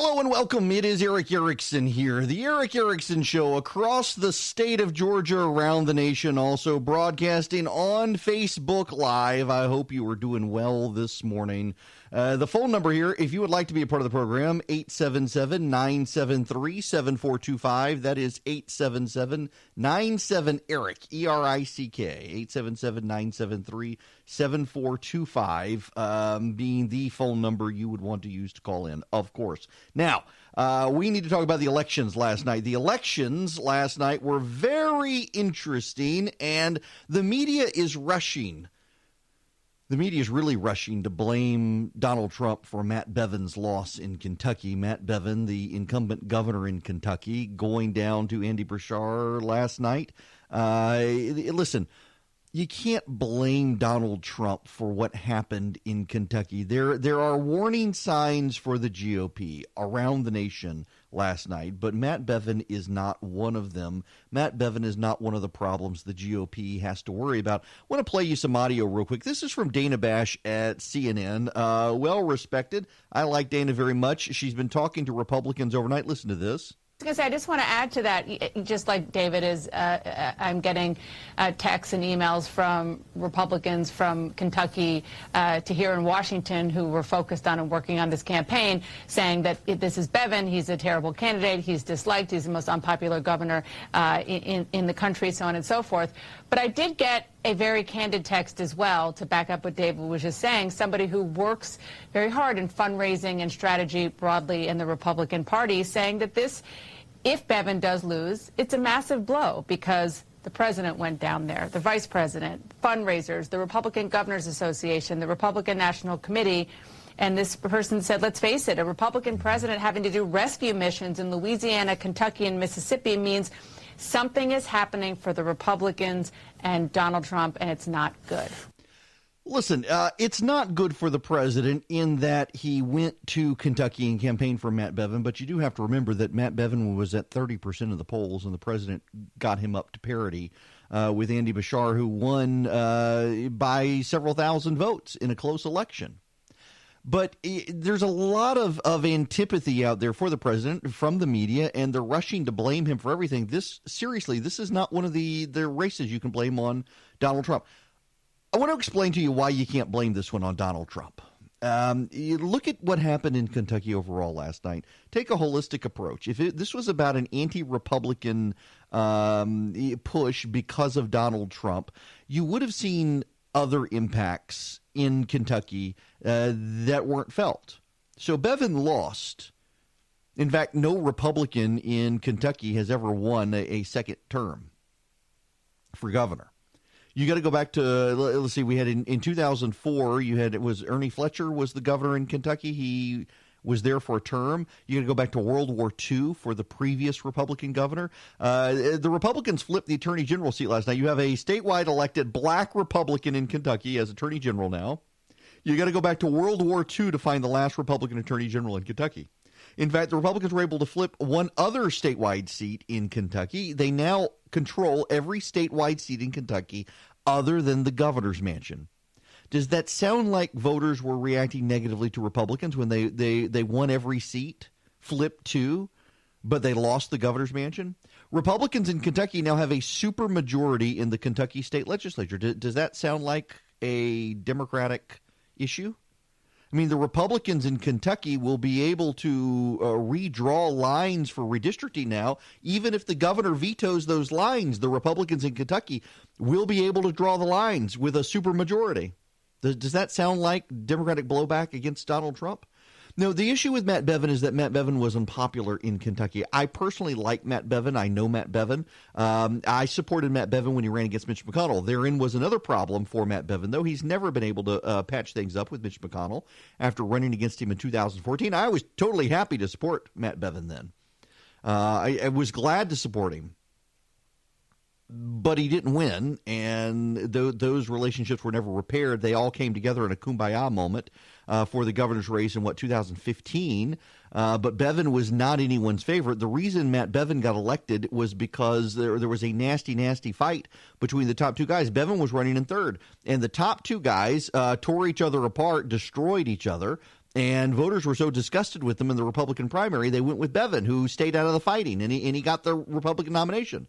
Hello and welcome. It is Eric Erickson here. The Eric Erickson Show across the state of Georgia, around the nation, also broadcasting on Facebook Live. I hope you are doing well this morning. The phone number here, if you would like to be a part of the program, 877-973-7425. That is 877-97-ERIC, E-R-I-C-K, 877-973-7425, being the phone number you would want to use to call in, of course. Now, we need to talk about the elections last night. The elections last night were very interesting, and the media is rushing. The media is really rushing to blame Donald Trump for Matt Bevin's loss in Kentucky. Matt Bevin, the incumbent governor in Kentucky, going down to Andy Beshear last night. Listen, you can't blame Donald Trump for what happened in Kentucky. There are warning signs for the GOP around the nation last night, but Matt Bevin is not one of them. Matt Bevin is not one of the problems the GOP has to worry about. I want to play you some audio real quick. This is from Dana Bash at CNN. Well respected. I like Dana very much. She's been talking to Republicans overnight. Listen to this. I just want to add to that, just like David is, I'm getting texts and emails from Republicans from Kentucky to here in Washington who were focused on and working on this campaign, saying that this is Bevin, he's a terrible candidate, he's disliked, he's the most unpopular governor in the country, so on and so forth. But I did get a very candid text as well to back up what David was just saying, somebody who works very hard in fundraising and strategy broadly in the Republican Party, saying that this, if Bevin does lose, it's a massive blow because the president went down there, the vice president, fundraisers, the Republican Governors Association, the Republican National Committee. And this person said, let's face it, a Republican president having to do rescue missions in Louisiana, Kentucky, and Mississippi means something is happening for the Republicans and Donald Trump, and it's not good. Listen, it's not good for the president in that he went to Kentucky and campaigned for Matt Bevin, but you do have to remember that Matt Bevin was at 30% of the polls, and the president got him up to parity with Andy Beshear, who won by several thousand votes in a close election. But there's a lot of antipathy out there for the president from the media, and they're rushing to blame him for everything. This is not one of the races you can blame on Donald Trump. I want to explain to you why you can't blame this one on Donald Trump. You look at what happened in Kentucky overall last night. Take a holistic approach. If this was about an anti-Republican push because of Donald Trump, you would have seen other impacts in Kentucky that weren't felt. So Bevin lost. In fact, no Republican in Kentucky has ever won a second term for governor. You got to go back to, let's see, we had in 2004, it was Ernie Fletcher was the governor in Kentucky. He was there for a term. You got to go back to World War II for the previous Republican governor. The Republicans flipped the attorney general seat last night. You have a statewide elected black Republican in Kentucky as attorney general now. You got to go back to World War II to find the last Republican attorney general in Kentucky. In fact, the Republicans were able to flip one other statewide seat in Kentucky. They now control every statewide seat in Kentucky other than the governor's mansion. Does that sound like voters were reacting negatively to Republicans when they won every seat, flipped two, but they lost the governor's mansion? Republicans in Kentucky now have a supermajority in the Kentucky state legislature. Does that sound like a Democratic issue? I mean, the Republicans in Kentucky will be able to redraw lines for redistricting now. Even if the governor vetoes those lines, the Republicans in Kentucky will be able to draw the lines with a supermajority. Does that sound like Democratic blowback against Donald Trump? No, the issue with Matt Bevin is that Matt Bevin was unpopular in Kentucky. I personally like Matt Bevin. I know Matt Bevin. I supported Matt Bevin when he ran against Mitch McConnell. Therein was another problem for Matt Bevin, though. He's never been able to patch things up with Mitch McConnell after running against him in 2014. I was totally happy to support Matt Bevin then. I was glad to support him. But he didn't win, and those relationships were never repaired. They all came together in a kumbaya moment for the governor's race in, 2015. But Bevin was not anyone's favorite. The reason Matt Bevin got elected was because there was a nasty, nasty fight between the top two guys. Bevin was running in third, and the top two guys tore each other apart, destroyed each other. And voters were so disgusted with them in the Republican primary, they went with Bevin, who stayed out of the fighting, and he got the Republican nomination.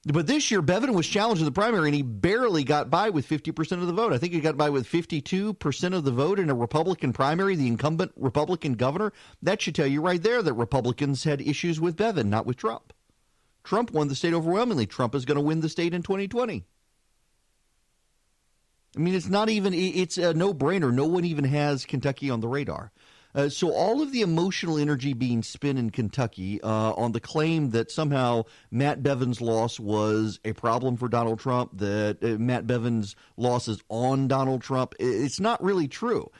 But this year, Bevin was challenged in the primary, and he barely got by with 50% of the vote. I think he got by with 52% of the vote in a Republican primary, the incumbent Republican governor. That should tell you right there that Republicans had issues with Bevin, not with Trump. Trump won the state overwhelmingly. Trump is going to win the state in 2020. I mean, it's a no-brainer. No one even has Kentucky on the radar. So all of the emotional energy being spent in Kentucky on the claim that somehow Matt Bevin's loss was a problem for Donald Trump, that Matt Bevin's loss is on Donald Trump, it's not really true.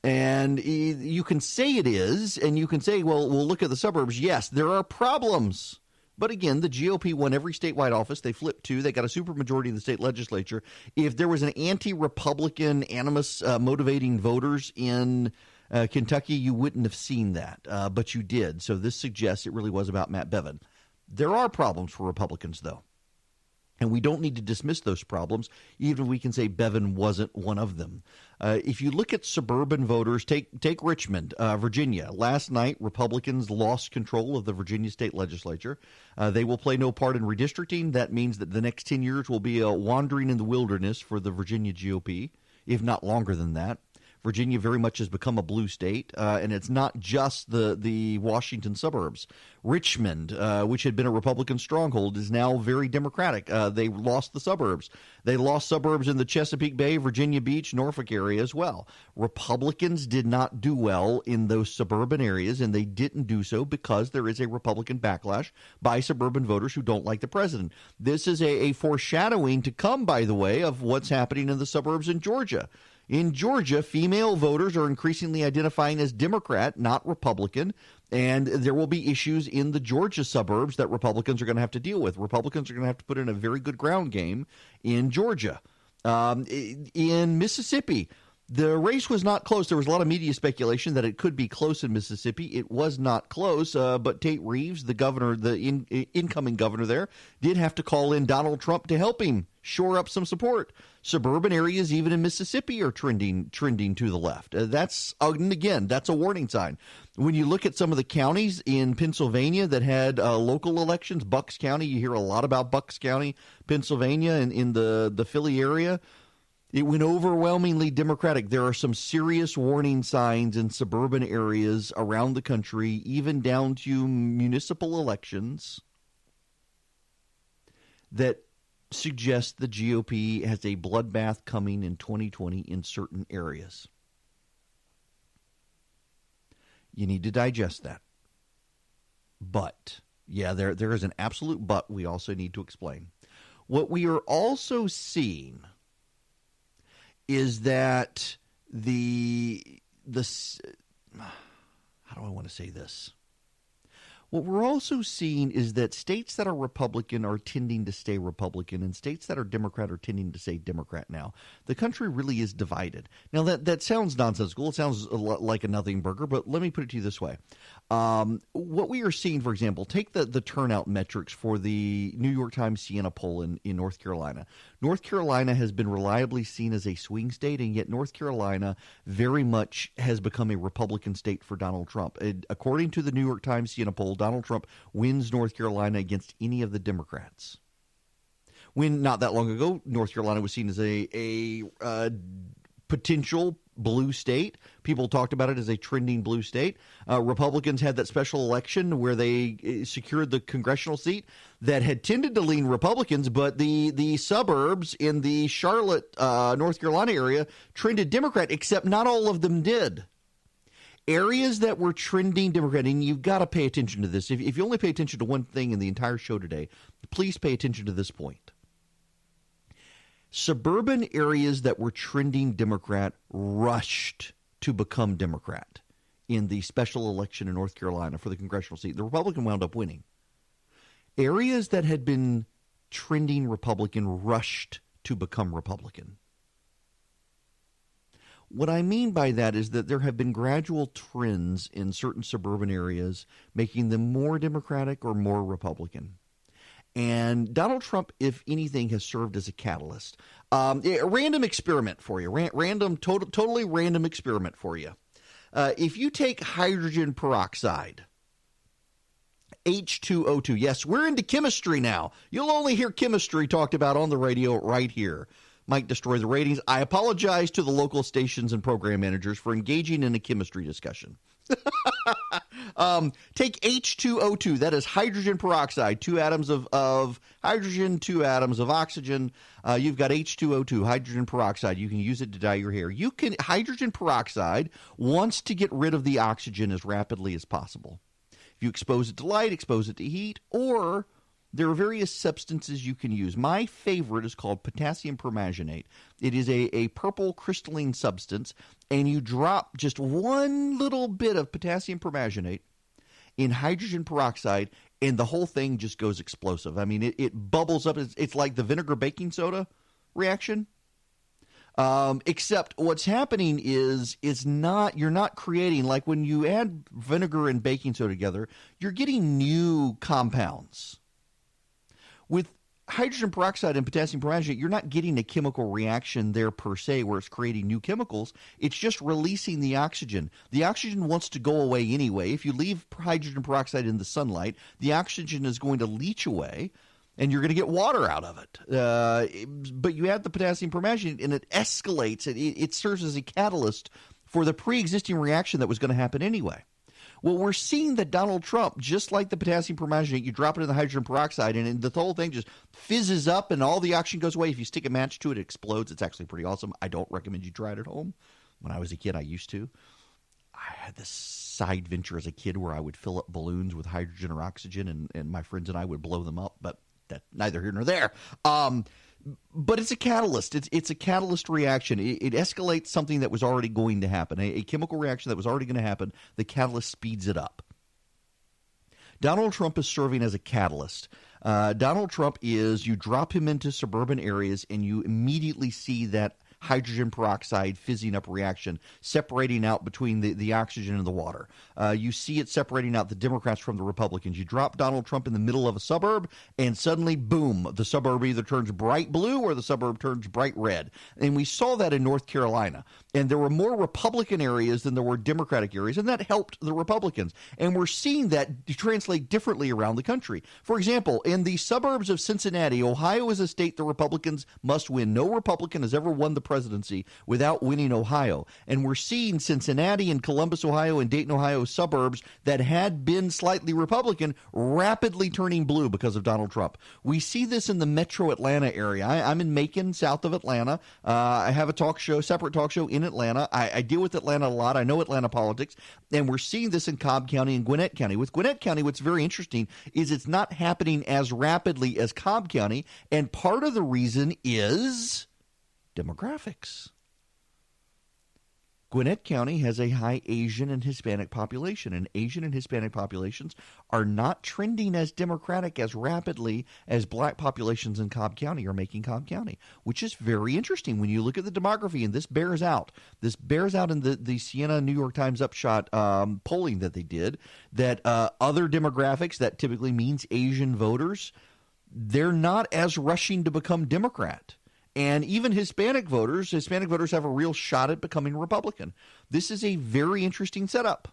And you can say it is, and you can say, well, we'll look at the suburbs. Yes, there are problems. But again, the GOP won every statewide office. They flipped two. They got a supermajority in the state legislature. If there was an anti-Republican animus motivating voters in Kentucky, you wouldn't have seen that, but you did. So this suggests it really was about Matt Bevin. There are problems for Republicans, though, and we don't need to dismiss those problems, even if we can say Bevin wasn't one of them. If you look at suburban voters, take Richmond, Virginia. Last night, Republicans lost control of the Virginia state legislature. They will play no part in redistricting. That means that the next 10 years will be a wandering in the wilderness for the Virginia GOP, if not longer than that. Virginia very much has become a blue state, and it's not just the Washington suburbs. Richmond, which had been a Republican stronghold, is now very Democratic. They lost the suburbs. They lost suburbs in the Chesapeake Bay, Virginia Beach, Norfolk area as well. Republicans did not do well in those suburban areas, and they didn't do so because there is a Republican backlash by suburban voters who don't like the president. This is a foreshadowing to come, by the way, of what's happening in the suburbs in Georgia. In Georgia, female voters are increasingly identifying as Democrat, not Republican, and there will be issues in the Georgia suburbs that Republicans are going to have to deal with. Republicans are going to have to put in a very good ground game in Georgia. In Mississippi, the race was not close. There was a lot of media speculation that it could be close in Mississippi. It was not close, but Tate Reeves, the governor, the incoming governor there, did have to call in Donald Trump to help him shore up some support. Suburban areas, even in Mississippi, are trending to the left. That's a warning sign. When you look at some of the counties in Pennsylvania that had local elections, Bucks County, you hear a lot about Bucks County, Pennsylvania, and in the Philly area. It went overwhelmingly Democratic. There are some serious warning signs in suburban areas around the country, even down to municipal elections, that suggest the GOP has a bloodbath coming in 2020 in certain areas. You need to digest that. But, yeah, there is an absolute but we also need to explain. What we are also seeing is that how do I want to say this? What we're also seeing is that states that are Republican are tending to stay Republican, and states that are Democrat are tending to stay Democrat now. The country really is divided. Now, that sounds nonsensical. It sounds a lot like a nothing burger, but let me put it to you this way. What we are seeing, for example, take the turnout metrics for the New York Times Siena poll in North Carolina. North Carolina has been reliably seen as a swing state, and yet North Carolina very much has become a Republican state for Donald Trump. According to the New York Times Siena poll, Donald Trump wins North Carolina against any of the Democrats. When not that long ago, North Carolina was seen as a potential blue state. People talked about it as a trending blue state. Republicans had that special election where they secured the congressional seat that had tended to lean Republicans, but the suburbs in the Charlotte, North Carolina area trended Democrat, except not all of them did. Areas that were trending Democrat, and you've got to pay attention to this. If you only pay attention to one thing in the entire show today, please pay attention to this point. Suburban areas that were trending Democrat rushed to become Democrat in the special election in North Carolina for the congressional seat. The Republican wound up winning. Areas that had been trending Republican rushed to become Republican. What I mean by that is that there have been gradual trends in certain suburban areas making them more Democratic or more Republican. And Donald Trump, if anything, has served as a catalyst. A random experiment for you, totally random experiment for you. If you take hydrogen peroxide, H2O2, yes, we're into chemistry now. You'll only hear chemistry talked about on the radio right here. Might destroy the ratings. I apologize to the local stations and program managers for engaging in a chemistry discussion. Take H2O2, that is hydrogen peroxide, 2 atoms of hydrogen, 2 atoms of oxygen. You've got H2O2, hydrogen peroxide. You can use it to dye your hair. Hydrogen peroxide wants to get rid of the oxygen as rapidly as possible. If you expose it to light, expose it to heat, or there are various substances you can use. My favorite is called potassium permanganate. It is a purple crystalline substance, and you drop just one little bit of potassium permanganate in hydrogen peroxide, and the whole thing just goes explosive. I mean, it bubbles up. It's like the vinegar baking soda reaction. Except what's happening is you're not creating, like when you add vinegar and baking soda together, you're getting new compounds. With hydrogen peroxide and potassium permanganate, you're not getting a chemical reaction there per se where it's creating new chemicals. It's just releasing the oxygen. The oxygen wants to go away anyway. If you leave hydrogen peroxide in the sunlight, the oxygen is going to leach away, and you're going to get water out of it. But you add the potassium permanganate, and it escalates. It serves as a catalyst for the pre-existing reaction that was going to happen anyway. Well, we're seeing that Donald Trump, just like the potassium permanganate, you drop it in the hydrogen peroxide, and the whole thing just fizzes up, and all the oxygen goes away. If you stick a match to it, it explodes. It's actually pretty awesome. I don't recommend you try it at home. When I was a kid, I used to. I had this side venture as a kid where I would fill up balloons with hydrogen or oxygen, and my friends and I would blow them up, but that's neither here nor there. But it's a catalyst. It's a catalyst reaction. It escalates something that was already going to happen, a chemical reaction that was already going to happen. The catalyst speeds it up. Donald Trump is serving as a catalyst. Donald Trump you drop him into suburban areas and you immediately see that hydrogen peroxide fizzing up reaction, separating out between the oxygen and the water. You see it separating out the Democrats from the Republicans. You drop Donald Trump in the middle of a suburb, and suddenly, boom, the suburb either turns bright blue or the suburb turns bright red. And we saw that in North Carolina. And there were more Republican areas than there were Democratic areas, and that helped the Republicans. And we're seeing that translate differently around the country. For example, in the suburbs of Cincinnati, Ohio is a state the Republicans must win. No Republican has ever won the presidency without winning Ohio. And we're seeing Cincinnati and Columbus, Ohio, and Dayton, Ohio suburbs that had been slightly Republican rapidly turning blue because of Donald Trump. We see this in the metro Atlanta area. I'm in Macon, south of Atlanta. I have a separate talk show in Atlanta. I deal with Atlanta a lot. I know Atlanta politics. And we're seeing this in Cobb County and Gwinnett County. With Gwinnett County, what's very interesting is it's not happening as rapidly as Cobb County. And part of the reason is demographics. Gwinnett County has a high Asian and Hispanic population, and Asian and Hispanic populations are not trending as Democratic as rapidly as black populations in Cobb County are making Cobb County, which is very interesting when you look at the demography, and this bears out. This bears out in the Siena New York Times Upshot polling that they did, that other demographics, that typically means Asian voters, they're not as rushing to become Democrat. And even Hispanic voters have a real shot at becoming Republican. This is a very interesting setup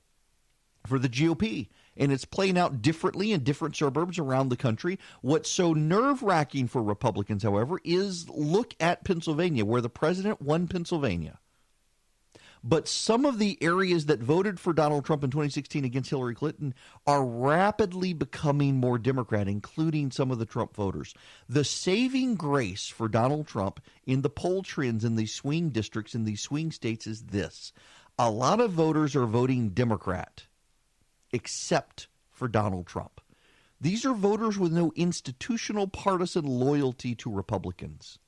for the GOP, and it's playing out differently in different suburbs around the country. What's so nerve-wracking for Republicans, however, is look at Pennsylvania, where the president won Pennsylvania. But some of the areas that voted for Donald Trump in 2016 against Hillary Clinton are rapidly becoming more Democrat, including some of the Trump voters. The saving grace for Donald Trump in the poll trends in these swing districts, in these swing states, is this. A lot of voters are voting Democrat, except for Donald Trump. These are voters with no institutional partisan loyalty to Republicans.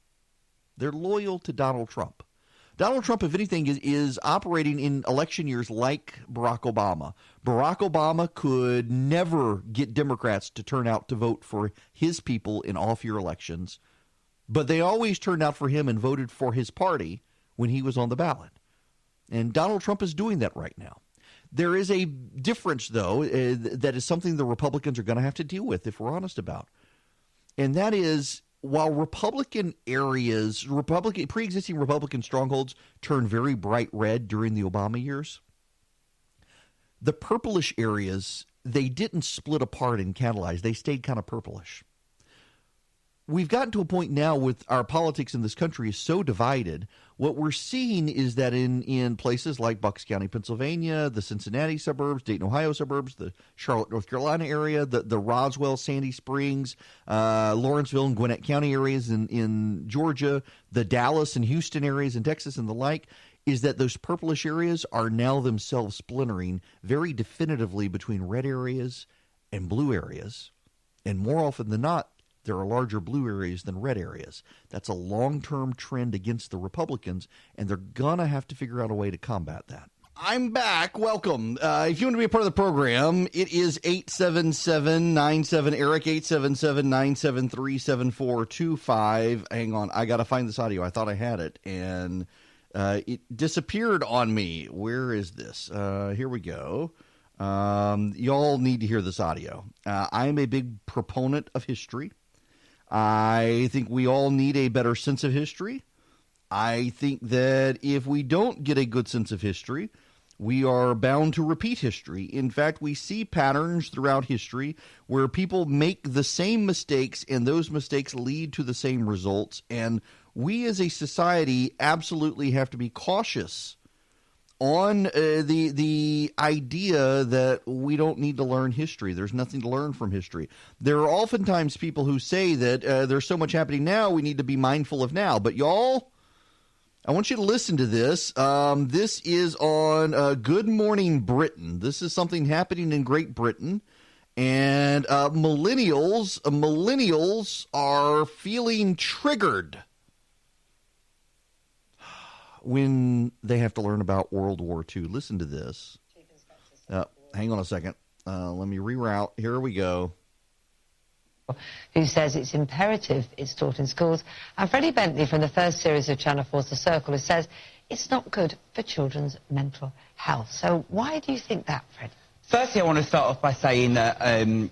They're loyal to Donald Trump. Donald Trump, if anything, is operating in election years like Barack Obama. Barack Obama could never get Democrats to turn out to vote for his people in off-year elections, but they always turned out for him and voted for his party when he was on the ballot. And Donald Trump is doing that right now. There is a difference, though, that is something the Republicans are going to have to deal with, if we're honest about. and that is while pre-existing Republican strongholds turned very bright red during the Obama years, the purplish areas, they didn't split apart and catalyze. They stayed kind of purplish. We've gotten to a point now with our politics in this country is so divided. What we're seeing is that in places like Bucks County, Pennsylvania, the Cincinnati suburbs, Dayton, Ohio suburbs, the Charlotte, North Carolina area, the Roswell, Sandy Springs, Lawrenceville and Gwinnett County areas in Georgia, the Dallas and Houston areas in Texas and the like, is that those purplish areas are now themselves splintering very definitively between red areas and blue areas. And more often than not, there are larger blue areas than red areas. That's a long-term trend against the Republicans, and they're going to have to figure out a way to combat that. I'm back. Welcome. If you want to be a part of the program, it is 877-97-ERIC, 877-973-7425. Hang on. I got to find this audio. I thought I had it, and it disappeared on me. Where is this? Here we go. Y'all need to hear this audio. I am a big proponent of history. I think we all need a better sense of history. I think that if we don't get a good sense of history, we are bound to repeat history. In fact, we see patterns throughout history where people make the same mistakes and those mistakes lead to the same results. And we as a society absolutely have to be cautious on the idea that we don't need to learn history. There's nothing to learn from history. There are oftentimes people who say that there's so much happening now, we need to be mindful of now. But y'all, I want you to listen to this. This is on Good Morning Britain. This is something happening in Great Britain. And millennials are feeling triggered when they have to learn about World War II. Listen to this. Hang on a second. Let me reroute. Here we go. Who says it's imperative it's taught in schools. And Freddie Bentley from the first series of Channel 4's The Circle, who says it's not good for children's mental health. So why do you think that, Freddie? Firstly, I want to start off by saying that I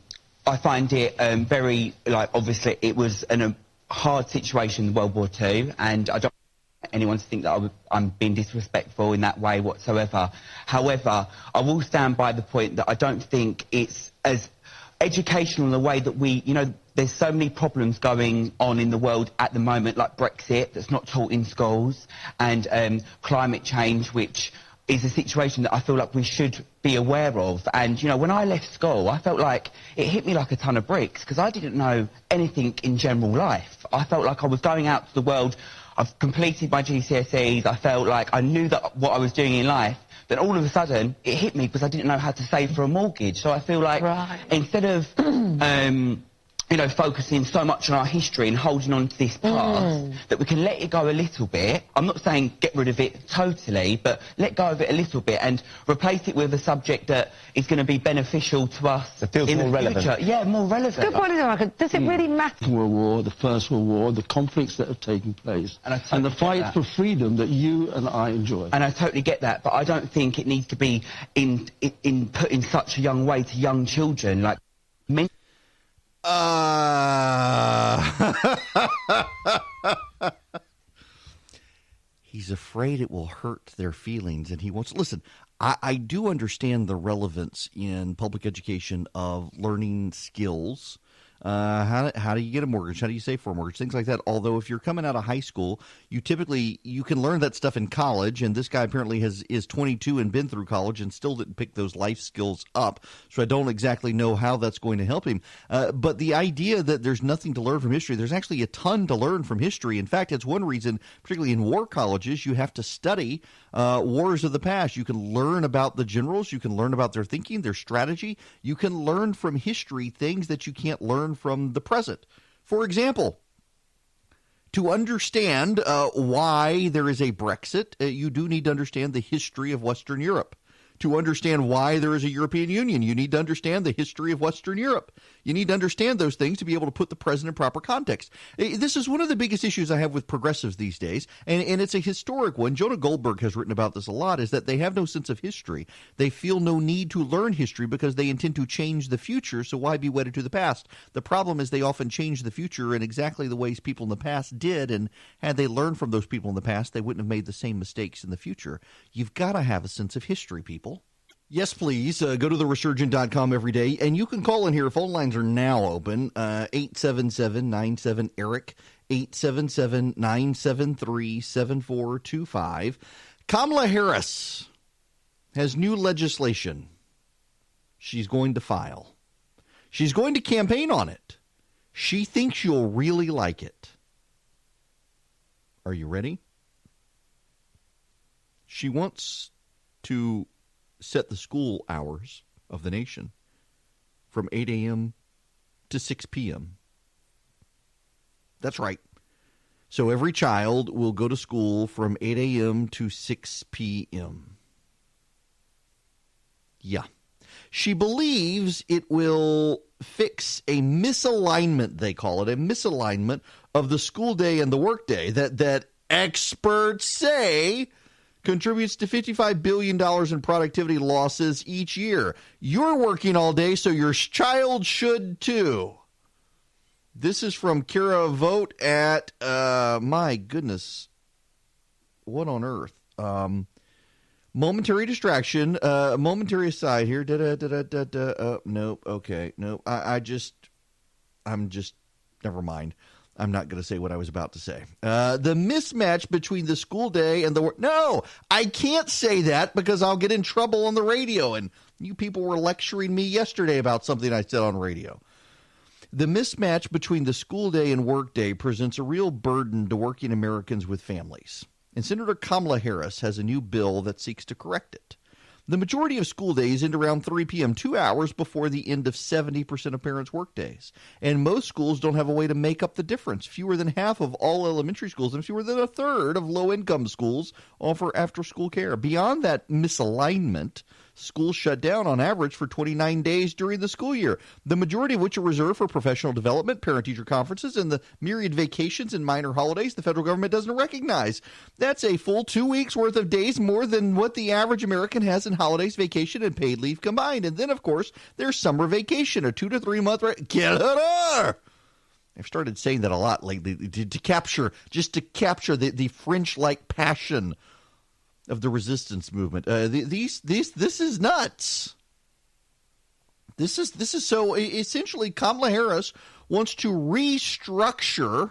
find it very, obviously it was a hard situation in World War II, and I don't anyone to think that I'm being disrespectful in that way whatsoever. However, I will stand by the point that I don't think it's as educational in the way that there's so many problems going on in the world at the moment, like Brexit, that's not taught in schools, and climate change, which is a situation that I feel like we should be aware of. And, when I left school, I felt like it hit me like a ton of bricks, because I didn't know anything in general life. I felt like I was going out to the world. I've completed my GCSEs. I felt like I knew that what I was doing in life. Then all of a sudden, it hit me because I didn't know how to save for a mortgage. So I feel like instead of, focusing so much on our history and holding on to this past, that we can let it go a little bit. I'm not saying get rid of it totally, but let go of it a little bit and replace it with a subject that is going to be beneficial to us in the future. Yeah, more relevant. Good point, Michael. Does it really matter? World War, the First World War, the conflicts that have taken place, and the fight for freedom that you and I enjoy. And I totally get that, but I don't think it needs to be put in such a young way to young children. Like, He's afraid it will hurt their feelings, and he wants... Listen, I do understand the relevance in public education of learning skills. How do you get a mortgage? How do you save for a mortgage? Things like that. Although if you're coming out of high school, you can learn that stuff in college. And this guy apparently is 22 and been through college and still didn't pick those life skills up. So I don't exactly know how that's going to help him. But the idea that there's nothing to learn from history, there's actually a ton to learn from history. In fact, it's one reason, particularly in war colleges, you have to study wars of the past. You can learn about the generals. You can learn about their thinking, their strategy. You can learn from history things that you can't learn from the present. For example, to understand why there is a Brexit, you do need to understand the history of Western Europe. to understand why there is a European Union. You need to understand the history of Western Europe. You need to understand those things to be able to put the president in proper context. This is one of the biggest issues I have with progressives these days, and it's a historic one. Jonah Goldberg has written about this a lot, is that they have no sense of history. They feel no need to learn history because they intend to change the future, so why be wedded to the past? The problem is they often change the future in exactly the ways people in the past did, and had they learned from those people in the past, they wouldn't have made the same mistakes in the future. You've got to have a sense of history, people. Yes, please. Go to theresurgent.com every day, and you can call in here. Phone lines are now open. 877-97-ERIC, 877-973-7425. Kamala Harris has new legislation she's going to file. She's going to campaign on it. She thinks you'll really like it. Are you ready? She wants to set the school hours of the nation from 8 a.m. to 6 p.m. That's right. So every child will go to school from 8 a.m. to 6 p.m. Yeah. She believes it will fix a misalignment, they call it, a misalignment of the school day and the work day that experts say contributes to $55 billion in productivity losses each year. You're working all day, so your child should too. This is from Kara Vogt at, my goodness, what on earth? Momentary distraction, momentary aside here. Nope, okay, nope. I'm just, never mind. I'm not going to say what I was about to say. The mismatch between the school day and the work. No, I can't say that because I'll get in trouble on the radio. And you people were lecturing me yesterday about something I said on radio. The mismatch between the school day and work day presents a real burden to working Americans with families. And Senator Kamala Harris has a new bill that seeks to correct it. The majority of school days end around 3 p.m., 2 hours before the end of 70% of parents' work days. And most schools don't have a way to make up the difference. Fewer than half of all elementary schools and fewer than a third of low-income schools offer after-school care. Beyond that misalignment, schools shut down on average for 29 days during the school year, the majority of which are reserved for professional development, parent-teacher conferences, and the myriad vacations and minor holidays the federal government doesn't recognize. That's a full 2 weeks' worth of days more than what the average American has in holidays, vacation, and paid leave combined. And then, of course, there's summer vacation, a 2 to 3 month. Get her! I've started saying that a lot lately to capture the French-like passion of the resistance movement. This is nuts. This is so essentially Kamala Harris wants to restructure.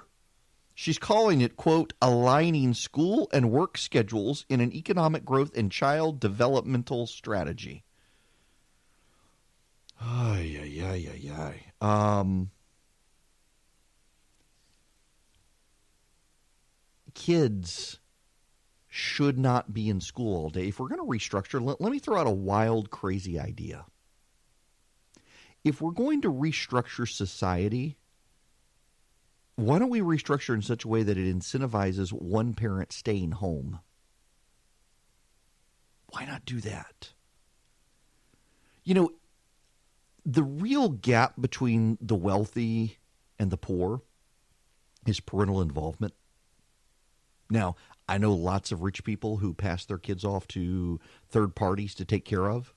She's calling it, quote, aligning school and work schedules in an economic growth and child developmental strategy. Kids should not be in school all day. If we're going to restructure, let me throw out a wild, crazy idea. If we're going to restructure society, why don't we restructure in such a way that it incentivizes one parent staying home? Why not do that? You know, the real gap between the wealthy and the poor is parental involvement. Now, I know lots of rich people who pass their kids off to third parties to take care of,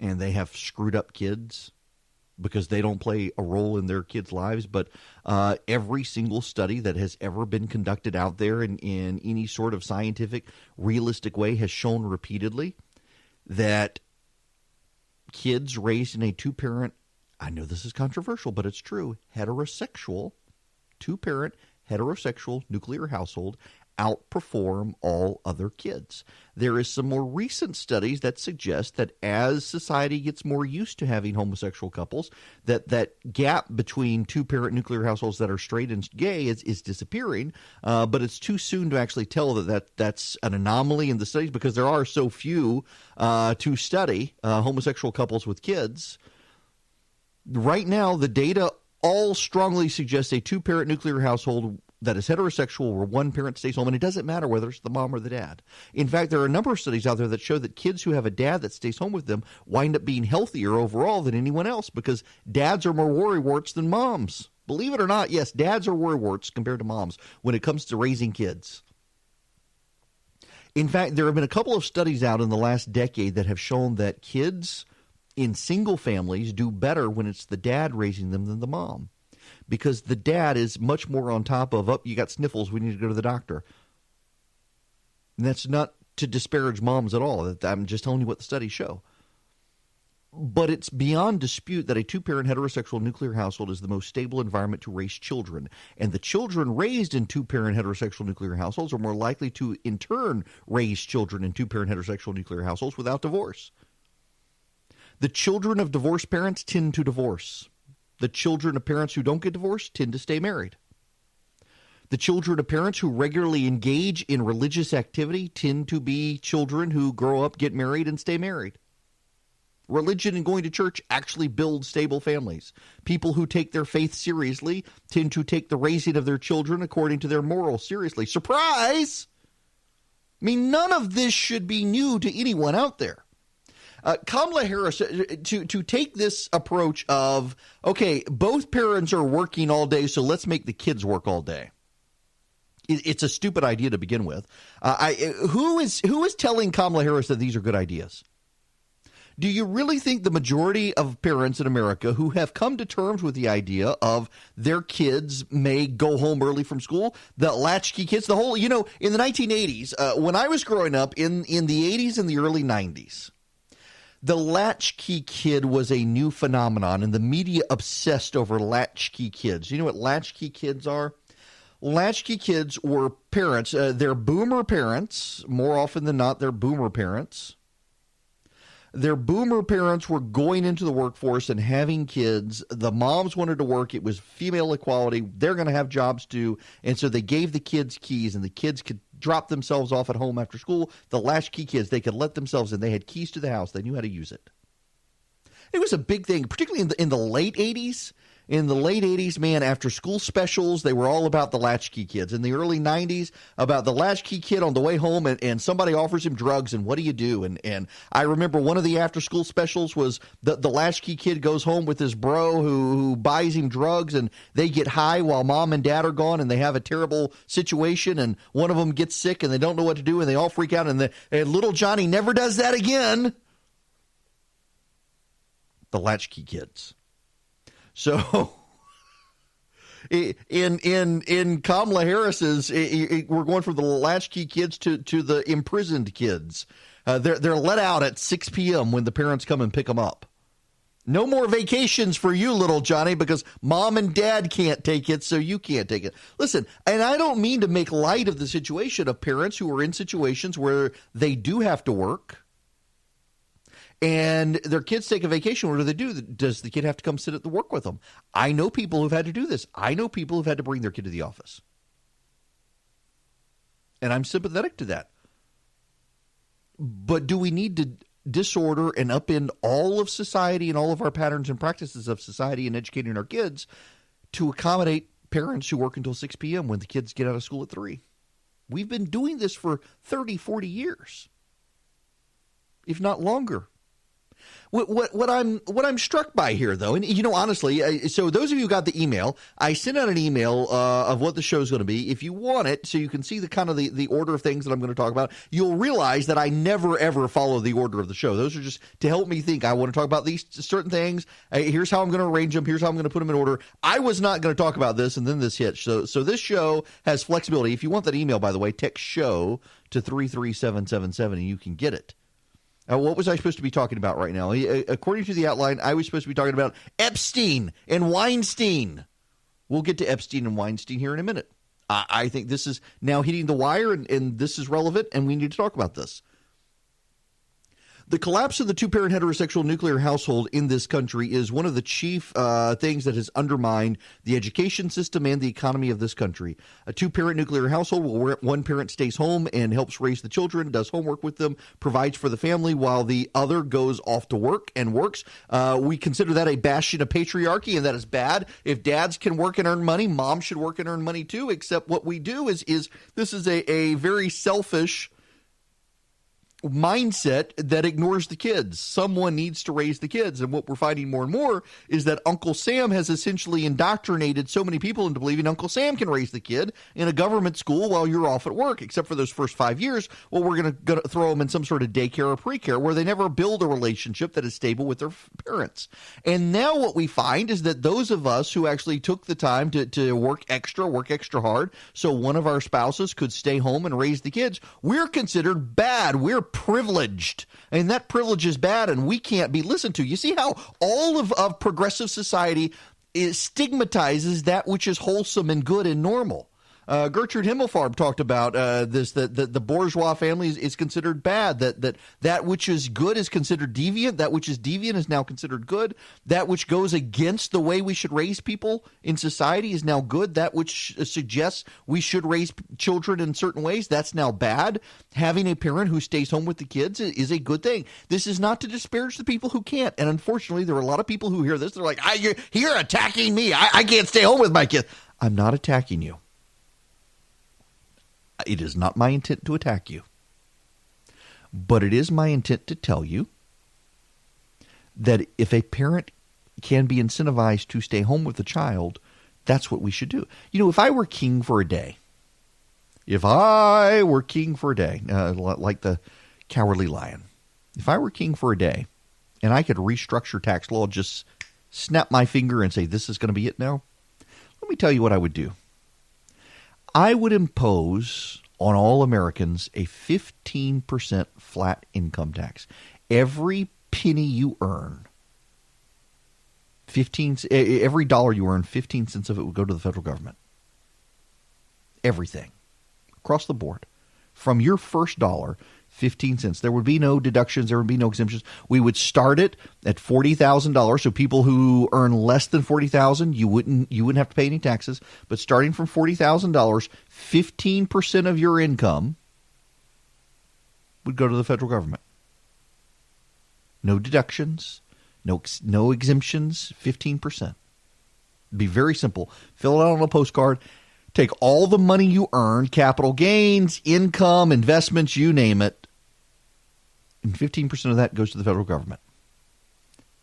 and they have screwed up kids because they don't play a role in their kids' lives. But every single study that has ever been conducted out there in any sort of scientific, realistic way has shown repeatedly that kids raised in a two-parent, I know this is controversial, but it's true, heterosexual, two-parent, heterosexual nuclear household outperform all other kids. There is some more recent studies that suggest that as society gets more used to having homosexual couples, that gap between two-parent nuclear households that are straight and gay is disappearing. But it's too soon to actually tell that's an anomaly in the studies because there are so few to study homosexual couples with kids. Right now, the data all strongly suggest a two-parent nuclear household that is heterosexual where one parent stays home, and it doesn't matter whether it's the mom or the dad. In fact, there are a number of studies out there that show that kids who have a dad that stays home with them wind up being healthier overall than anyone else because dads are more worrywarts than moms. Believe it or not, yes, dads are worrywarts compared to moms when it comes to raising kids. In fact, there have been a couple of studies out in the last decade that have shown that kids in single families do better when it's the dad raising them than the mom. Because the dad is much more on top of, you got sniffles, we need to go to the doctor. And that's not to disparage moms at all. I'm just telling you what the studies show. But it's beyond dispute that a two-parent heterosexual nuclear household is the most stable environment to raise children. And the children raised in two-parent heterosexual nuclear households are more likely to, in turn, raise children in two-parent heterosexual nuclear households without divorce. The children of divorced parents tend to divorce. The children of parents who don't get divorced tend to stay married. The children of parents who regularly engage in religious activity tend to be children who grow up, get married, and stay married. Religion and going to church actually build stable families. People who take their faith seriously tend to take the raising of their children according to their morals seriously. Surprise! I mean, none of this should be new to anyone out there. Kamala Harris, to take this approach of, okay, both parents are working all day, so let's make the kids work all day. It's a stupid idea to begin with. Who is telling Kamala Harris that these are good ideas? Do you really think the majority of parents in America who have come to terms with the idea of their kids may go home early from school, the latchkey kids, the whole, in the 1980s, when I was growing up in the 80s and the early 90s, the latchkey kid was a new phenomenon, and the media obsessed over latchkey kids. You know what latchkey kids are? Latchkey kids were parents. They're boomer parents. More often than not, they're boomer parents. Their boomer parents were going into the workforce and having kids. The moms wanted to work. It was female equality. They're going to have jobs too. And so they gave the kids keys, and the kids could drop themselves off at home after school. The latchkey kids, they could let themselves in. They had keys to the house. They knew how to use it. It was a big thing, particularly in the late 80s. In the late 80s, man, after school specials, they were all about the latchkey kids. In the early 90s, about the latchkey kid on the way home, and somebody offers him drugs, and what do you do? And I remember one of the after school specials was the latchkey kid goes home with his bro who buys him drugs, and they get high while mom and dad are gone, and they have a terrible situation, and one of them gets sick, and they don't know what to do, and they all freak out, and little Johnny never does that again. The latchkey kids. So in Kamala Harris's, we're going from the latchkey kids to the imprisoned kids. They're let out at 6 p.m. when the parents come and pick them up. No more vacations for you, little Johnny, because mom and dad can't take it, so you can't take it. Listen, and I don't mean to make light of the situation of parents who are in situations where they do have to work. And their kids take a vacation. What do they do? Does the kid have to come sit at the work with them? I know people who've had to do this. I know people who've had to bring their kid to the office. And I'm sympathetic to that. But do we need to disorder and upend all of society and all of our patterns and practices of society in educating our kids to accommodate parents who work until 6 p.m. when the kids get out of school at 3? We've been doing this for 30, 40 years, if not longer. What I'm struck by here, though, and honestly, so those of you who got the email, I sent out an email of what the show is going to be. If you want it, so you can see the kind of the order of things that I'm going to talk about, you'll realize that I never ever follow the order of the show. Those are just to help me think. I want to talk about these certain things. Here's how I'm going to arrange them. Here's how I'm going to put them in order. I was not going to talk about this, and then this hit. So this show has flexibility. If you want that email, by the way, text show to 33777, and you can get it. What was I supposed to be talking about right now? According to the outline, I was supposed to be talking about Epstein and Weinstein. We'll get to Epstein and Weinstein here in a minute. I think this is now hitting the wire, and this is relevant, and we need to talk about this. The collapse of the two-parent heterosexual nuclear household in this country is one of the chief things that has undermined the education system and the economy of this country. A two-parent nuclear household where one parent stays home and helps raise the children, does homework with them, provides for the family while the other goes off to work and works. We consider that a bastion of patriarchy, and that is bad. If dads can work and earn money, moms should work and earn money too, except what we do is this is a very selfish mindset that ignores the kids. Someone needs to raise the kids. And what we're finding more and more is that Uncle Sam has essentially indoctrinated so many people into believing Uncle Sam can raise the kid in a government school while you're off at work, except for those first 5 years. Well, we're going to throw them in some sort of daycare or pre-care where they never build a relationship that is stable with their parents. And now what we find is that those of us who actually took the time to work extra hard, so one of our spouses could stay home and raise the kids, we're considered bad. We're privileged, and that privilege is bad, and we can't be listened to. You see how all of progressive society stigmatizes that which is wholesome and good and normal. Gertrude Himmelfarb talked about this, that the bourgeois family is considered bad, that which is good is considered deviant, that which is deviant is now considered good, that which goes against the way we should raise people in society is now good, that which suggests we should raise children in certain ways, that's now bad. Having a parent who stays home with the kids is a good thing. This is not to disparage the people who can't, and unfortunately there are a lot of people who hear this, they're like, you're attacking me, I can't stay home with my kids. I'm not attacking you. It is not my intent to attack you, but it is my intent to tell you that if a parent can be incentivized to stay home with the child, that's what we should do. You know, if I were king for a day, like the Cowardly Lion, if I were king for a day and I could restructure tax law, just snap my finger and say, this is going to be it now, let me tell you what I would do. I would impose on all Americans a 15% flat income tax. Every penny you earn, every dollar you earn, 15 cents of it would go to the federal government. Everything. Across the board. From your first dollar, 15 cents. There would be no deductions. There would be no exemptions. We would start it at $40,000. So people who earn less than $40,000, you wouldn't have to pay any taxes. But starting from $40,000, 15% of your income would go to the federal government. No deductions, no exemptions, 15%. It'd be very simple. Fill it out on a postcard. Take all the money you earn, capital gains, income, investments, you name it, and 15% of that goes to the federal government.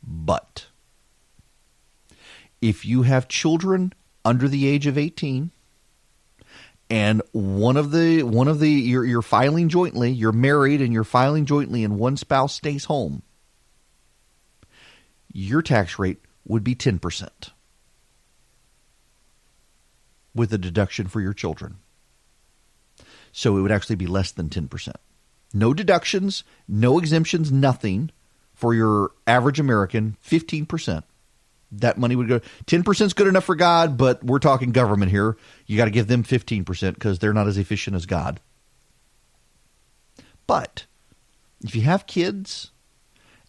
But if you have children under the age of 18 and you're filing jointly, you're married and you're filing jointly and one spouse stays home, your tax rate would be 10%. With a deduction for your children. So it would actually be less than 10%. No deductions, no exemptions, nothing for your average American, 15%. That money would go. 10% is good enough for God, but we're talking government here. You got to give them 15% because they're not as efficient as God. But if you have kids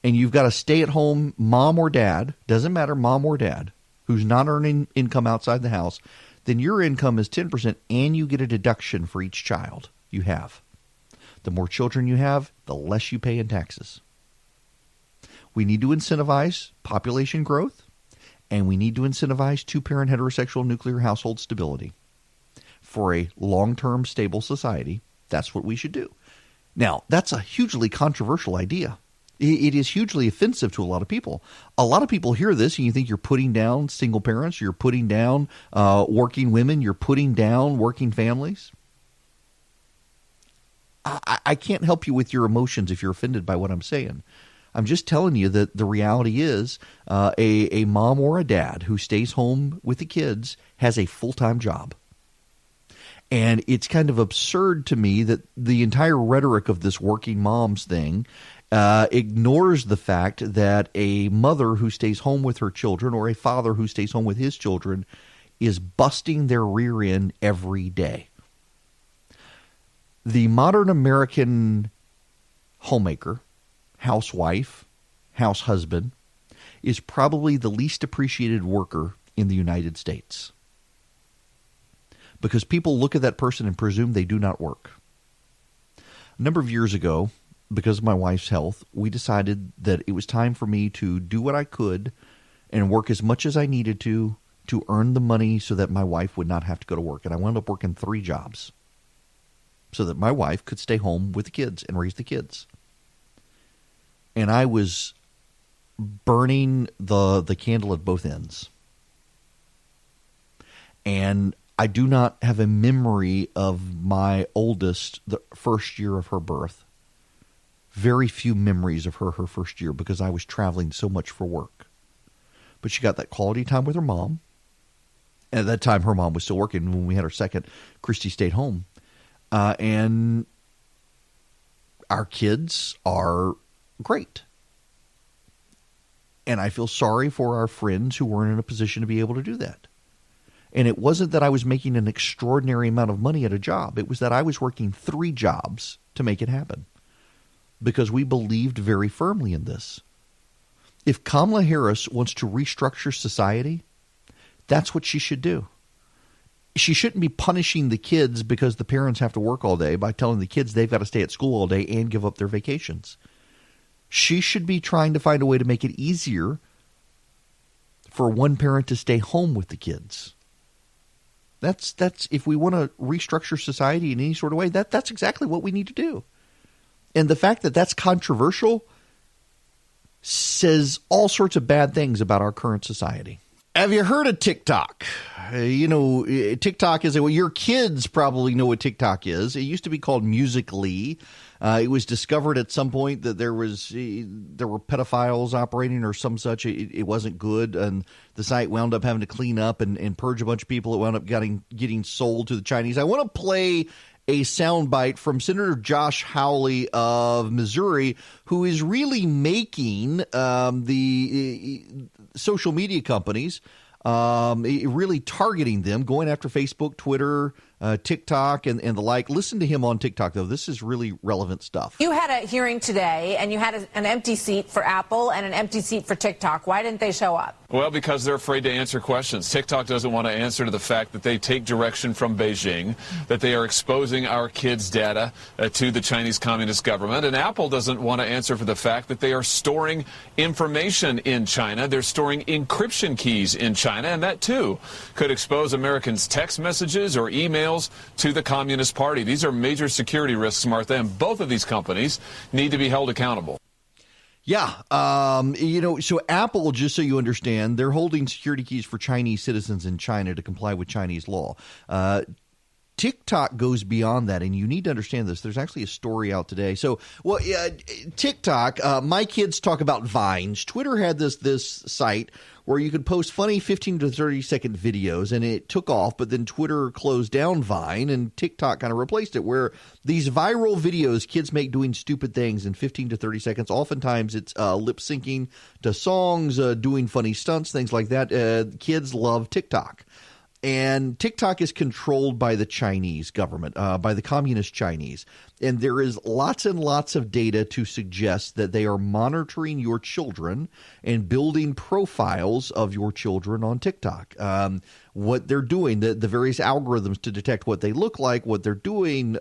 and you've got a stay-at-home mom or dad, doesn't matter, mom or dad, who's not earning income outside the house, then your income is 10% and you get a deduction for each child you have. The more children you have, the less you pay in taxes. We need to incentivize population growth, and we need to incentivize two-parent heterosexual nuclear household stability. For a long-term stable society, that's what we should do. Now, that's a hugely controversial idea. It is hugely offensive to a lot of people. A lot of people hear this and you think you're putting down single parents, you're putting down working women, you're putting down working families. I can't help you with your emotions if you're offended by what I'm saying. I'm just telling you that the reality is a mom or a dad who stays home with the kids has a full-time job. And it's kind of absurd to me that the entire rhetoric of this working moms thing ignores the fact that a mother who stays home with her children or a father who stays home with his children is busting their rear end every day. The modern American homemaker housewife, house husband, is probably the least appreciated worker in the United States. Because people look at that person and presume they do not work. A number of years ago, because of my wife's health, we decided that it was time for me to do what I could and work as much as I needed to earn the money so that my wife would not have to go to work. And I wound up working 3 jobs so that my wife could stay home with the kids and raise the kids. And I was burning the candle at both ends. And I do not have a memory of my oldest, the first year of her birth. Very few memories of her first year because I was traveling so much for work. But she got that quality time with her mom. And at that time, her mom was still working. When we had our second, Christy stayed home. And our kids are great. And I feel sorry for our friends who weren't in a position to be able to do that. And it wasn't that I was making an extraordinary amount of money at a job. It was that I was working 3 jobs to make it happen. Because we believed very firmly in this. If Kamala Harris wants to restructure society, that's what she should do. She shouldn't be punishing the kids because the parents have to work all day by telling the kids they've got to stay at school all day and give up their vacations. She should be trying to find a way to make it easier for one parent to stay home with the kids. That's if we want to restructure society in any sort of way, that's exactly what we need to do. And the fact that that's controversial says all sorts of bad things about our current society. Have you heard of TikTok? TikTok is your kids probably know what TikTok is. It used to be called Musical.ly. It was discovered at some point that there were pedophiles operating or some such. It wasn't good, and the site wound up having to clean up and purge a bunch of people. It wound up getting sold to the Chinese. I want to play a soundbite from Senator Josh Hawley of Missouri, who is really making the social media companies, really targeting them, going after Facebook, Twitter, TikTok, and the like. Listen to him on TikTok, though. This is really relevant stuff. You had a hearing today, and you had an empty seat for Apple and an empty seat for TikTok. Why didn't they show up? Well, because they're afraid to answer questions. TikTok doesn't want to answer to the fact that they take direction from Beijing, that they are exposing our kids' data to the Chinese Communist government. And Apple doesn't want to answer for the fact that they are storing information in China. They're storing encryption keys in China, and that, too, could expose Americans' text messages or emails to the Communist Party. These are major security risks, Martha, and both of these companies need to be held accountable. Yeah. So Apple, just so you understand, they're holding security keys for Chinese citizens in China to comply with Chinese law. TikTok goes beyond that, and you need to understand this. There's actually a story out today. TikTok, my kids talk about Vines. Twitter had this site where you could post funny 15 to 30-second videos, and it took off, but then Twitter closed down Vine, and TikTok kind of replaced it, where these viral videos kids make doing stupid things in 15 to 30 seconds. Oftentimes it's lip-syncing to songs, doing funny stunts, things like that. Kids love TikTok. And TikTok is controlled by the Chinese government, by the communist Chinese. And there is lots and lots of data to suggest that they are monitoring your children and building profiles of your children on TikTok. What they're doing, the various algorithms to detect what they look like, what they're doing.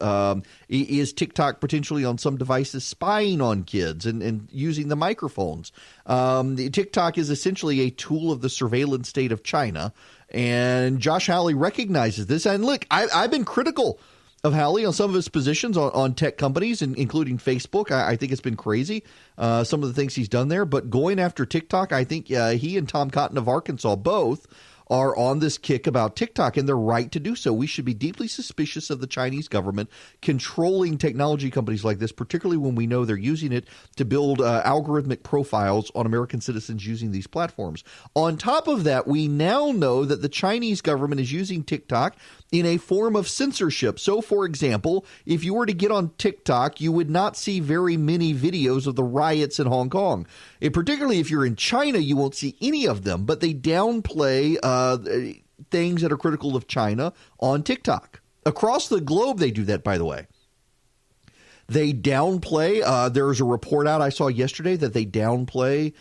Is TikTok potentially on some devices spying on kids and using the microphones? TikTok is essentially a tool of the surveillance state of China. And Josh Hawley recognizes this. And look, I've been critical of Hawley on some of his positions on tech companies, including Facebook. I think it's been crazy, some of the things he's done there. But going after TikTok, I think he and Tom Cotton of Arkansas both are on this kick about TikTok, and they're right to do so. We should be deeply suspicious of the Chinese government controlling technology companies like this, particularly when we know they're using it to build algorithmic profiles on American citizens using these platforms. On top of that, we now know that the Chinese government is using TikTok in a form of censorship. So, for example, if you were to get on TikTok, you would not see very many videos of the riots in Hong Kong. And particularly if you're in China, you won't see any of them, but they downplay things that are critical of China on TikTok. Across the globe, they do that, by the way. They downplay. There's a report out I saw yesterday that they downplay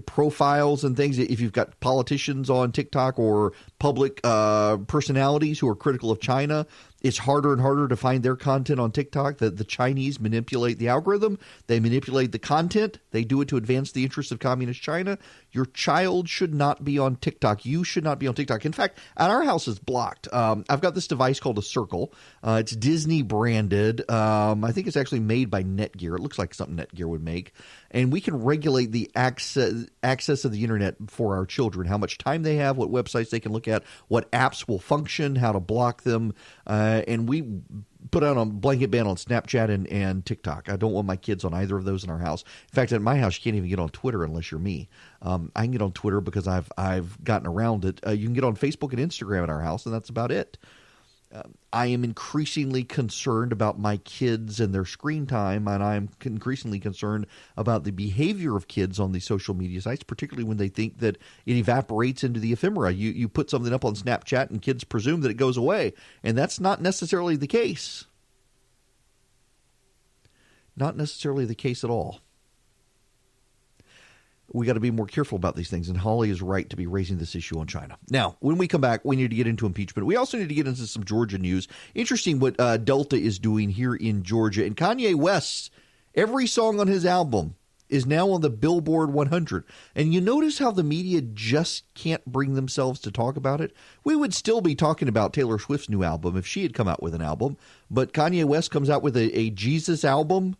profiles and things. If you've got politicians on TikTok or public personalities who are critical of China, it's harder and harder to find their content on TikTok. The Chinese manipulate the algorithm. They manipulate the content. They do it to advance the interests of communist China. Your child should not be on TikTok. You should not be on TikTok. In fact, at our house it's blocked. I've got this device called a Circle. It's Disney branded. I think it's actually made by Netgear. It looks like something Netgear would make. And we can regulate the access of the internet for our children, how much time they have, what websites they can look at, what apps will function, how to block them. And we put out a blanket ban on Snapchat and TikTok. I don't want my kids on either of those in our house. In fact, at my house, you can't even get on Twitter unless you're me. I can get on Twitter because I've gotten around it. You can get on Facebook and Instagram at our house, and that's about it. I am increasingly concerned about my kids and their screen time, and I'm increasingly concerned about the behavior of kids on these social media sites, particularly when they think that it evaporates into the ephemera. You put something up on Snapchat, and kids presume that it goes away, and that's not necessarily the case. Not necessarily the case at all. We got to be more careful about these things, and Holly is right to be raising this issue on China. Now, when we come back, we need to get into impeachment. We also need to get into some Georgia news. Interesting what Delta is doing here in Georgia. And Kanye West, every song on his album is now on the Billboard 100. And you notice how the media just can't bring themselves to talk about it? We would still be talking about Taylor Swift's new album if she had come out with an album. But Kanye West comes out with a Jesus album,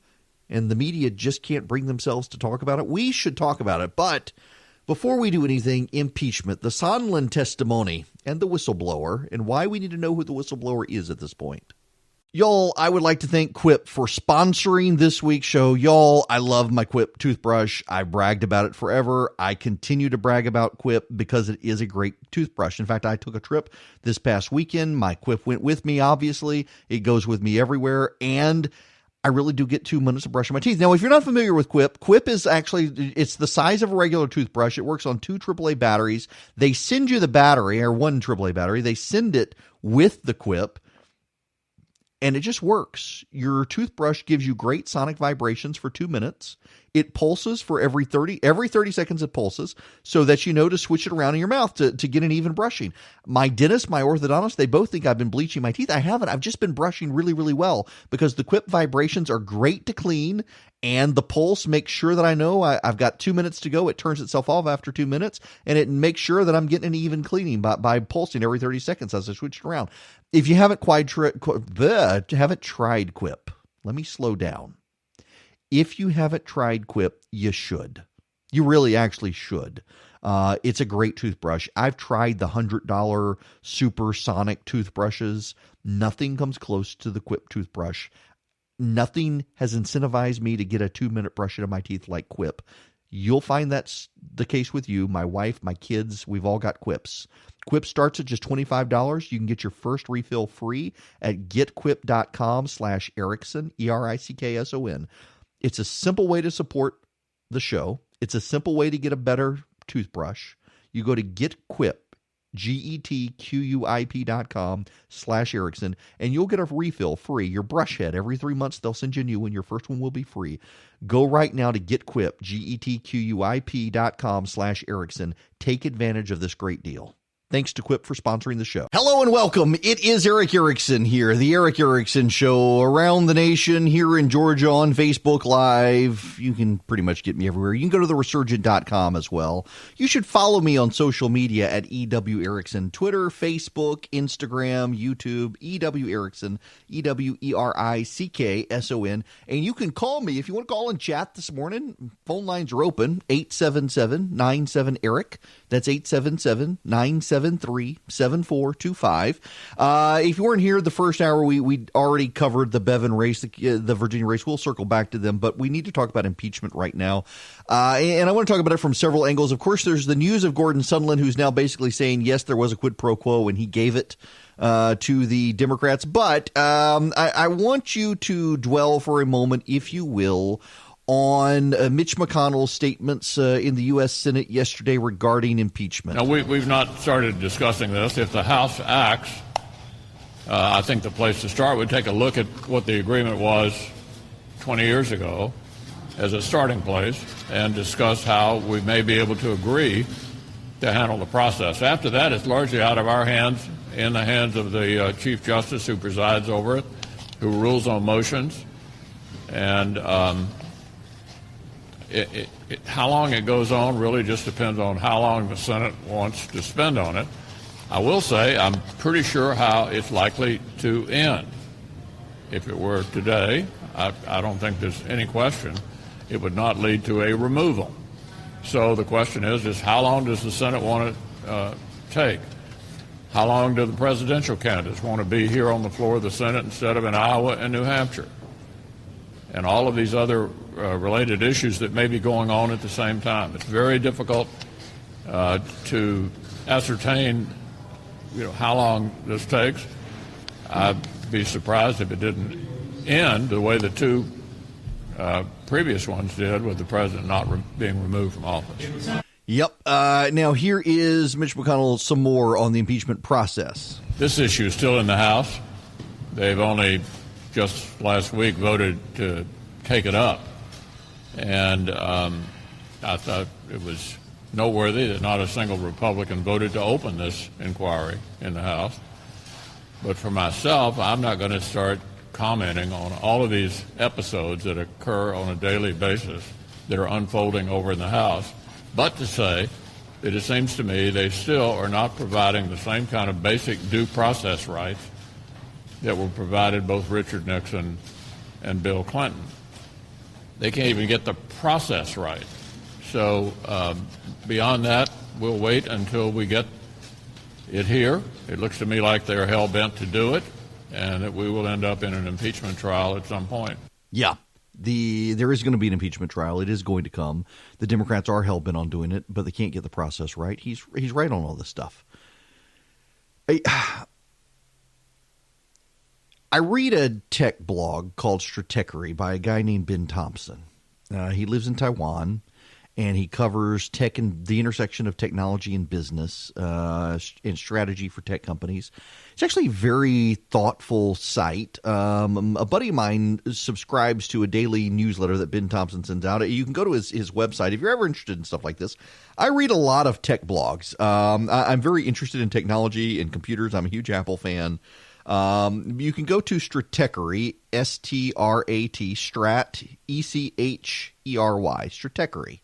and the media just can't bring themselves to talk about it. We should talk about it. But before we do anything, impeachment, the Sondland testimony, and the whistleblower, and why we need to know who the whistleblower is at this point. Y'all, I would like to thank Quip for sponsoring this week's show. Y'all, I love my Quip toothbrush. I bragged about it forever. I continue to brag about Quip because it is a great toothbrush. In fact, I took a trip this past weekend. My Quip went with me, obviously. It goes with me everywhere, and I really do get 2 minutes of brushing my teeth. Now, if you're not familiar with Quip, Quip is actually, it's the size of a regular toothbrush. It works on 2 AAA batteries. They send you the battery, or 1 AAA battery. They send it with the Quip, and it just works. Your toothbrush gives you great sonic vibrations for 2 minutes. It pulses for every 30 seconds it pulses, so that you know to switch it around in your mouth to get an even brushing. My dentist, my orthodontist, they both think I've been bleaching my teeth. I haven't. I've just been brushing really, really well because the Quip vibrations are great to clean, and the pulse makes sure that I know I've got 2 minutes to go. It turns itself off after 2 minutes, and it makes sure that I'm getting an even cleaning by pulsing every 30 seconds as I switch it around. If you haven't tried Quip, let me slow down. If you haven't tried Quip, you should. You really actually should. It's a great toothbrush. I've tried the $100 supersonic toothbrushes. Nothing comes close to the Quip toothbrush. Nothing has incentivized me to get a 2-minute brush into my teeth like Quip. You'll find that's the case with you, my wife, my kids. We've all got Quips. Quip starts at just $25. You can get your first refill free at getquip.com/Erickson, ERICKSON. It's a simple way to support the show. It's a simple way to get a better toothbrush. You go to GetQuip, GetQuip.com/Erickson, and you'll get a refill free. Your brush head, every 3 months, they'll send you a new one. Your first one will be free. Go right now to GetQuip, GetQuip.com/Erickson. Take advantage of this great deal. Thanks to Quip for sponsoring the show. Hello and welcome. It is Eric Erickson here, the Eric Erickson Show, around the nation, here in Georgia on Facebook Live. You can pretty much get me everywhere. You can go to theresurgent.com as well. You should follow me on social media at EW Erickson, Twitter, Facebook, Instagram, YouTube, EW Erickson, EWERICKSON. And you can call me if you want to call and chat this morning. Phone lines are open, 877-97-ERIC. That's 877-973-7425. If you weren't here the first hour, we already covered the Bevin race, the Virginia race. We'll circle back to them, but we need to talk about impeachment right now. And I want to talk about it from several angles. Of course, there's the news of Gordon Sondland, who's now basically saying, yes, there was a quid pro quo, and he gave it to the Democrats. But I want you to dwell for a moment, if you will, on Mitch McConnell's statements in the U.S. Senate yesterday regarding impeachment. Now, we've not started discussing this. If the House acts I think the place to start would take a look at what the agreement was 20 years ago as a starting place and discuss how we may be able to agree to handle the process. After that, it's largely out of our hands, in the hands of the Chief Justice who presides over it, who rules on motions. And how long it goes on really just depends on how long the Senate wants to spend on it. I will say I'm pretty sure how it's likely to end. If it were today, I don't think there's any question it would not lead to a removal. So the question is how long does the Senate want to take? How long do the presidential candidates want to be here on the floor of the Senate instead of in Iowa and New Hampshire? And all of these other related issues that may be going on at the same time. It's very difficult to ascertain, how long this takes. I'd be surprised if it didn't end the way the two previous ones did, with the president not being removed from office. Yep. Now here is Mitch McConnell some more on the impeachment process. This issue is still in the House. They've only just last week voted to take it up. And I thought it was noteworthy that not a single Republican voted to open this inquiry in the House. But for myself, I'm not going to start commenting on all of these episodes that occur on a daily basis that are unfolding over in the House, but to say that it seems to me they still are not providing the same kind of basic due process rights that were provided both Richard Nixon and Bill Clinton. They can't even get the process right. So beyond that, we'll wait until we get it here. It looks to me like they're hell-bent to do it, and that we will end up in an impeachment trial at some point. Yeah, there is going to be an impeachment trial. It is going to come. The Democrats are hell-bent on doing it, but they can't get the process right. He's right on all this stuff. I read a tech blog called Stratechery by a guy named Ben Thompson. He lives in Taiwan, and he covers tech and the intersection of technology and business and strategy for tech companies. It's actually a very thoughtful site. A buddy of mine subscribes to a daily newsletter that Ben Thompson sends out. You can go to his website if you're ever interested in stuff like this. I read a lot of tech blogs. I'm very interested in technology and computers. I'm a huge Apple fan. You can go to Stratechery, S-T-R-A-T, Strat, E-C-H-E-R-Y, Stratechery.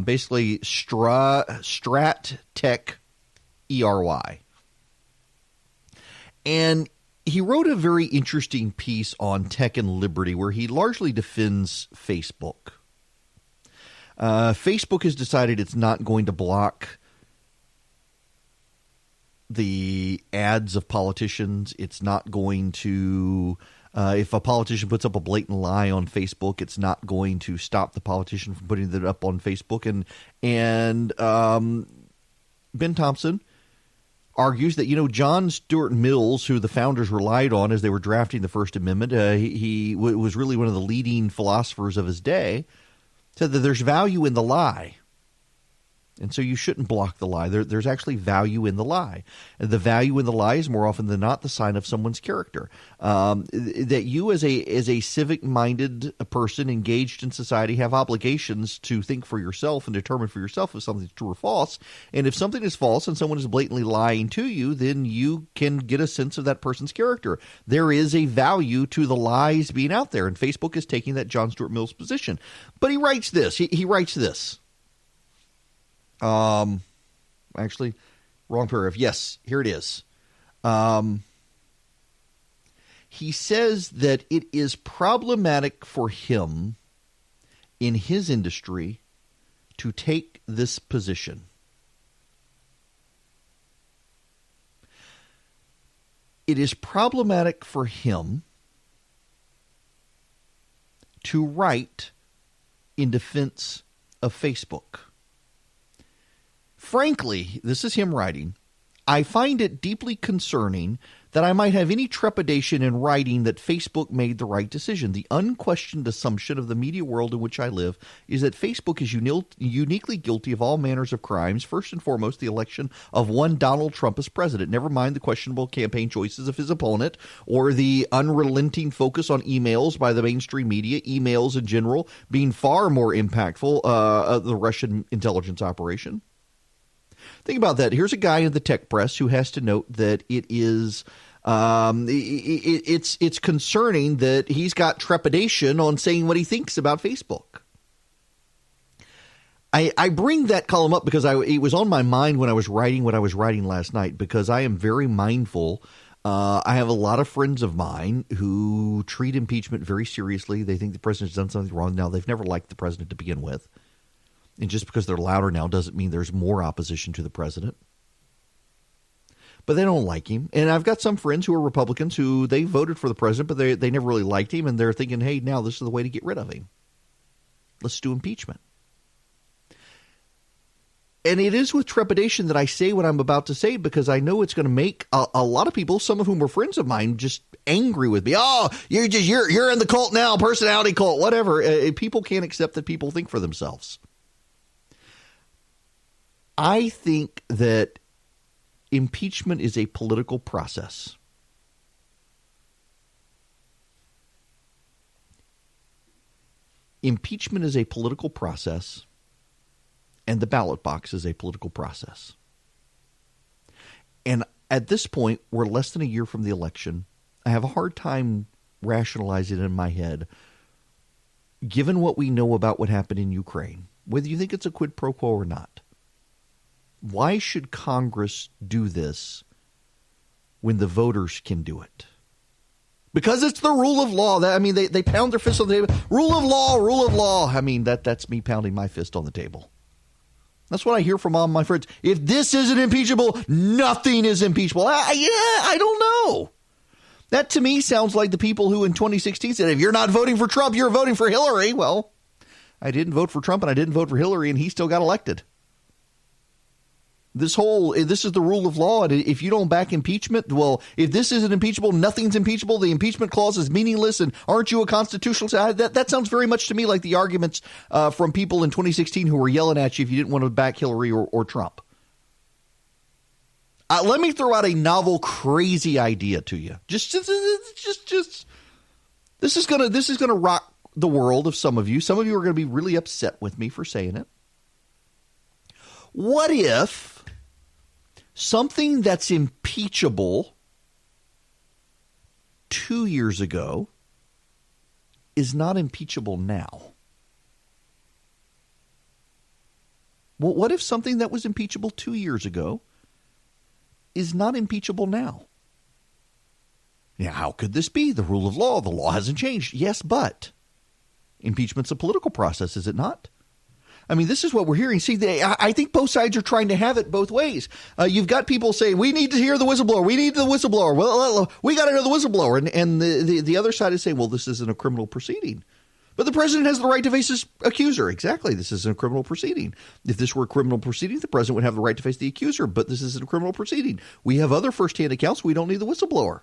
Basically, Strat Tech E-R-Y. And he wrote a very interesting piece on tech and liberty where he largely defends Facebook. Facebook has decided it's not going to block the ads of politicians. It's not going to, if a politician puts up a blatant lie on Facebook, it's not going to stop the politician from putting it up on Facebook. And Ben Thompson argues that, John Stuart Mills, who the founders relied on as they were drafting the First Amendment, he was really one of the leading philosophers of his day, said that there's value in the lie. And so you shouldn't block the lie. There's actually value in the lie. And the value in the lie is more often than not the sign of someone's character. That you as a civic-minded person engaged in society have obligations to think for yourself and determine for yourself if something's true or false. And if something is false and someone is blatantly lying to you, then you can get a sense of that person's character. There is a value to the lies being out there, and Facebook is taking that John Stuart Mills position. But he writes this. He writes this. Actually, wrong paragraph. Yes, here it is. He says that it is problematic for him in his industry to take this position. It is problematic for him to write in defense of Facebook. Frankly, this is him writing, I find it deeply concerning that I might have any trepidation in writing that Facebook made the right decision. The unquestioned assumption of the media world in which I live is that Facebook is uniquely guilty of all manners of crimes, first and foremost the election of one Donald Trump as president, never mind the questionable campaign choices of his opponent or the unrelenting focus on emails by the mainstream media, emails in general being far more impactful of the Russian intelligence operation. Think about that. Here's a guy in the tech press who has to note that it is it's concerning that he's got trepidation on saying what he thinks about Facebook. I bring that column up because it was on my mind when I was writing what I was writing last night, because I am very mindful. I have a lot of friends of mine who treat impeachment very seriously. They think the president's done something wrong. Now, they've never liked the president to begin with. And just because they're louder now doesn't mean there's more opposition to the president. But they don't like him. And I've got some friends who are Republicans who they voted for the president, but they never really liked him. And they're thinking, hey, now this is the way to get rid of him. Let's do impeachment. And it is with trepidation that I say what I'm about to say, because I know it's going to make a lot of people, some of whom are friends of mine, just angry with me. Oh, you're in the cult now, personality cult, whatever. People can't accept that people think for themselves. I think that impeachment is a political process. Impeachment is a political process, and the ballot box is a political process. And at this point, we're less than a year from the election. I have a hard time rationalizing in my head, given what we know about what happened in Ukraine, whether you think it's a quid pro quo or not. Why should Congress do this when the voters can do it? Because it's the rule of law. They pound their fist on the table. Rule of law, rule of law. That's me pounding my fist on the table. That's what I hear from all my friends. If this isn't impeachable, nothing is impeachable. I don't know. That to me sounds like the people who in 2016 said, if you're not voting for Trump, you're voting for Hillary. Well, I didn't vote for Trump and I didn't vote for Hillary, and he still got elected. This is the rule of law. And if you don't back impeachment, well, if this isn't impeachable, nothing's impeachable. The impeachment clause is meaningless. And aren't you a constitutional? That sounds very much to me like the arguments from people in 2016 who were yelling at you if you didn't want to back Hillary or Trump. Let me throw out a novel, crazy idea to you. Just this is gonna rock the world of some of you. Some of you are going to be really upset with me for saying it. What if something that's impeachable 2 years ago is not impeachable now? Well, what if something that was impeachable 2 years ago is not impeachable now? Now, how could this be? The rule of law, the law hasn't changed. Yes, but impeachment's a political process, is it not? This is what we're hearing. See, I think both sides are trying to have it both ways. You've got people saying, we need to hear the whistleblower. We need the whistleblower. Well, we got to know the whistleblower. And the other side is saying, well, this isn't a criminal proceeding. But the president has the right to face his accuser. Exactly. This isn't a criminal proceeding. If this were a criminal proceeding, the president would have the right to face the accuser. But this isn't a criminal proceeding. We have other firsthand accounts. We don't need the whistleblower.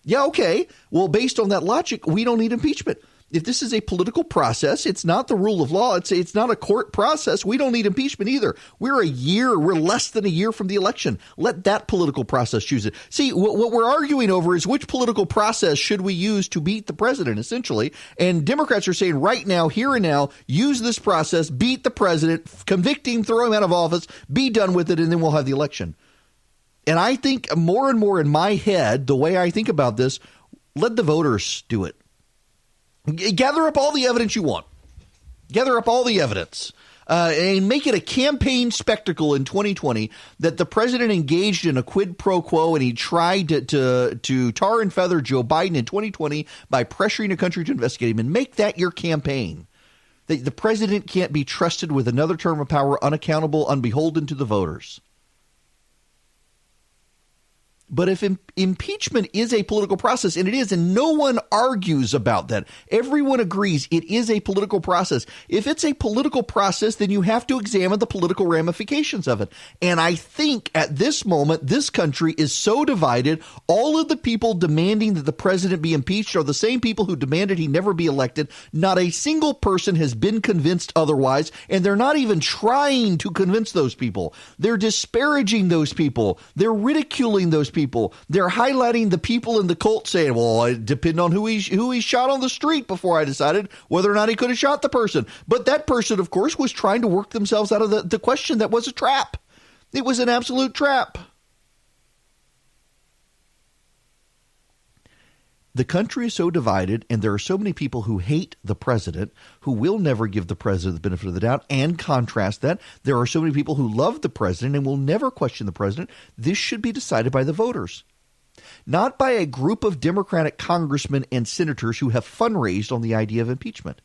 Yeah, okay. Well, based on that logic, we don't need impeachment. If this is a political process, it's not the rule of law. It's not a court process. We don't need impeachment either. We're less than a year from the election. Let that political process choose it. See, what we're arguing over is which political process should we use to beat the president, essentially. And Democrats are saying right now, here and now, use this process, beat the president, convict him, throw him out of office, be done with it, and then we'll have the election. And I think more and more in my head, the way I think about this, let the voters do it. Gather up all the evidence you want. Gather up all the evidence and make it a campaign spectacle in 2020 that the president engaged in a quid pro quo and he tried to tar and feather Joe Biden in 2020 by pressuring a country to investigate him, and make that your campaign. The president can't be trusted with another term of power, unaccountable, unbeholden to the voters. But if impeachment is a political process, and it is, and no one argues about that, everyone agrees it is a political process. If it's a political process, then you have to examine the political ramifications of it. And I think at this moment, this country is so divided, all of the people demanding that the president be impeached are the same people who demanded he never be elected. Not a single person has been convinced otherwise, and they're not even trying to convince those people. They're disparaging those people. They're ridiculing those people. They're highlighting the people in the cult, saying, well, it depended on who he shot on the street before I decided whether or not he could have shot the person. But that person, of course, was trying to work themselves out of the question that was a trap. It was an absolute trap. The country is so divided, and there are so many people who hate the president, who will never give the president the benefit of the doubt, and contrast that, there are so many people who love the president and will never question the president. This should be decided by the voters, not by a group of Democratic congressmen and senators who have fundraised on the idea of impeachment.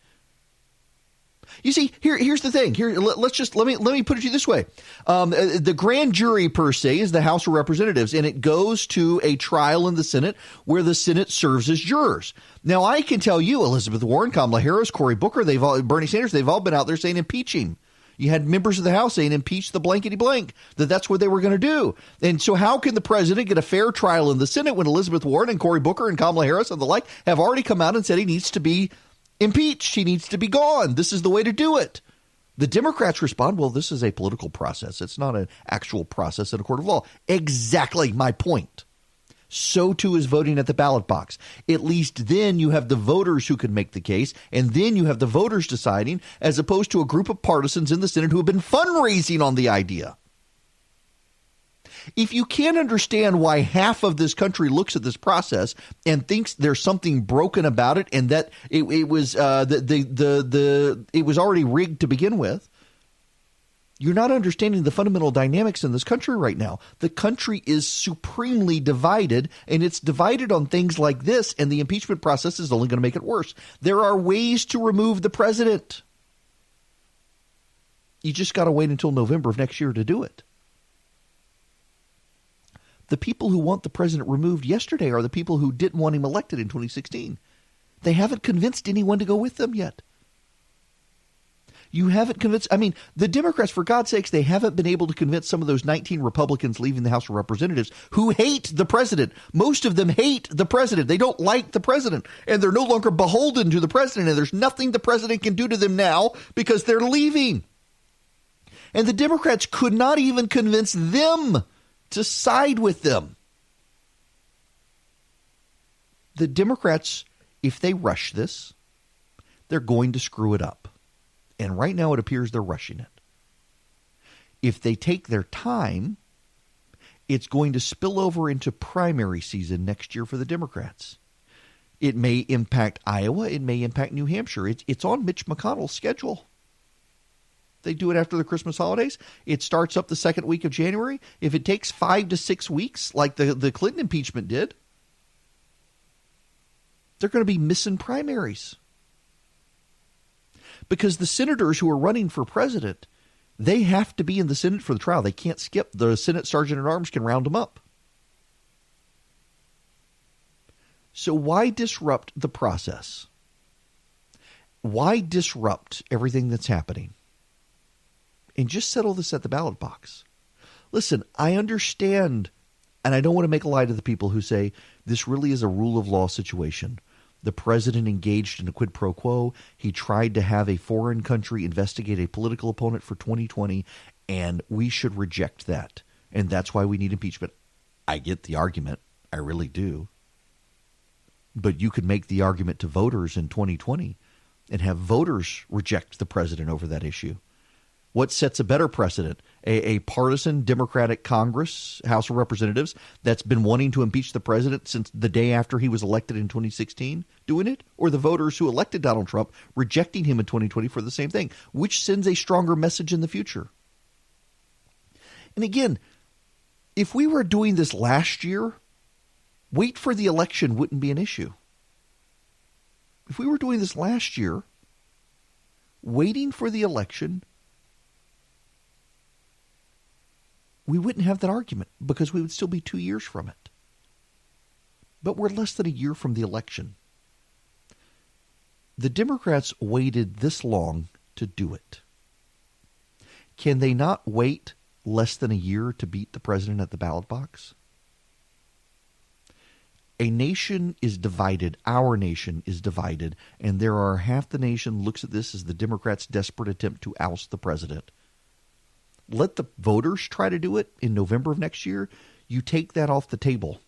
You see, here's the thing. Let me put it to you this way. The grand jury, per se, is the House of Representatives, and it goes to a trial in the Senate where the Senate serves as jurors. Now, I can tell you, Elizabeth Warren, Kamala Harris, Cory Booker, Bernie Sanders, they've all been out there saying impeaching. You had members of the House saying impeach the blankety blank, that's what they were going to do. And so how can the president get a fair trial in the Senate when Elizabeth Warren and Cory Booker and Kamala Harris and the like have already come out and said he needs to be impeached, he needs to be gone, this is the way to do it? The Democrats respond, well, this is a political process. It's not an actual process in a court of law. Exactly my point. So too is voting at the ballot box. At least then you have the voters who can make the case, and then you have the voters deciding, as opposed to a group of partisans in the Senate who have been fundraising on the idea. If you can't understand why half of this country looks at this process and thinks there's something broken about it, and that it was it was already rigged to begin with, you're not understanding the fundamental dynamics in this country right now. The country is supremely divided, and it's divided on things like this, and the impeachment process is only going to make it worse. There are ways to remove the president. You just got to wait until November of next year to do it. The people who want the president removed yesterday are the people who didn't want him elected in 2016. They haven't convinced anyone to go with them yet. You haven't convinced, the Democrats, for God's sakes, they haven't been able to convince some of those 19 Republicans leaving the House of Representatives who hate the president. Most of them hate the president. They don't like the president, and they're no longer beholden to the president, and there's nothing the president can do to them now because they're leaving. And the Democrats could not even convince them to side with them. The Democrats, if they rush this, they're going to screw it up. And right now it appears they're rushing it. If they take their time, it's going to spill over into primary season next year for the Democrats. It may impact Iowa. It may impact New Hampshire. It's on Mitch McConnell's schedule. They do it after the Christmas holidays. It starts up the second week of January. If it takes 5 to 6 weeks, like the Clinton impeachment did, they're going to be missing primaries. Because the senators who are running for president, they have to be in the Senate for the trial. They can't skip. The Senate Sergeant-at-Arms can round them up. So why disrupt the process? Why disrupt everything that's happening? And just settle this at the ballot box. Listen, I understand, and I don't want to make a lie to the people who say this really is a rule of law situation. The president engaged in a quid pro quo. He tried to have a foreign country investigate a political opponent for 2020, and we should reject that. And that's why we need impeachment. I get the argument. I really do. But you could make the argument to voters in 2020 and have voters reject the president over that issue. What sets a better precedent? A partisan Democratic Congress, House of Representatives, that's been wanting to impeach the president since the day after he was elected in 2016 doing it? Or the voters who elected Donald Trump rejecting him in 2020 for the same thing? Which sends a stronger message in the future? And again, if we were doing this last year, wait for the election wouldn't be an issue. If we were doing this last year, waiting for the election, we wouldn't have that argument because we would still be 2 years from it. But we're less than a year from the election. The Democrats waited this long to do it. Can they not wait less than a year to beat the president at the ballot box? A nation is divided. Our nation is divided. And there are half the nation looks at this as the Democrats' desperate attempt to oust the president. Let the voters try to do it in November of next year. You take that off the table.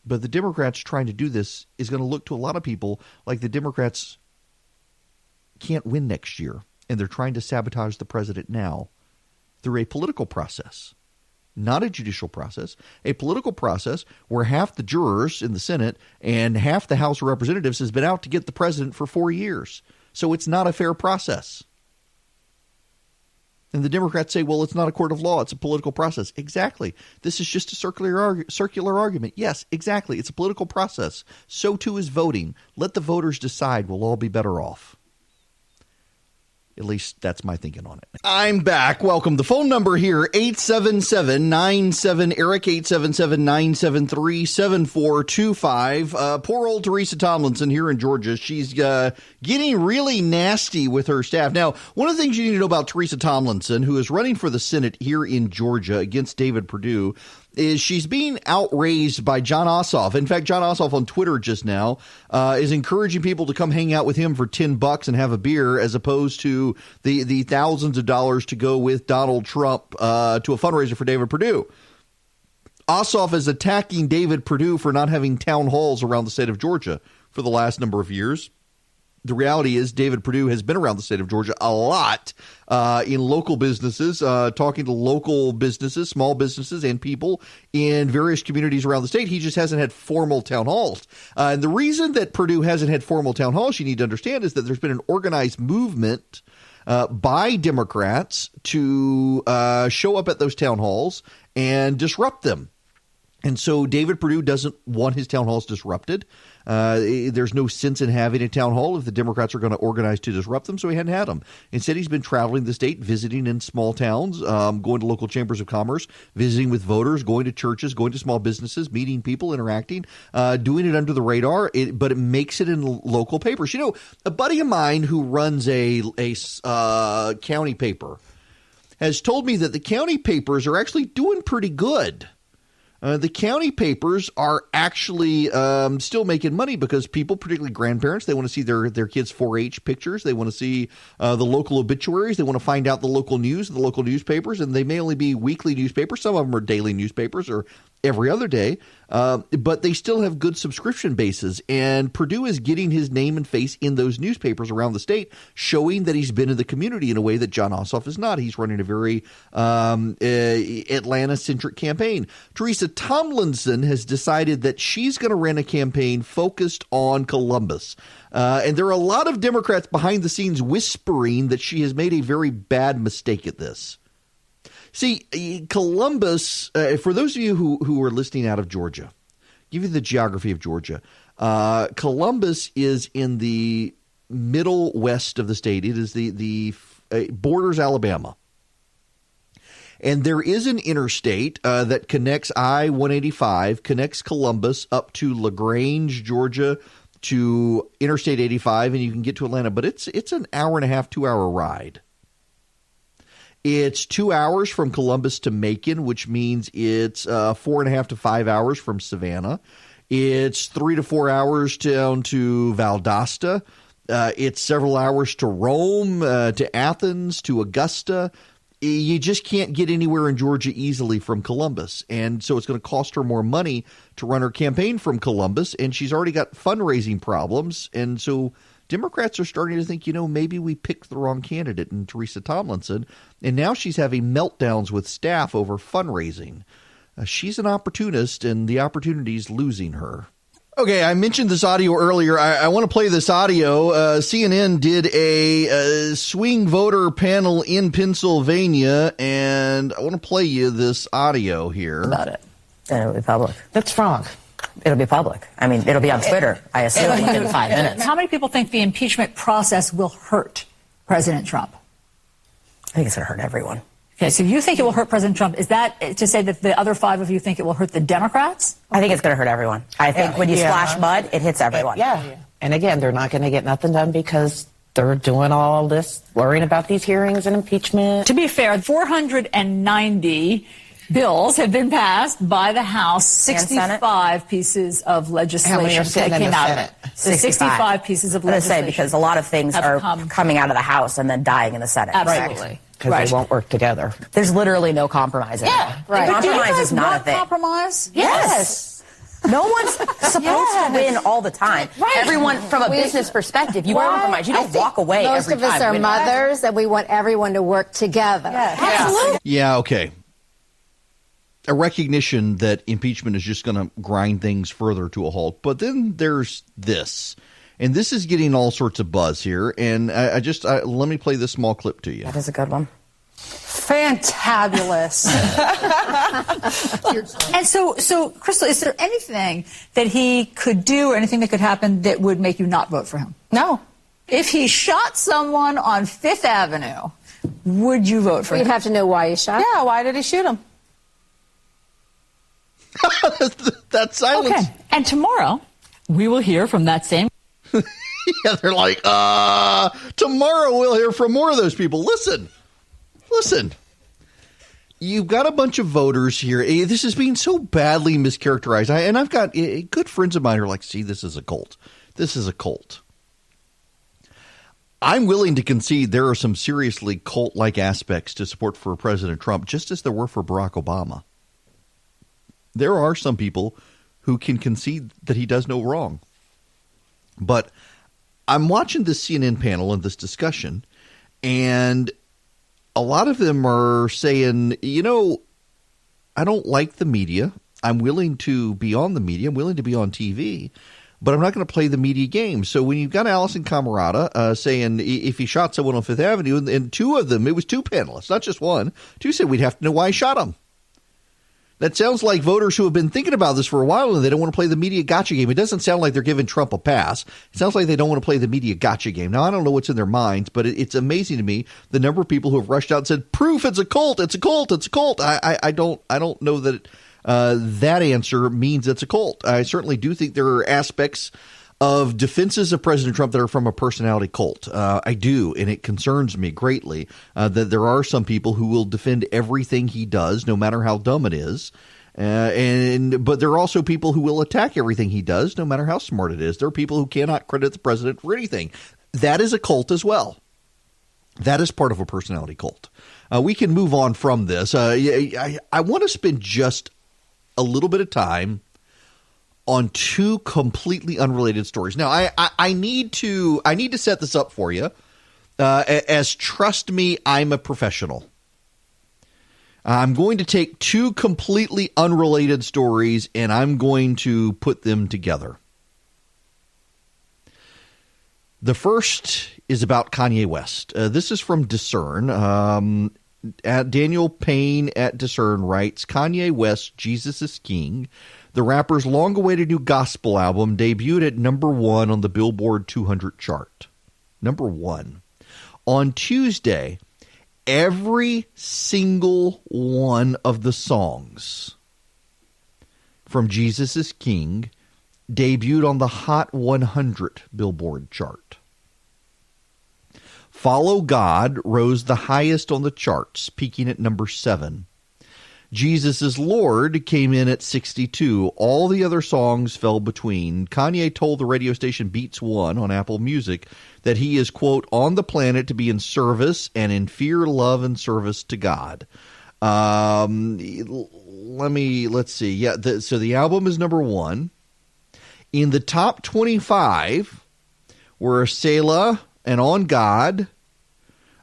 But the Democrats trying to do this is going to look to a lot of people like the Democrats can't win next year. And they're trying to sabotage the president now through a political process. Not a judicial process, a political process where half the jurors in the Senate and half the House of Representatives has been out to get the president for 4 years. So it's not a fair process. And the Democrats say, well, it's not a court of law. It's a political process. Exactly. This is just a circular argument. Yes, exactly. It's a political process. So too is voting. Let the voters decide. We'll all be better off. At least that's my thinking on it. I'm back. Welcome. The phone number here, 877-97-ERIC, 877-973-7425. Poor old Teresa Tomlinson here in Georgia. She's getting really nasty with her staff. Now, one of the things you need to know about Teresa Tomlinson, who is running for the Senate here in Georgia against David Perdue, is she's being outraised by Jon Ossoff. In fact, Jon Ossoff on Twitter just now is encouraging people to come hang out with him for $10 and have a beer, as opposed to the thousands of dollars to go with Donald Trump to a fundraiser for David Perdue. Ossoff is attacking David Perdue for not having town halls around the state of Georgia for the last number of years. The reality is David Perdue has been around the state of Georgia a lot in local businesses, talking to local businesses, small businesses, and people in various communities around the state. He just hasn't had formal town halls. And the reason that Perdue hasn't had formal town halls, you need to understand, is that there's been an organized movement by Democrats to show up at those town halls and disrupt them. And so David Perdue doesn't want his town halls disrupted. There's no sense in having a town hall if the Democrats are going to organize to disrupt them, so he hadn't had them. Instead, he's been traveling the state, visiting in small towns, going to local chambers of commerce, visiting with voters, going to churches, going to small businesses, meeting people, interacting, doing it under the radar, but it makes it in local papers. You know, a buddy of mine who runs a county paper has told me that the county papers are actually doing pretty good. The county papers are actually still making money because people, particularly grandparents, they want to see their kids' 4-H pictures. They want to see the local obituaries. They want to find out the local news, the local newspapers, and they may only be weekly newspapers. Some of them are daily newspapers or every other day, but they still have good subscription bases. And Perdue is getting his name and face in those newspapers around the state, showing that he's been in the community in a way that Jon Ossoff is not. He's running a very Atlanta-centric campaign. Teresa Tomlinson has decided that she's going to run a campaign focused on Columbus. And there are a lot of Democrats behind the scenes whispering that she has made a very bad mistake at this. See, Columbus, for those of you who are listening out of Georgia, give you the geography of Georgia. Columbus is in the middle west of the state. It is the borders Alabama. And there is an interstate that connects I-185, connects Columbus up to LaGrange, Georgia, to Interstate 85, and you can get to Atlanta. But it's an hour and a half, 2-hour ride. It's 2 hours from Columbus to Macon, which means it's 4.5 to 5 hours from Savannah. It's 3 to 4 hours down to Valdosta. It's several hours to Rome, to Athens, to Augusta. You just can't get anywhere in Georgia easily from Columbus. And so it's going to cost her more money to run her campaign from Columbus. And she's already got fundraising problems. And so Democrats are starting to think, maybe we picked the wrong candidate in Teresa Tomlinson. And now she's having meltdowns with staff over fundraising. She's an opportunist, and the opportunity's losing her. Okay, I mentioned this audio earlier. I want to play this audio. CNN did a swing voter panel in Pennsylvania, and I want to play you this audio here. About it. And it'll be public. That's wrong. It'll be public. I mean, it'll be on Twitter, I assume, within 5 minutes. How many people think the impeachment process will hurt President Trump? I think it's going to hurt everyone. Okay, so you think it will hurt President Trump. Is that to say that the other 5 of you think it will hurt the Democrats? I think it's going to hurt everyone. I think when you splash mud, it hits everyone. Yeah. And again, they're not going to get nothing done because they're doing all this, worrying about these hearings and impeachment. To be fair, 490 bills have been passed by the House, 65 pieces of legislation How many are sitting that in came the out Senate? of it. So 65 pieces of legislation. Because a lot of things are coming out of the House and then dying in the Senate. Absolutely. Because they won't work together. There's literally no compromise in it. Right. Compromise is not a thing. Compromise? Yes. No one's supposed to win all the time. Right. Everyone, from a business perspective, you compromise. You don't walk away every time. Most of us are mothers, and we want everyone to work together. Absolutely. Yeah, okay. A recognition that impeachment is just going to grind things further to a halt. But then there's this. And this is getting all sorts of buzz here. And let me play this small clip to you. That is a good one. Fantabulous. And so, Crystal, is there anything that he could do or anything that could happen that would make you not vote for him? No. If he shot someone on Fifth Avenue, would you vote for him? We'd have to know why he shot. Yeah, why did he shoot him? That silence. Okay. And tomorrow, we will hear from that same... Yeah, they're like, tomorrow we'll hear from more of those people. Listen. You've got a bunch of voters here. This is being so badly mischaracterized. And I've got good friends of mine who are like, see, this is a cult. This is a cult. I'm willing to concede there are some seriously cult-like aspects to support for President Trump, just as there were for Barack Obama. There are some people who can concede that he does no wrong. But I'm watching this CNN panel and this discussion, and a lot of them are saying, I don't like the media. I'm willing to be on the media. I'm willing to be on TV, but I'm not going to play the media game. So when you've got Allison Camerata saying if he shot someone on Fifth Avenue, and 2 of them, it was 2 panelists, not just 1, 2 said we'd have to know why he shot him. That sounds like voters who have been thinking about this for a while and they don't want to play the media gotcha game. It doesn't sound like they're giving Trump a pass. It sounds like they don't want to play the media gotcha game. Now, I don't know what's in their minds, but it's amazing to me the number of people who have rushed out and said, proof it's a cult, it's a cult, it's a cult. I don't know that that answer means it's a cult. I certainly do think there are aspects of defenses of President Trump that are from a personality cult. I do, and it concerns me greatly that there are some people who will defend everything he does, no matter how dumb it is. But there are also people who will attack everything he does, no matter how smart it is. There are people who cannot credit the president for anything. That is a cult as well. That is part of a personality cult. We can move on from this. I want to spend just a little bit of time on 2 completely unrelated stories. Now, I need to set this up for you. As trust me, I'm a professional. I'm going to take 2 completely unrelated stories and I'm going to put them together. The first is about Kanye West. This is from Discern. Daniel Payne at Discern writes, Kanye West, Jesus is King. The rapper's long-awaited new gospel album debuted at number 1 on the Billboard 200 chart. Number 1. On Tuesday, every single one of the songs from Jesus is King debuted on the Hot 100 Billboard chart. Follow God rose the highest on the charts, peaking at number 7. Jesus is Lord came in at 62. All the other songs fell between. Kanye told the radio station Beats One on Apple Music that he is, quote, on the planet to be in service and in fear, love, and service to God. Let's see. Yeah, so the album is number 1. In the top 25 were Selah and On God.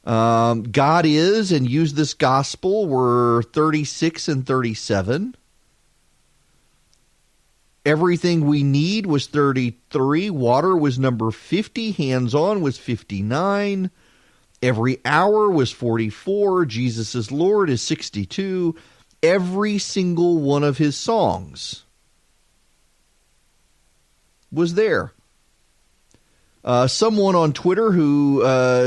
God Is and Use This Gospel were 36 and 37. Everything We Need was 33. Water was number 50. Hands On was 59. Every Hour was 44. Jesus is Lord is 62. Every single one of his songs was there. Someone on Twitter who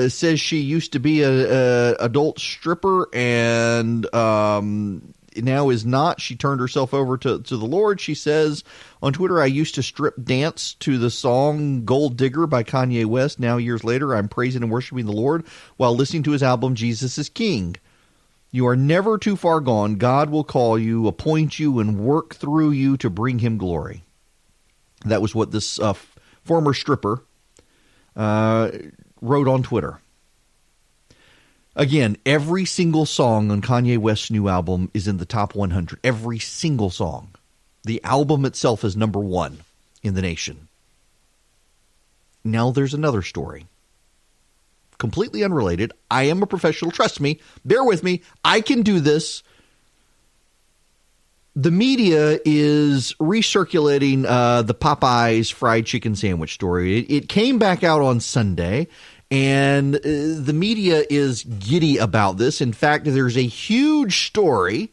says she used to be a adult stripper and now is not. She turned herself over to the Lord. She says on Twitter, I used to strip dance to the song Gold Digger by Kanye West. Now, years later, I'm praising and worshiping the Lord while listening to his album, Jesus is King. You are never too far gone. God will call you, appoint you, and work through you to bring him glory. That was what this former stripper wrote on Twitter. Again, every single song on Kanye West's new album is in the top 100. Every single song. The album itself is number 1 in the nation. Now there's another story. Completely unrelated. I am a professional. Trust me. Bear with me. I can do this. The media is recirculating the Popeyes fried chicken sandwich story. It came back out on Sunday, and the media is giddy about this. In fact, there's a huge story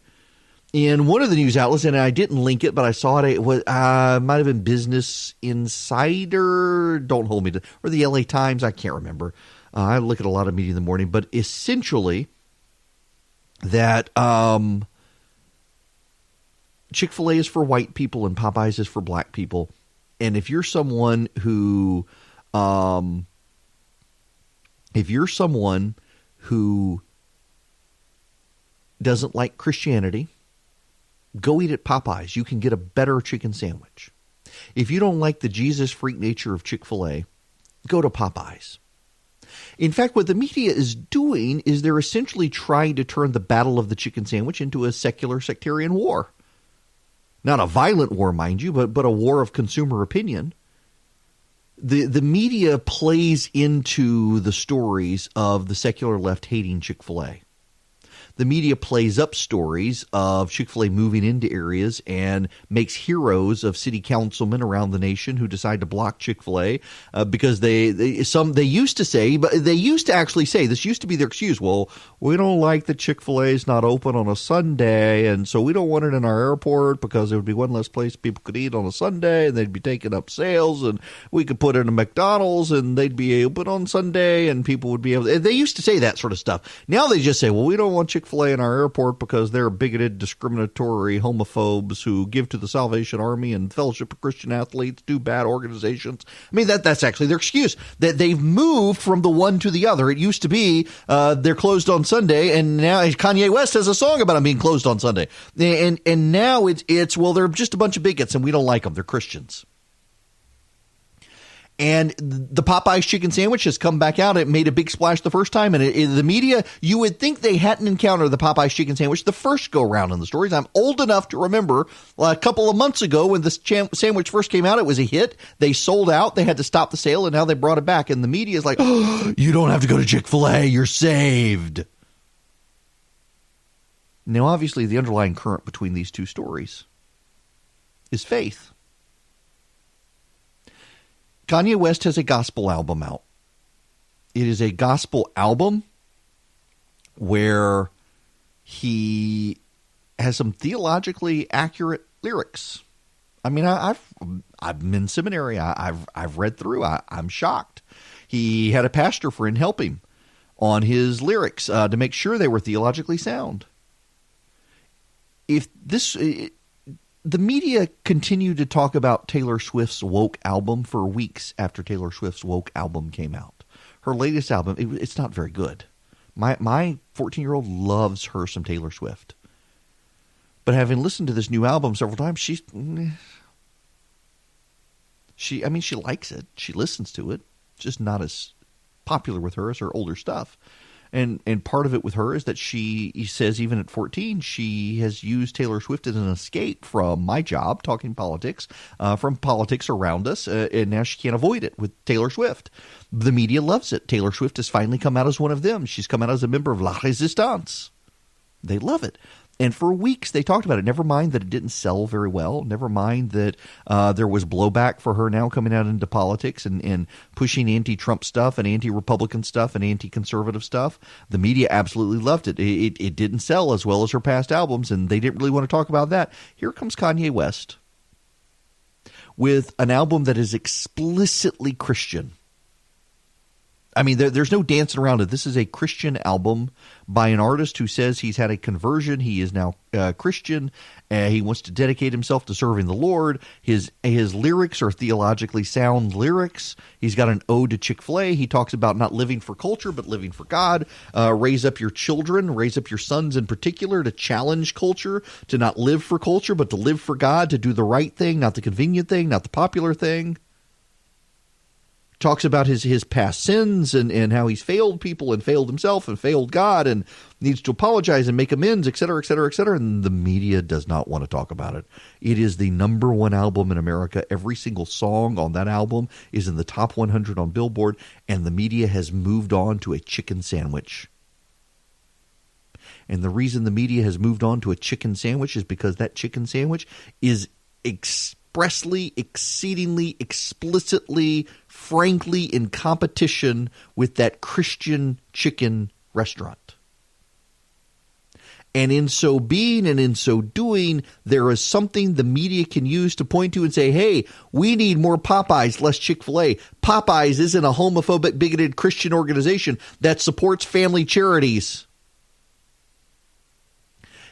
in one of the news outlets, and I didn't link it, but I saw it. It was might have been Business Insider. Don't hold me to, or the LA Times. I can't remember. I look at a lot of media in the morning, but essentially that Chick-fil-A is for white people and Popeyes is for black people. And if you're someone who doesn't like Christianity, go eat at Popeyes. You can get a better chicken sandwich. If you don't like the Jesus freak nature of Chick-fil-A, go to Popeyes. In fact, what the media is doing is they're essentially trying to turn the battle of the chicken sandwich into a secular sectarian war. Not a violent war, mind you, but a war of consumer opinion. The media plays into the stories of the secular left hating Chick-fil-A. The media plays up stories of Chick-fil-A moving into areas and makes heroes of city councilmen around the nation who decide to block Chick-fil-A because they used to actually say, this used to be their excuse, well, we don't like that Chick-fil-A is not open on a Sunday, and so we don't want it in our airport because there would be one less place people could eat on a Sunday, and they'd be taking up sales, and we could put in a McDonald's, and they'd be open on Sunday, and people would be able to. They used to say that sort of stuff. Now they just say, well, we don't want Chick-fil-A in our airport because they're bigoted, discriminatory homophobes who give to the Salvation Army and Fellowship of Christian Athletes, do bad organizations. I mean, that's actually their excuse. That they've moved from the one to the other. It used to be they're closed on Sunday, and now Kanye West has a song about them being closed on Sunday. And now it's well, they're just a bunch of bigots, and we don't like them. They're Christians. And the Popeyes chicken sandwich has come back out. It made a big splash the first time. And the media, you would think they hadn't encountered the Popeyes chicken sandwich the first go around in the stories. I'm old enough to remember a couple of months ago when the sandwich first came out, it was a hit. They sold out. They had to stop the sale, and now they brought it back. And the media is like, oh, you don't have to go to Chick-fil-A. You're saved. Now, obviously, the underlying current between these two stories is faith. Kanye West has a gospel album out. It is a gospel album where he has some theologically accurate lyrics. I mean, I've been in seminary. I've read through. I'm shocked. He had a pastor friend help him on his lyrics to make sure they were theologically sound. The media continued to talk about Taylor Swift's Woke album for weeks after Taylor Swift's Woke album came out. Her latest album, it's not very good. My 14-year-old loves her some Taylor Swift. But having listened to this new album several times, she likes it. She listens to it. It's just not as popular with her as her older stuff. And part of it with her is that he says even at 14, she has used Taylor Swift as an escape from my job, talking politics, from politics around us, and now she can't avoid it with Taylor Swift. The media loves it. Taylor Swift has finally come out as one of them. She's come out as a member of La Resistance. They love it. And for weeks they talked about it. Never mind that it didn't sell very well. Never mind that there was blowback for her now coming out into politics and pushing anti-Trump stuff and anti-Republican stuff and anti-conservative stuff. The media absolutely loved it. It didn't sell as well as her past albums, and they didn't really want to talk about that. Here comes Kanye West with an album that is explicitly Christian. I mean, there's no dancing around it. This is a Christian album by an artist who says he's had a conversion. He is now Christian. He wants to dedicate himself to serving the Lord. His lyrics are theologically sound lyrics. He's got an ode to Chick-fil-A. He talks about not living for culture, but living for God. Raise up your children, raise up your sons in particular, to challenge culture, to not live for culture, but to live for God, to do the right thing, not the convenient thing, not the popular thing. Talks about his past sins and how he's failed people and failed himself and failed God and needs to apologize and make amends, et cetera, et cetera, et cetera. And the media does not want to talk about it. It is the #1 album in America. Every single song on that album is in the top 100 on Billboard, and the media has moved on to a chicken sandwich. And the reason the media has moved on to a chicken sandwich is because that chicken sandwich is expressly, exceedingly, explicitly, frankly in competition with that Christian chicken restaurant. And in so being and in so doing, there is something the media can use to point to and say, hey, we need more Popeyes, less Chick-fil-A. Popeyes isn't a homophobic, bigoted Christian organization that supports family charities.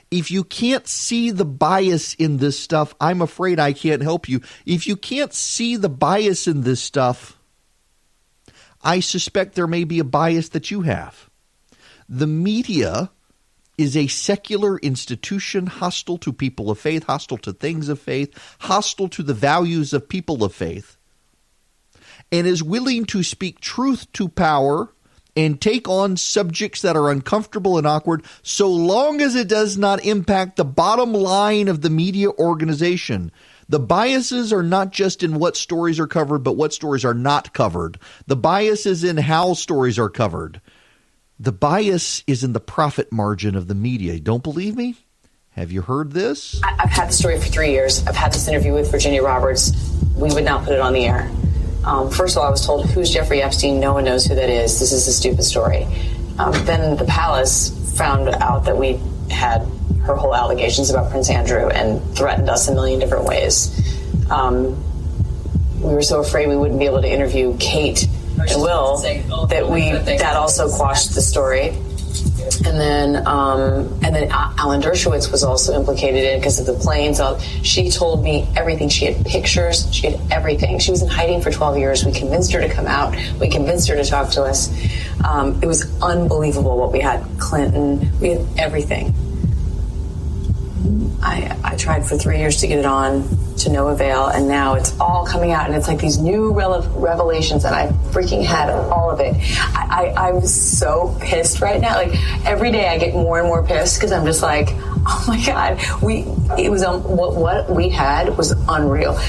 If you can't see the bias in this stuff, I'm afraid I can't help you. If you can't see the bias in this stuff, I suspect there may be a bias that you have. The media is a secular institution hostile to people of faith, hostile to things of faith, hostile to the values of people of faith, and is willing to speak truth to power and take on subjects that are uncomfortable and awkward, so long as it does not impact the bottom line of the media organization. The biases are not just in what stories are covered, but what stories are not covered. The bias is in how stories are covered. The bias is in the profit margin of the media. Don't believe me? Have you heard this? I've had the story for 3 years. I've had this interview with Virginia Roberts. We would not put it on the air. First of all, I was told, who's Jeffrey Epstein? No one knows who that is. This is a stupid story. Then the palace found out that we had her whole allegations about Prince Andrew and threatened us a million different ways. We were so afraid we wouldn't be able to interview Kate and Will that also quashed the story. And then Alan Dershowitz was also implicated in it because of the planes. She told me everything. She had pictures. She had everything. She was in hiding for 12 years. We convinced her to come out. We convinced her to talk to us. It was unbelievable what we had. Clinton. We had everything. I tried for 3 years to get it on, to no avail, and now it's all coming out, and it's like these new revelations, and I freaking had all of it. I'm so pissed right now. Like, every day I get more and more pissed because I'm just like, oh my God, what we had was unreal.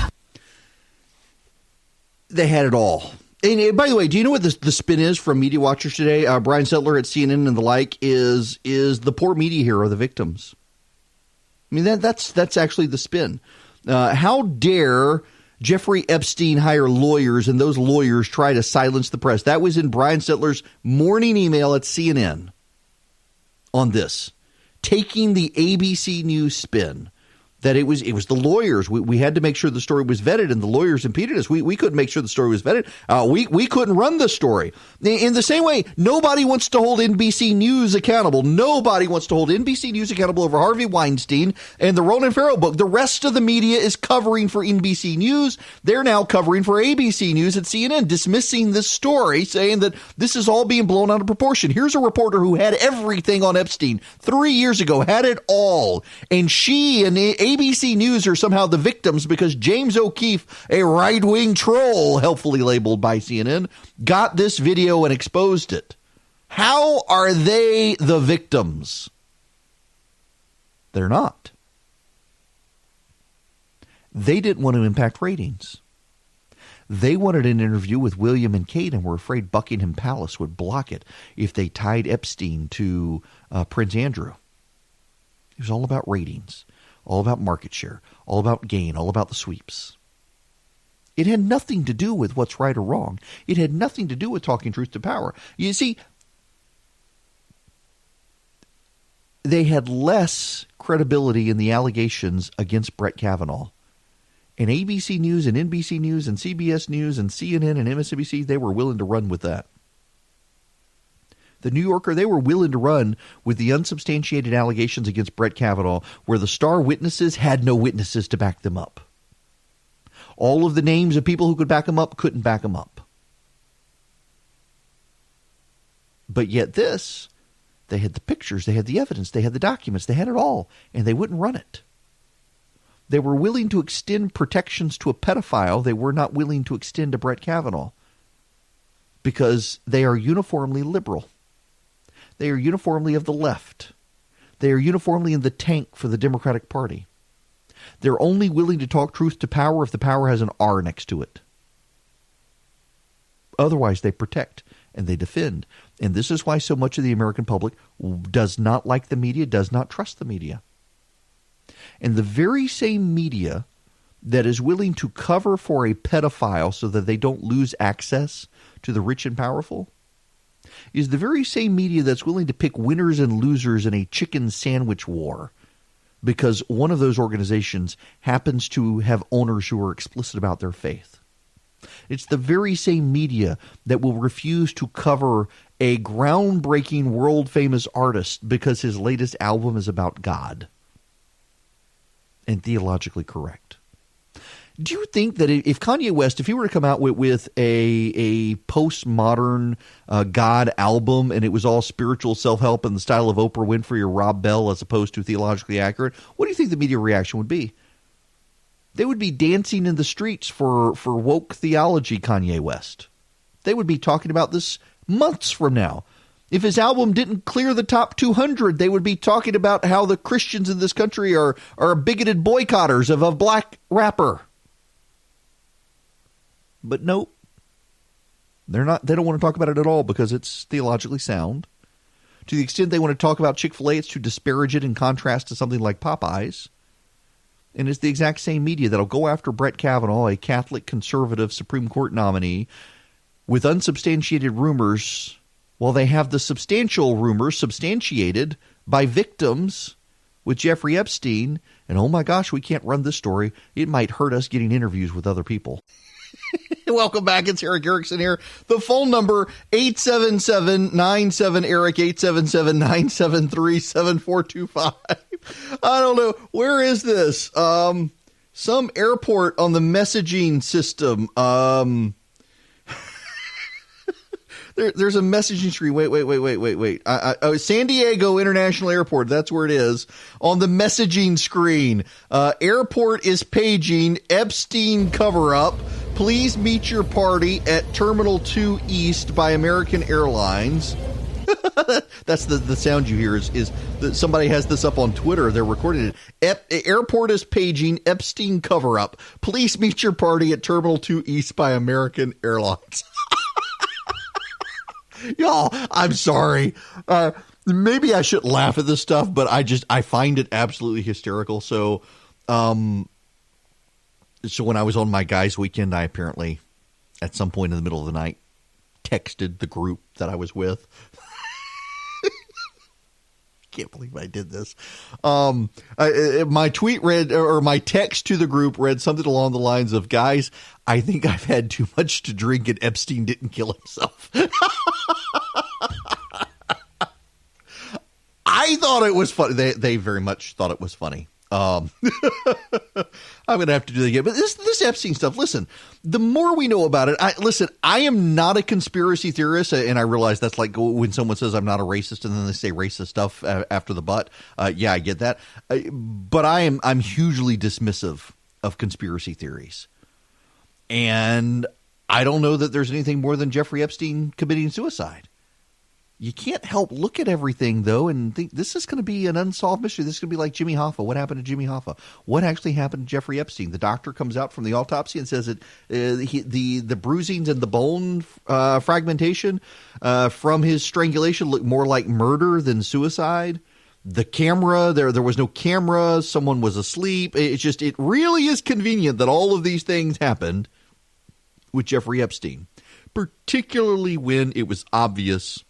They had it all. And by the way, do you know what the spin is from media watchers today? Brian Settler at CNN and the like is the poor media hero, the victims. I mean, that's actually the spin. How dare Jeffrey Epstein hire lawyers and those lawyers try to silence the press? That was in Brian Settler's morning email at CNN on this, taking the ABC News spin. That it was the lawyers. We had to make sure the story was vetted, and the lawyers impeded us. We couldn't make sure the story was vetted. We couldn't run the story. In the same way, nobody wants to hold NBC News accountable. Nobody wants to hold NBC News accountable over Harvey Weinstein and the Ronan Farrow book. The rest of the media is covering for NBC News. They're now covering for ABC News at CNN, dismissing this story, saying that this is all being blown out of proportion. Here's a reporter who had everything on Epstein 3 years ago, had it all, and she and ABC News are somehow the victims because James O'Keefe, a right-wing troll, helpfully labeled by CNN, got this video and exposed it. How are they the victims? They're not. They didn't want to impact ratings. They wanted an interview with William and Kate and were afraid Buckingham Palace would block it if they tied Epstein to Prince Andrew. It was all about ratings. All about market share, all about gain, all about the sweeps. It had nothing to do with what's right or wrong. It had nothing to do with talking truth to power. You see, they had less credibility in the allegations against Brett Kavanaugh. And ABC News and NBC News and CBS News and CNN and MSNBC, they were willing to run with that. The New Yorker, they were willing to run with the unsubstantiated allegations against Brett Kavanaugh, where the star witnesses had no witnesses to back them up. All of the names of people who could back them up couldn't back them up. But yet this, they had the pictures, they had the evidence, they had the documents, they had it all, and they wouldn't run it. They were willing to extend protections to a pedophile. They were not willing to extend to Brett Kavanaugh because they are uniformly liberal. They are uniformly of the left. They are uniformly in the tank for the Democratic Party. They're only willing to talk truth to power if the power has an R next to it. Otherwise, they protect and they defend. And this is why so much of the American public does not like the media, does not trust the media. And the very same media that is willing to cover for a pedophile so that they don't lose access to the rich and powerful is the very same media that's willing to pick winners and losers in a chicken sandwich war because one of those organizations happens to have owners who are explicit about their faith. It's the very same media that will refuse to cover a groundbreaking, world-famous artist because his latest album is about God and theologically correct. Do you think that if Kanye West, if he were to come out with a postmodern God album and it was all spiritual self-help in the style of Oprah Winfrey or Rob Bell as opposed to theologically accurate, what do you think the media reaction would be? They would be dancing in the streets for woke theology, Kanye West. They would be talking about this months from now. If his album didn't clear the top 200, they would be talking about how the Christians in this country are bigoted boycotters of a black rapper. But nope, they're not. They don't want to talk about it at all because it's theologically sound. To the extent they want to talk about Chick-fil-A, it's to disparage it in contrast to something like Popeyes. And it's the exact same media that'll go after Brett Kavanaugh, a Catholic conservative Supreme Court nominee, with unsubstantiated rumors, while they have the substantial rumors substantiated by victims with Jeffrey Epstein. And oh my gosh, we can't run this story. It might hurt us getting interviews with other people. Welcome back. It's Eric Erickson here. The phone number, 877-97-ERIC, 877-973-7425. I don't know. Where is this? Some airport on the messaging system. There's a messaging screen. Wait. San Diego International Airport. That's where it is. On the messaging screen. Airport is paging. Epstein cover-up. Please meet your party at Terminal 2 East by American Airlines. That's the sound you hear is that somebody has this up on Twitter. They're recording it. Airport is paging. Epstein cover-up. Please meet your party at Terminal 2 East by American Airlines. Y'all, I'm sorry. Maybe I shouldn't laugh at this stuff, but I find it absolutely hysterical. So when I was on my guys' weekend, I apparently, at some point in the middle of the night, texted the group that I was with. Can't believe I did this. My tweet read, or my text to the group read something along the lines of, guys, I think I've had too much to drink and Epstein didn't kill himself. I thought it was funny. They very much thought it was funny. I'm going to have to do that again. But this Epstein stuff, listen, the more we know about it, I am not a conspiracy theorist, and I realize that's like when someone says I'm not a racist and then they say racist stuff after the but. Yeah, I get that. But I'm hugely dismissive of conspiracy theories. And I don't know that there's anything more than Jeffrey Epstein committing suicide. You can't help look at everything, though, and think this is going to be an unsolved mystery. This is going to be like Jimmy Hoffa. What happened to Jimmy Hoffa? What actually happened to Jeffrey Epstein? The doctor comes out from the autopsy and says that the bruisings and the bone fragmentation from his strangulation look more like murder than suicide. The camera, there was no camera. Someone was asleep. It really is convenient that all of these things happened with Jeffrey Epstein, particularly when it was obvious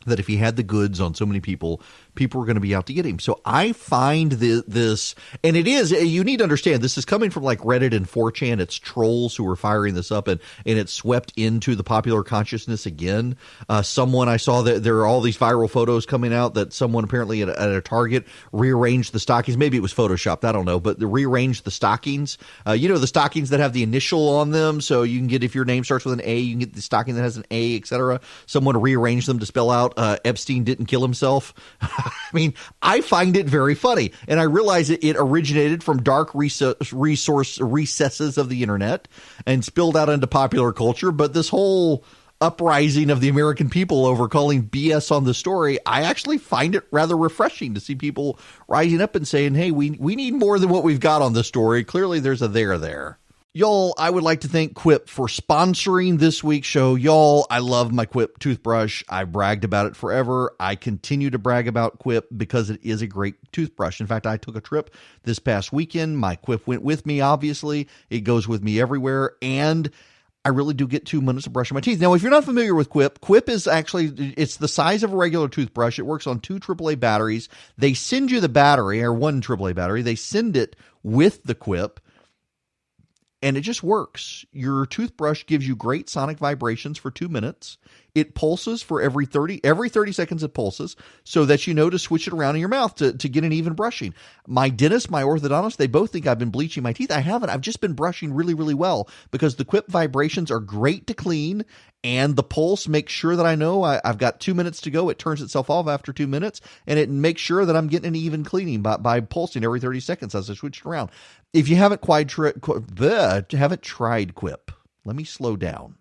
that if he had the goods on so many people people were going to be out to get him. So I find this, and it is, you need to understand, this is coming from like Reddit and 4chan. It's trolls who are firing this up, and it's swept into the popular consciousness again. Someone, I saw that there are all these viral photos coming out that someone apparently at a Target rearranged the stockings. Maybe it was Photoshopped, I don't know, but they rearranged the stockings. The stockings that have the initial on them, so you can get, if your name starts with an A, you can get the stocking that has an A, etc. Someone rearranged them to spell out Epstein didn't kill himself. I mean, I find it very funny, and I realize it originated from dark recesses of the internet and spilled out into popular culture. But this whole uprising of the American people over calling BS on the story, I actually find it rather refreshing to see people rising up and saying, hey, we need more than what we've got on the story. Clearly there's a there. Y'all, I would like to thank Quip for sponsoring this week's show. Y'all, I love my Quip toothbrush. I bragged about it forever. I continue to brag about Quip because it is a great toothbrush. In fact, I took a trip this past weekend. My Quip went with me, obviously. It goes with me everywhere, and I really do get 2 minutes of brushing my teeth. Now, if you're not familiar with Quip, Quip is actually, it's the size of a regular toothbrush. It works on 2 AAA batteries. They send you the battery, or 1 AAA battery. They send it with the Quip, and it just works. Your toothbrush gives you great sonic vibrations for 2 minutes. It pulses for every 30 seconds. It pulses so that you know to switch it around in your mouth to get an even brushing. My dentist, my orthodontist, they both think I've been bleaching my teeth. I haven't. I've just been brushing really, really well because the Quip vibrations are great to clean, and the pulse makes sure that I know I've got 2 minutes to go. It turns itself off after 2 minutes, and it makes sure that I'm getting an even cleaning by pulsing every 30 seconds as I switch it around. If you haven't tried Quip, let me slow down.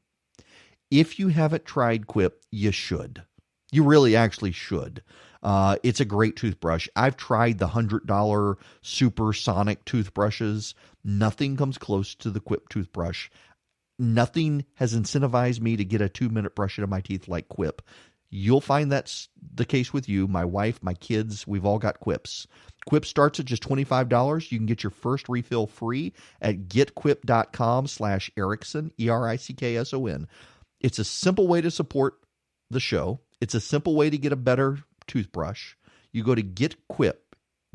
If you haven't tried Quip, you should. You really actually should. It's a great toothbrush. I've tried the $100 supersonic toothbrushes. Nothing comes close to the Quip toothbrush. Nothing has incentivized me to get a 2-minute brush into my teeth like Quip. You'll find that's the case with you, my wife, my kids. We've all got Quips. Quip starts at just $25. You can get your first refill free at getquip.com/Erickson, ERICKSON. It's a simple way to support the show. It's a simple way to get a better toothbrush. You go to getquip,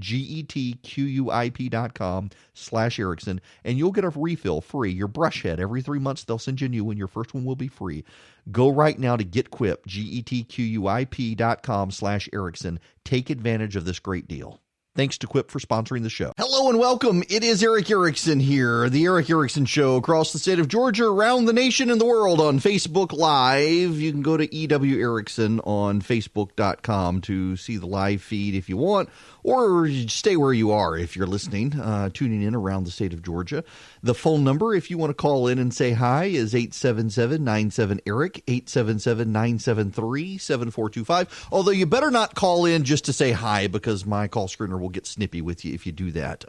getquip.com/Erickson, and you'll get a refill free. Your brush head, every 3 months, they'll send you a new one. Your first one will be free. Go right now to getquip, getquip.com/Erickson. Take advantage of this great deal. Thanks to Quip for sponsoring the show. Hello and welcome. It is Eric Erickson here, the Eric Erickson Show, across the state of Georgia, around the nation and the world on Facebook Live. You can go to EW Erickson on Facebook.com to see the live feed if you want, or stay where you are if you're listening, tuning in around the state of Georgia. The phone number, if you want to call in and say hi, is 877-97-ERIC, 877-973-7425. Although you better not call in just to say hi, because my call screener will get snippy with you if you do that.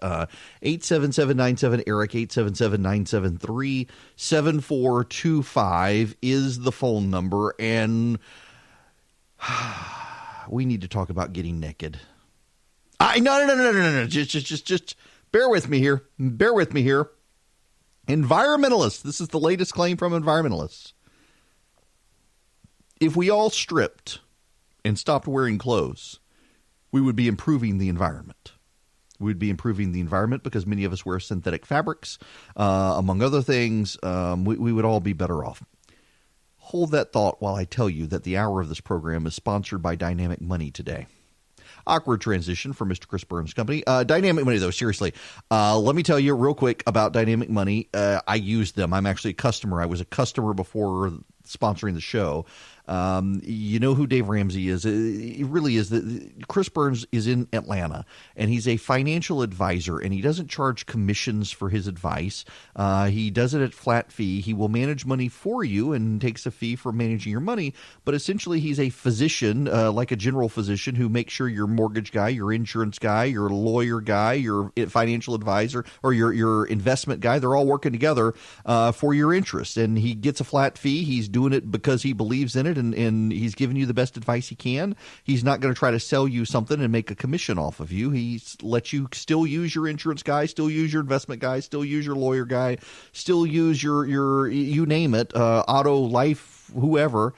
877-97-ERIC, 877-973-7425 is the phone number, and we need to talk about getting naked. No. Just bear with me here. Environmentalists. This is the latest claim from environmentalists. If we all stripped and stopped wearing clothes, we would be improving the environment. We'd be improving the environment because many of us wear synthetic fabrics, among other things. We would all be better off. Hold that thought while I tell you that the hour of this program is sponsored by Dynamic Money today. Awkward transition for Mr. Chris Burns' company. Dynamic Money, though, seriously. Let me tell you real quick about Dynamic Money. I use them. I'm actually a customer. I was a customer before sponsoring the show. You know who Dave Ramsey is. It really is. Chris Burns is in Atlanta, and he's a financial advisor, and he doesn't charge commissions for his advice. He does it at flat fee. He will manage money for you and takes a fee for managing your money, but essentially he's a physician, like a general physician, who makes sure your mortgage guy, your insurance guy, your lawyer guy, your financial advisor, or your investment guy, they're all working together for your interests, and he gets a flat fee. He's doing it because he believes in it, and he's giving you the best advice he can. He's not going to try to sell you something and make a commission off of you. He lets you still use your insurance guy, still use your investment guy, still use your lawyer guy, still use your you name it, auto, life, whoever.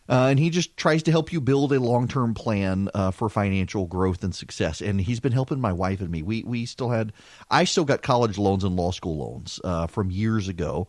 And he just tries to help you build a long-term plan for financial growth and success. And he's been helping my wife and me. I still got college loans and law school loans from years ago.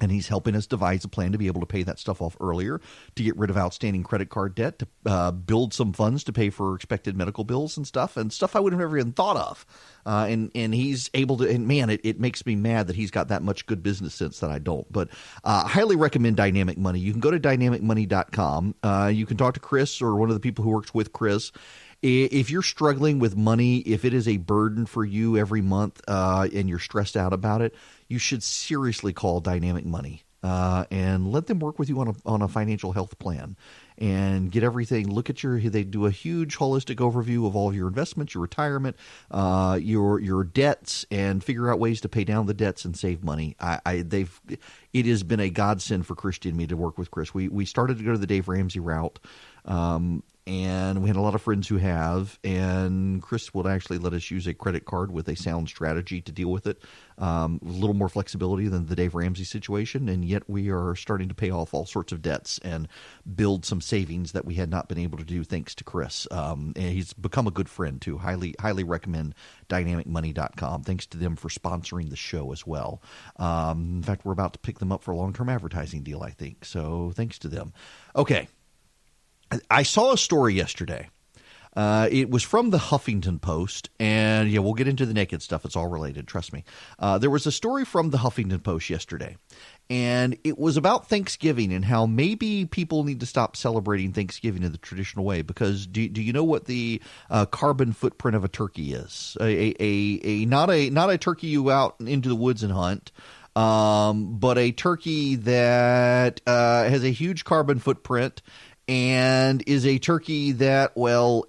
And he's helping us devise a plan to be able to pay that stuff off earlier, to get rid of outstanding credit card debt, to build some funds to pay for expected medical bills and stuff I would have never even thought of. And he's able to – and, man, it makes me mad that he's got that much good business sense that I don't. But I highly recommend Dynamic Money. You can go to dynamicmoney.com. You can talk to Chris or one of the people who works with Chris. If you're struggling with money, if it is a burden for you every month and you're stressed out about it, you should seriously call Dynamic Money and let them work with you on a financial health plan and get everything. Look at they do a huge holistic overview of all of your investments, your retirement, your debts, and figure out ways to pay down the debts and save money. It has been a godsend for Christy and me to work with Chris. We started to go to the Dave Ramsey route. And we had a lot of friends who have, and Chris would actually let us use a credit card with a sound strategy to deal with it. A little more flexibility than the Dave Ramsey situation, and yet we are starting to pay off all sorts of debts and build some savings that we had not been able to do thanks to Chris. And he's become a good friend too. Highly recommend dynamicmoney.com. Thanks to them for sponsoring the show as well. In fact, we're about to pick them up for a long-term advertising deal, I think. So thanks to them. Okay. I saw a story yesterday. It was from the Huffington Post, and we'll get into the naked stuff. It's all related, trust me. There was a story from the Huffington Post yesterday, and it was about Thanksgiving and how maybe people need to stop celebrating Thanksgiving in the traditional way, because do you know what the carbon footprint of a turkey is? Not a turkey you out into the woods and hunt, but a turkey that has a huge carbon footprint and is a turkey that,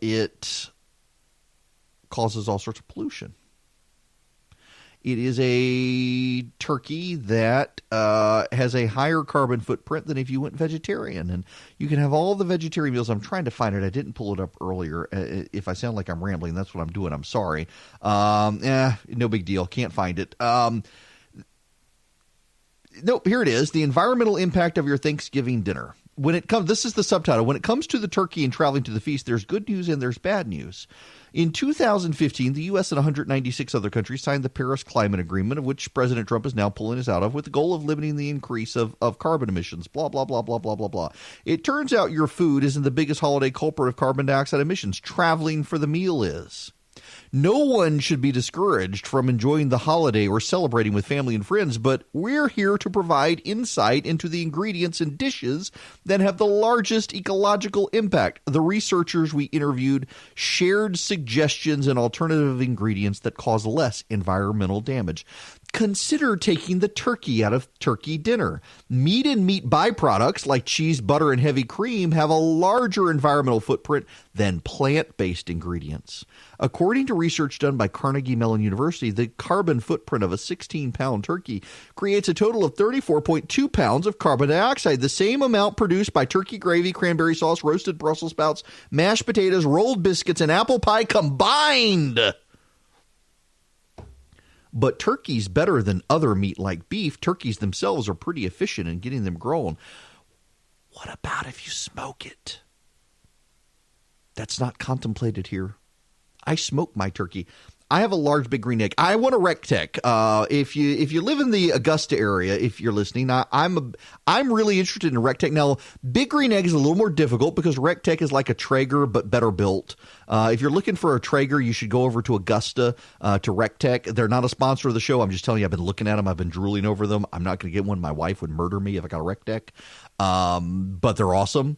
it causes all sorts of pollution. It is a turkey that has a higher carbon footprint than if you went vegetarian. And you can have all the vegetarian meals. I'm trying to find it. I didn't pull it up earlier. If I sound like I'm rambling, that's what I'm doing. I'm sorry. No big deal. Can't find it. No, here it is. The environmental impact of your Thanksgiving dinner. This is the subtitle. When it comes to the turkey and traveling to the feast, there's good news and there's bad news. In 2015, the U.S. and 196 other countries signed the Paris Climate Agreement, of which President Trump is now pulling us out of, with the goal of limiting the increase of carbon emissions, blah, blah, blah, blah, blah, blah, blah. It turns out your food isn't the biggest holiday culprit of carbon dioxide emissions. Traveling for the meal is. No one should be discouraged from enjoying the holiday or celebrating with family and friends, but we're here to provide insight into the ingredients and dishes that have the largest ecological impact. The researchers we interviewed shared suggestions and alternative ingredients that cause less environmental damage. Consider taking the turkey out of turkey dinner. Meat and meat byproducts like cheese, butter, and heavy cream have a larger environmental footprint than plant-based ingredients. According to research done by Carnegie Mellon University, the carbon footprint of a 16-pound turkey creates a total of 34.2 pounds of carbon dioxide, the same amount produced by turkey gravy, cranberry sauce, roasted Brussels sprouts, mashed potatoes, rolled biscuits, and apple pie combined. But turkey's better than other meat like beef. Turkeys themselves are pretty efficient in getting them grown. What about if you smoke it? That's not contemplated here. I smoke my turkey. I have a large big green egg. I want a Rectech. If you live in the Augusta area, if you're listening, I'm really interested in a Rectech. Now, big green egg is a little more difficult because Rectech is like a Traeger but better built. If you're looking for a Traeger, you should go over to Augusta to Rectech. They're not a sponsor of the show. I'm just telling you, I've been looking at them. I've been drooling over them. I'm not going to get one. My wife would murder me if I got a Rectech. But they're awesome.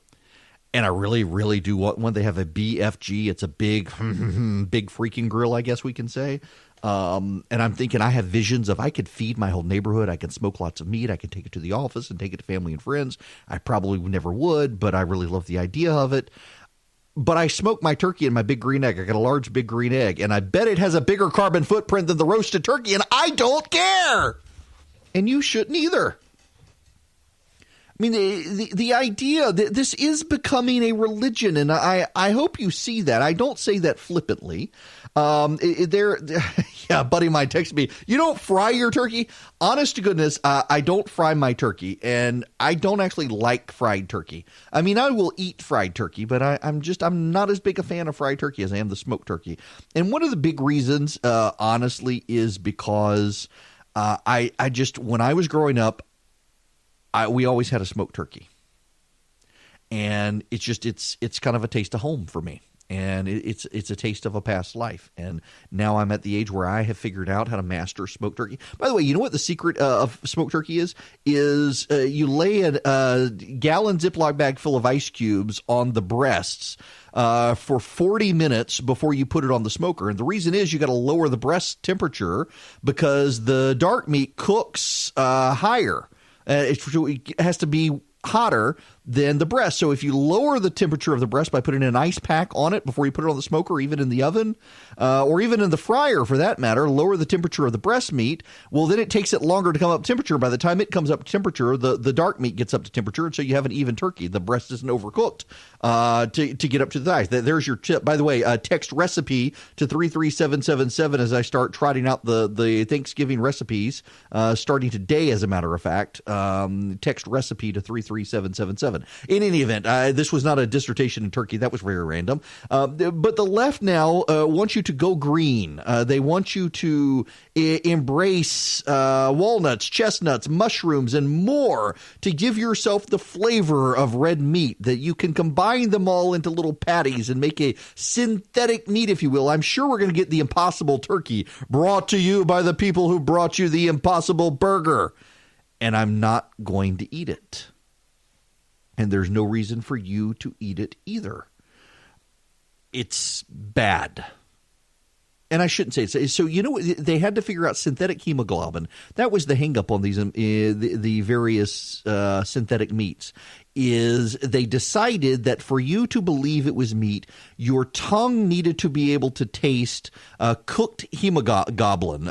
And I really, really do want one. They have a BFG. It's a big, big freaking grill, I guess we can say. And I'm thinking I have visions of I could feed my whole neighborhood. I could smoke lots of meat. I could take it to the office and take it to family and friends. I probably never would, but I really love the idea of it. But I smoke my turkey and my big green egg. I got a large big green egg, and I bet it has a bigger carbon footprint than the roasted turkey, and I don't care. And you shouldn't either. I mean, the idea that this is becoming a religion, and I hope you see that. I don't say that flippantly. Yeah, buddy of mine texted me, you don't fry your turkey? Honest to goodness, I don't fry my turkey, and I don't actually like fried turkey. I mean, I will eat fried turkey, but I'm not as big a fan of fried turkey as I am the smoked turkey. And one of the big reasons, honestly, is because I just, when I was growing up, we always had a smoked turkey. And it's kind of a taste of home for me. And it's a taste of a past life. And now I'm at the age where I have figured out how to master smoked turkey. By the way, you know what the secret of smoked turkey is? You lay a gallon Ziploc bag full of ice cubes on the breasts for 40 minutes before you put it on the smoker. And the reason is you got to lower the breast temperature because the dark meat cooks higher. It has to be hotter than the breast. So if you lower the temperature of the breast by putting an ice pack on it before you put it on the smoker, or even in the oven, or even in the fryer for that matter, lower the temperature of the breast meat, well, then it takes it longer to come up to temperature. By the time it comes up to temperature, the dark meat gets up to temperature, and so you have an even turkey. The breast isn't overcooked to get up to the thighs. There's your tip. By the way, text recipe to 33777 as I start trotting out the Thanksgiving recipes, starting today, as a matter of fact. Text recipe to 33777. In any event, this was not a dissertation in turkey. That was very random. But the left now wants you to go green. They want you to embrace walnuts, chestnuts, mushrooms, and more to give yourself the flavor of red meat, that you can combine them all into little patties and make a synthetic meat, if you will. I'm sure we're going to get the Impossible Turkey brought to you by the people who brought you the Impossible Burger. And I'm not going to eat it. And there's no reason for you to eat it either. It's bad. And I shouldn't say it. So, you know, they had to figure out synthetic hemoglobin. That was the hang-up on these the various synthetic meats, is they decided that for you to believe it was meat, your tongue needed to be able to taste cooked hemoglobin.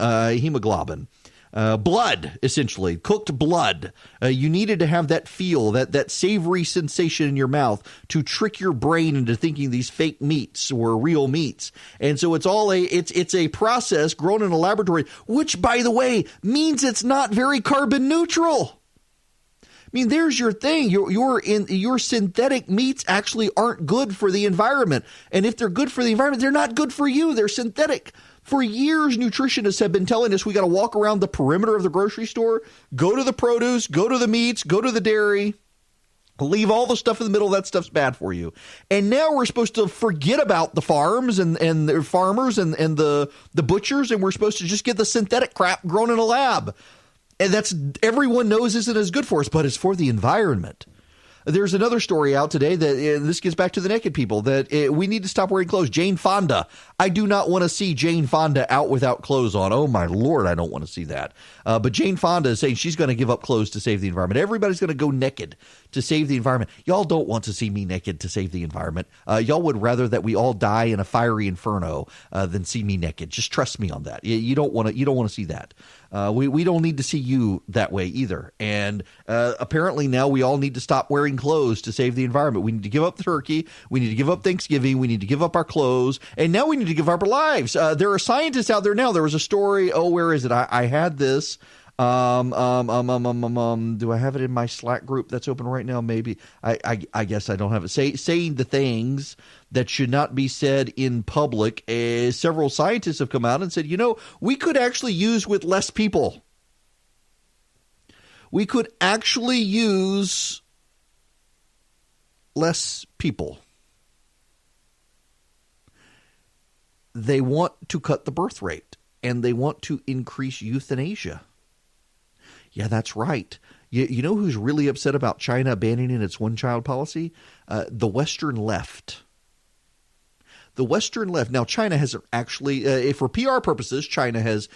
Blood, essentially, cooked blood. You needed to have that feel, that savory sensation in your mouth to trick your brain into thinking these fake meats were real meats. And so it's a process grown in a laboratory, which, by the way, means it's not very carbon neutral. I mean, there's your thing. Your synthetic meats actually aren't good for the environment. And if they're good for the environment, they're not good for you. They're synthetic. For years, nutritionists have been telling us we got to walk around the perimeter of the grocery store, go to the produce, go to the meats, go to the dairy, leave all the stuff in the middle. That stuff's bad for you. And now we're supposed to forget about the farms and the farmers and the butchers, and we're supposed to just get the synthetic crap grown in a lab. And that's, everyone knows isn't as good for us, but it's for the environment. There's another story out today that this gets back to the naked people, that we need to stop wearing clothes. Jane Fonda. I do not want to see Jane Fonda out without clothes on. Oh, my Lord, I don't want to see that. But Jane Fonda is saying she's going to give up clothes to save the environment. Everybody's going to go naked to save the environment. Y'all don't want to see me naked to save the environment. Y'all would rather that we all die in a fiery inferno than see me naked. Just trust me on that. You don't want to see that. We don't need to see you that way either. And apparently now we all need to stop wearing clothes to save the environment. We need to give up the turkey. We need to give up Thanksgiving. We need to give up our clothes. And now we need to give up our lives. There are scientists out there now. There was a story. Oh, where is it? I had this. Do I have it in my Slack group that's open right now? Maybe. I guess I don't have it. Saying the things that should not be said in public. Several scientists have come out and said, we could actually use with less people. We could actually use less people. They want to cut the birth rate, and they want to increase euthanasia. Yeah, that's right. You know who's really upset about China abandoning its one-child policy? The Western left. The Western left. Now, China has actually, for PR purposes, China has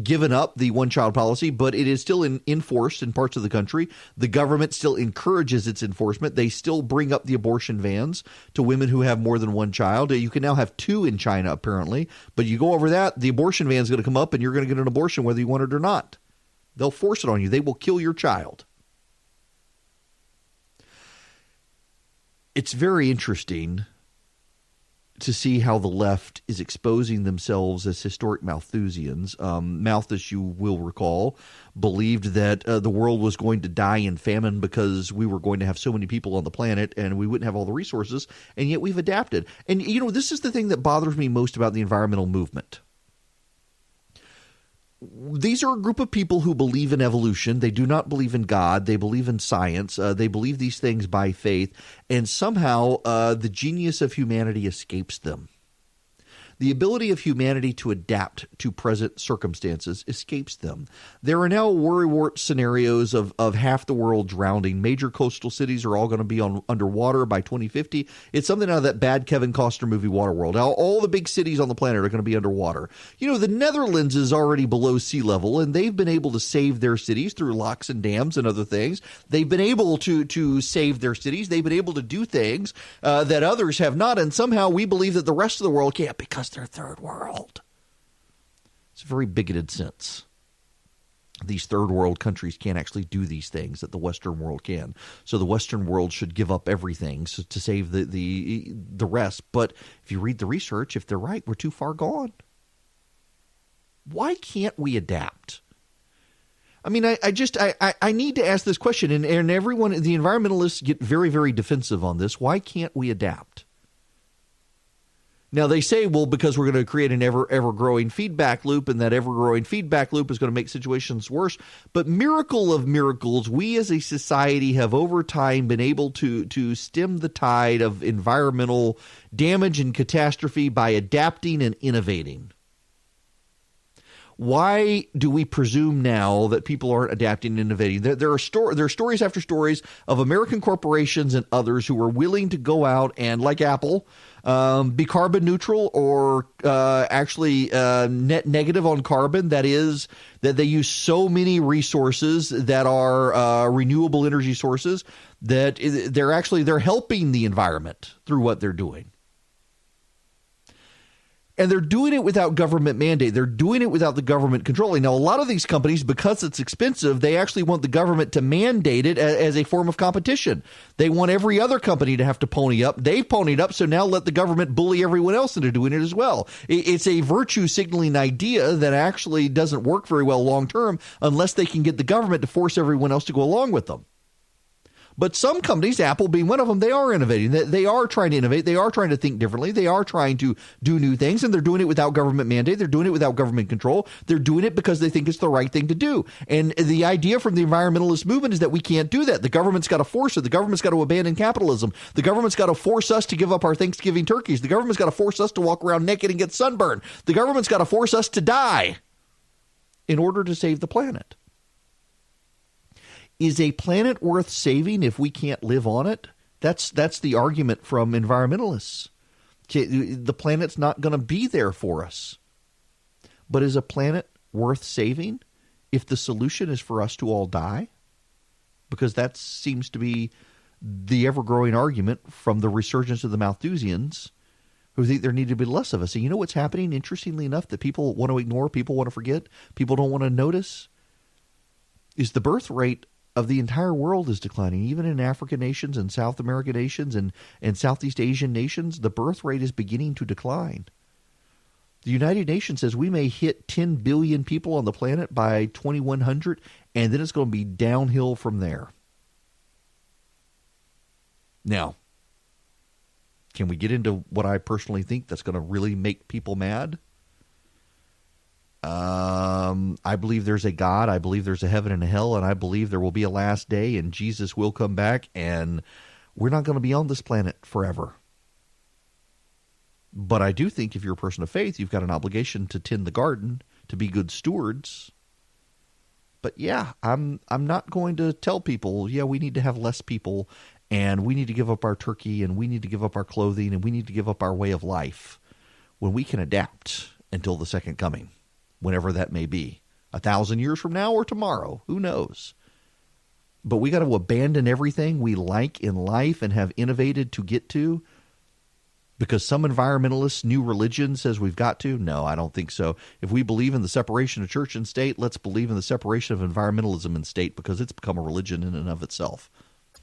given up the one-child policy, but it is still enforced in parts of the country. The government still encourages its enforcement. They still bring up the abortion bans to women who have more than one child. You can now have two in China, apparently. But you go over that, the abortion ban is going to come up, and you're going to get an abortion whether you want it or not. They'll force it on you. They will kill your child. It's very interesting to see how the left is exposing themselves as historic Malthusians. Malthus, you will recall, believed that the world was going to die in famine because we were going to have so many people on the planet and we wouldn't have all the resources, and yet we've adapted. And, this is the thing that bothers me most about the environmental movement. These are a group of people who believe in evolution. They do not believe in God. They believe in science. They believe these things by faith. And somehow the genius of humanity escapes them. The ability of humanity to adapt to present circumstances escapes them. There are now worrywart scenarios of half the world drowning. Major coastal cities are all going to be underwater by 2050. It's something out of that bad Kevin Costner movie Waterworld. All the big cities on the planet are going to be underwater. The Netherlands is already below sea level, and they've been able to save their cities through locks and dams and other things. They've been able to save their cities. They've been able to do things that others have not, and somehow we believe that the rest of the world can't because they're third world. It's a very bigoted sense. These third world countries can't actually do these things that the Western world can. So the Western world should give up everything to save the rest. But if you read the research, if they're right, we're too far gone. Why can't we adapt? I mean, I need to ask this question, and everyone, the environmentalists get very, very defensive on this. Why can't we adapt? Now, they say, well, because we're going to create an ever-growing feedback loop, and that ever-growing feedback loop is going to make situations worse. But miracle of miracles, we as a society have over time been able to stem the tide of environmental damage and catastrophe by adapting and innovating. Why do we presume now that people aren't adapting and innovating? There are stories after stories of American corporations and others who are willing to go out and, like Apple, be carbon neutral or actually net negative on carbon. That is, that they use so many resources that are renewable energy sources that they're helping the environment through what they're doing. And they're doing it without government mandate. They're doing it without the government controlling. Now, a lot of these companies, because it's expensive, they actually want the government to mandate it as a form of competition. They want every other company to have to pony up. They've ponied up, so now let the government bully everyone else into doing it as well. It's a virtue signaling idea that actually doesn't work very well long term unless they can get the government to force everyone else to go along with them. But some companies, Apple being one of them, they are innovating. They are trying to innovate. They are trying to think differently. They are trying to do new things, and they're doing it without government mandate. They're doing it without government control. They're doing it because they think it's the right thing to do. And the idea from the environmentalist movement is that we can't do that. The government's got to force it. The government's got to abandon capitalism. The government's got to force us to give up our Thanksgiving turkeys. The government's got to force us to walk around naked and get sunburned. The government's got to force us to die in order to save the planet. Is a planet worth saving if we can't live on it? That's the argument from environmentalists. The planet's not going to be there for us. But is a planet worth saving if the solution is for us to all die? Because that seems to be the ever-growing argument from the resurgence of the Malthusians, who think there need to be less of us. And you know what's happening, interestingly enough, that people want to ignore, people want to forget, people don't want to notice, is the birth rate of the entire world is declining. Even in African nations and South American nations and Southeast Asian nations, the birth rate is beginning to decline. The United Nations says we may hit 10 billion people on the planet by 2100, and then it's going to be downhill from there. Now, can we get into what I personally think that's going to really make people mad? I believe there's a God. I believe there's a heaven and a hell, and I believe there will be a last day, and Jesus will come back, and we're not going to be on this planet forever. But I do think if you're a person of faith, you've got an obligation to tend the garden, to be good stewards. But yeah, I'm not going to tell people, yeah, we need to have less people, and we need to give up our turkey, and we need to give up our clothing, and we need to give up our way of life when we can adapt until the second coming. Whenever that may be, 1,000 years from now or tomorrow, who knows? But we got to abandon everything we like in life and have innovated to get to because some environmentalists' new religion says we've got to? No, I don't think so. If we believe in the separation of church and state, let's believe in the separation of environmentalism and state because it's become a religion in and of itself.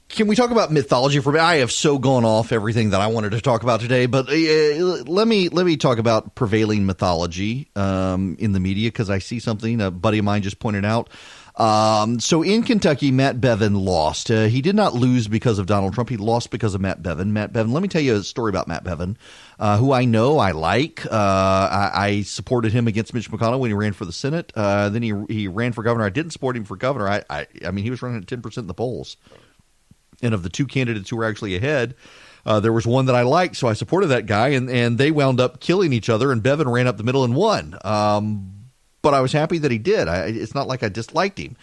Can we talk about mythology for a minute? I have so gone off everything that I wanted to talk about today, but let me talk about prevailing mythology in the media, because I see something a buddy of mine just pointed out. So in Kentucky, Matt Bevin lost. He did not lose because of Donald Trump. He lost because of Matt Bevin. Matt Bevin, let me tell you a story about Matt Bevin, who I know, I like. I supported him against Mitch McConnell when he ran for the Senate. Then he ran for governor. I didn't support him for governor. I mean, he was running at 10% in the polls. And of the two candidates who were actually ahead, there was one that I liked, so I supported that guy, and they wound up killing each other, and Bevin ran up the middle and won. But I was happy that he did. It's not like I disliked him.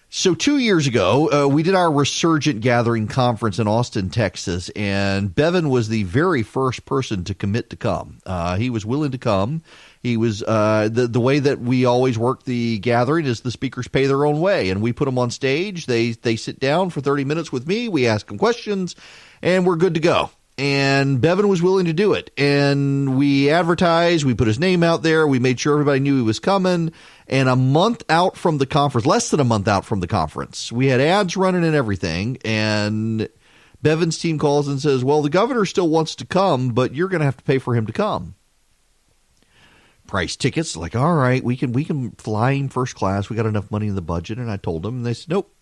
So 2 years ago, we did our Resurgent Gathering conference in Austin, Texas, and Bevin was the very first person to commit to come. He was willing to come. He was the way that we always work the gathering is the speakers pay their own way, and we put them on stage. They sit down for 30 minutes with me. We ask them questions, and we're good to go. And Bevin was willing to do it. And we advertised, we put his name out there, we made sure everybody knew he was coming. And a month out from the conference, less than a month out from the conference, we had ads running and everything. And Bevin's team calls and says, well, the governor still wants to come, but you're going to have to pay for him to come. Price tickets, like, all right, we can fly him first class. We got enough money in the budget. And I told them, and they said, nope,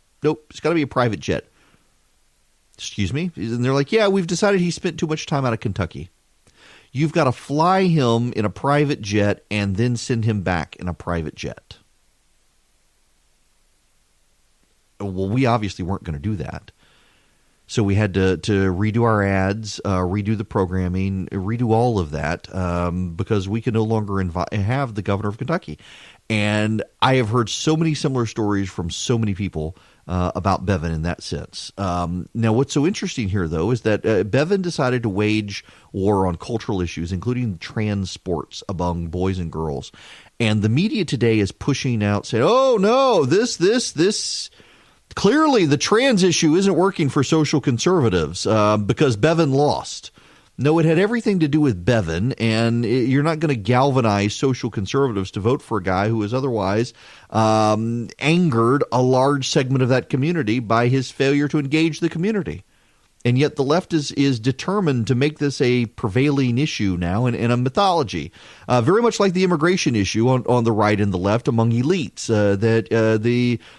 it's got to be a private jet. Excuse me? And they're like, yeah, we've decided he spent too much time out of Kentucky. You've got to fly him in a private jet and then send him back in a private jet. Well, we obviously weren't going to do that. So we had to redo our ads, redo the programming, redo all of that because we can no longer have the governor of Kentucky. And I have heard so many similar stories from so many people about Bevin in that sense. Now, what's so interesting here, though, is that Bevin decided to wage war on cultural issues, including trans sports among boys and girls. And the media today is pushing out, saying, oh, no, this. Clearly, the trans issue isn't working for social conservatives because Bevin lost. No, it had everything to do with Bevin, and you're not going to galvanize social conservatives to vote for a guy who has otherwise angered a large segment of that community by his failure to engage the community. And yet the left is determined to make this a prevailing issue now and a mythology, very much like the immigration issue on the right and the left among elites, that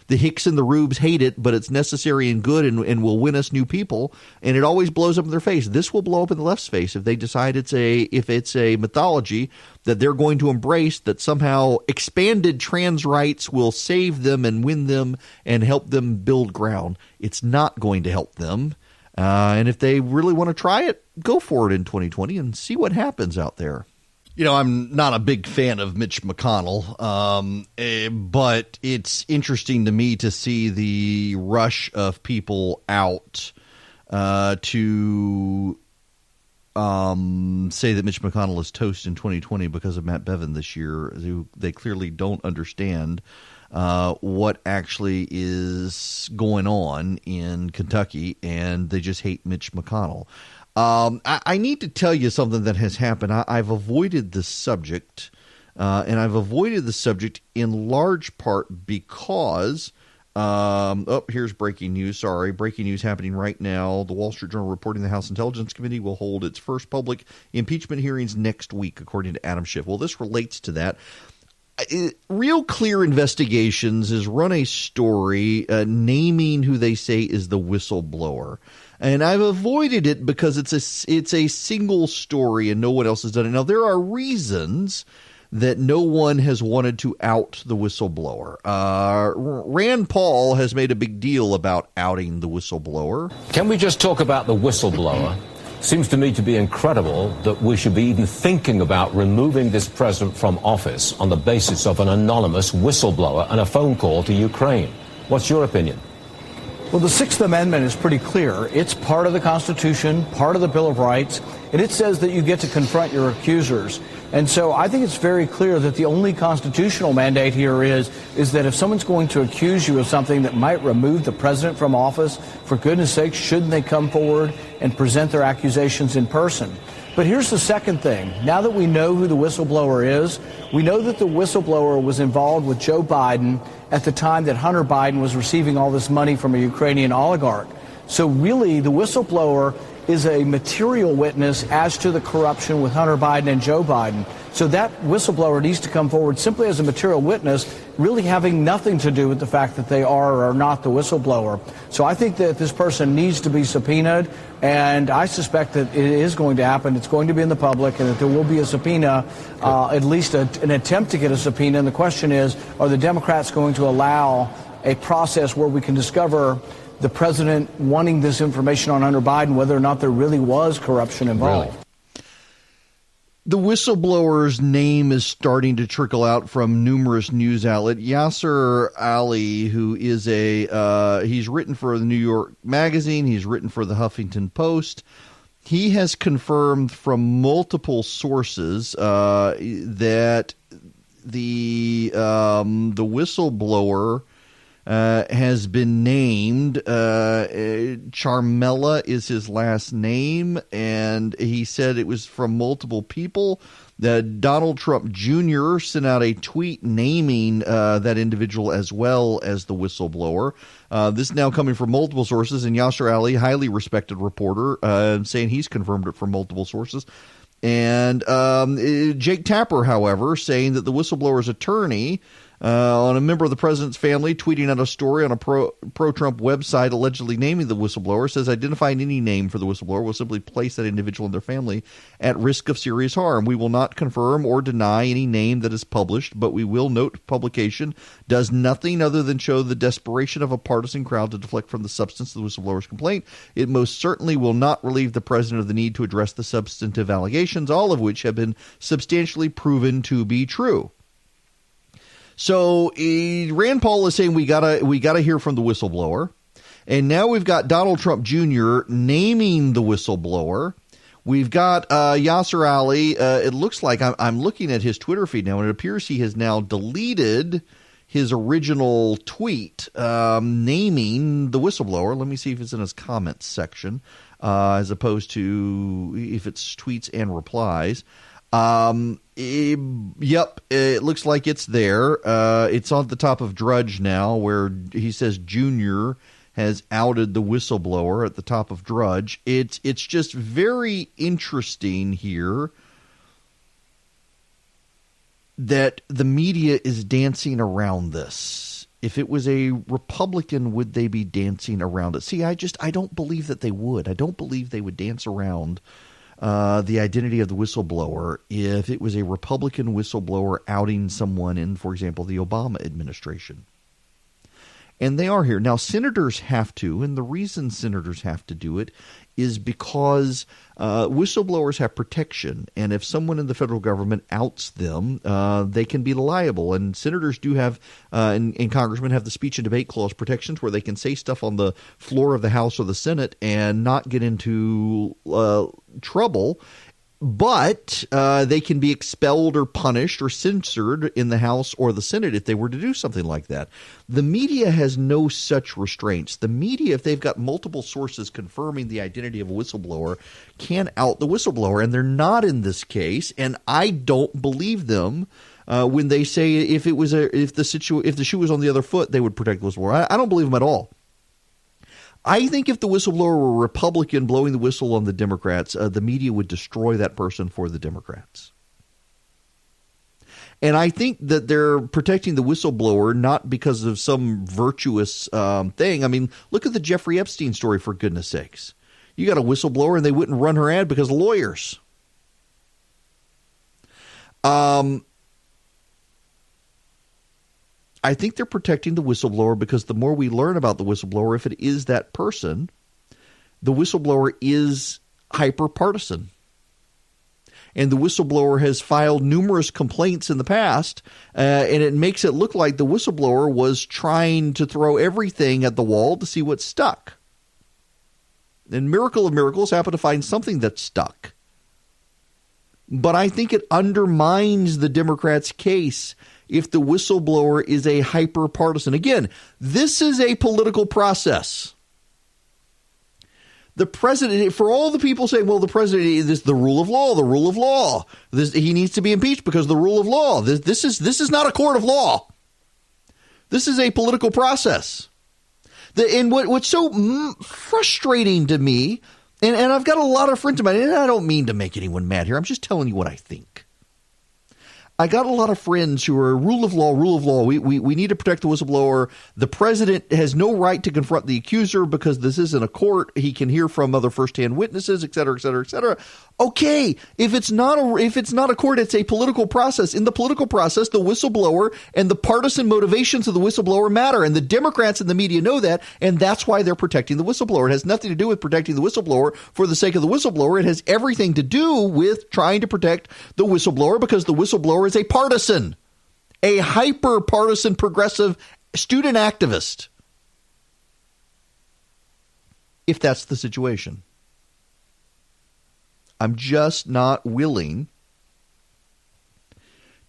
the Hicks and the Rubes hate it, but it's necessary and good and will win us new people. And it always blows up in their face. This will blow up in the left's face if they decide it's a mythology that they're going to embrace, that somehow expanded trans rights will save them and win them and help them build ground. It's not going to help them. And if they really want to try it, go for it in 2020 and see what happens out there. You know, I'm not a big fan of Mitch McConnell, but it's interesting to me to see the rush of people out to say that Mitch McConnell is toast in 2020 because of Matt Bevin this year. They clearly don't understand what actually is going on in Kentucky, and they just hate Mitch McConnell. I need to tell you something that has happened. I've avoided this subject, and I've avoided the subject in large part because here's breaking news. Sorry, breaking news happening right now. The Wall Street Journal reporting the House Intelligence Committee will hold its first public impeachment hearings next week, according to Adam Schiff. Well, this relates to that. Real Clear Investigations has run a story naming who they say is the whistleblower. And I've avoided it because it's a single story and no one else has done it. Now, there are reasons that no one has wanted to out the whistleblower. Rand Paul has made a big deal about outing the whistleblower. Can we just talk about the whistleblower? Seems to me to be incredible that we should be even thinking about removing this president from office on the basis of an anonymous whistleblower and a phone call to Ukraine. What's your opinion? Well, the Sixth Amendment is pretty clear. It's part of the Constitution, part of the Bill of Rights, and it says that you get to confront your accusers. And so I think it's very clear that the only constitutional mandate here is that if someone's going to accuse you of something that might remove the president from office, for goodness sake, shouldn't they come forward and present their accusations in person? But here's the second thing. Now that we know who the whistleblower is, we know that the whistleblower was involved with Joe Biden at the time that Hunter Biden was receiving all this money from a Ukrainian oligarch. So really, the whistleblower is a material witness as to the corruption with Hunter Biden and Joe Biden. So that whistleblower needs to come forward simply as a material witness, really having nothing to do with the fact that they are or are not the whistleblower. So I think that this person needs to be subpoenaed, and I suspect that it is going to happen. It's going to be in the public, and that there will be a subpoena, at least an attempt to get a subpoena. And the question is, are the Democrats going to allow a process where we can discover the president wanting this information on Hunter Biden, whether or not there really was corruption involved? Really? The whistleblower's name is starting to trickle out from numerous news outlets. Yasser Ali, who is he's written for the New York Magazine, he's written for the Huffington Post. He has confirmed from multiple sources that the whistleblower has been named. Charmella is his last name, and he said it was from multiple people. That Donald Trump Jr. sent out a tweet naming that individual as well as the whistleblower. This now coming from multiple sources, and Yasser Ali, highly respected reporter, saying he's confirmed it from multiple sources. And Jake Tapper, however, saying that the whistleblower's attorney on a member of the president's family tweeting out a story on a pro-Trump website allegedly naming the whistleblower, says identifying any name for the whistleblower will simply place that individual and their family at risk of serious harm. We will not confirm or deny any name that is published, but we will note publication does nothing other than show the desperation of a partisan crowd to deflect from the substance of the whistleblower's complaint. It most certainly will not relieve the president of the need to address the substantive allegations, all of which have been substantially proven to be true. So Rand Paul is saying we gotta hear from the whistleblower, and now we've got Donald Trump Jr. naming the whistleblower. We've got Yasser Ali. It looks like I'm looking at his Twitter feed now, and it appears he has now deleted his original tweet naming the whistleblower. Let me see if it's in his comments section as opposed to if it's tweets and replies. Yep, it looks like it's there. It's on the top of Drudge now, where he says Junior has outed the whistleblower at the top of Drudge. It's just very interesting here that the media is dancing around this. If it was a Republican, would they be dancing around it? See, I don't believe that they would. I don't believe they would dance around the identity of the whistleblower if it was a Republican whistleblower outing someone in, for example, the Obama administration. And they are here. Now, senators have to, and the reason senators have to do it is because whistleblowers have protection, and if someone in the federal government outs them, they can be liable. And senators do have, and congressmen have the speech and debate clause protections where they can say stuff on the floor of the House or the Senate and not get into trouble. But they can be expelled or punished or censored in the House or the Senate if they were to do something like that. The media has no such restraints. The media, if they've got multiple sources confirming the identity of a whistleblower, can out the whistleblower, and they're not in this case. And I don't believe them when they say if the shoe was on the other foot, they would protect the whistleblower. I don't believe them at all. I think if the whistleblower were a Republican blowing the whistle on the Democrats, the media would destroy that person for the Democrats. And I think that they're protecting the whistleblower not because of some virtuous thing. I mean, look at the Jeffrey Epstein story, for goodness sakes. You got a whistleblower and they wouldn't run her ad because of lawyers. I think they're protecting the whistleblower because the more we learn about the whistleblower, if it is that person, the whistleblower is hyper-partisan. And the whistleblower has filed numerous complaints in the past, and it makes it look like the whistleblower was trying to throw everything at the wall to see what stuck. And miracle of miracles, happen to find something that stuck. But I think it undermines the Democrats' case if the whistleblower is a hyper-partisan. Again, this is a political process. The president, for all the people saying, well, the president is the rule of law. He needs to be impeached because of the rule of law. This is not a court of law. This is a political process. And what's so frustrating to me, and I've got a lot of friends of mine, and I don't mean to make anyone mad here. I'm just telling you what I think. I got a lot of friends who are rule of law. We need to protect the whistleblower. The president has no right to confront the accuser because this isn't a court. He can hear from other firsthand witnesses, et cetera, et cetera, et cetera. Okay, if it's not a court, it's a political process. In the political process, the whistleblower and the partisan motivations of the whistleblower matter, and the Democrats and the media know that, and that's why they're protecting the whistleblower. It has nothing to do with protecting the whistleblower for the sake of the whistleblower. It has everything to do with trying to protect the whistleblower because the whistleblower is a partisan, a hyper-partisan progressive student activist, if that's the situation. I'm just not willing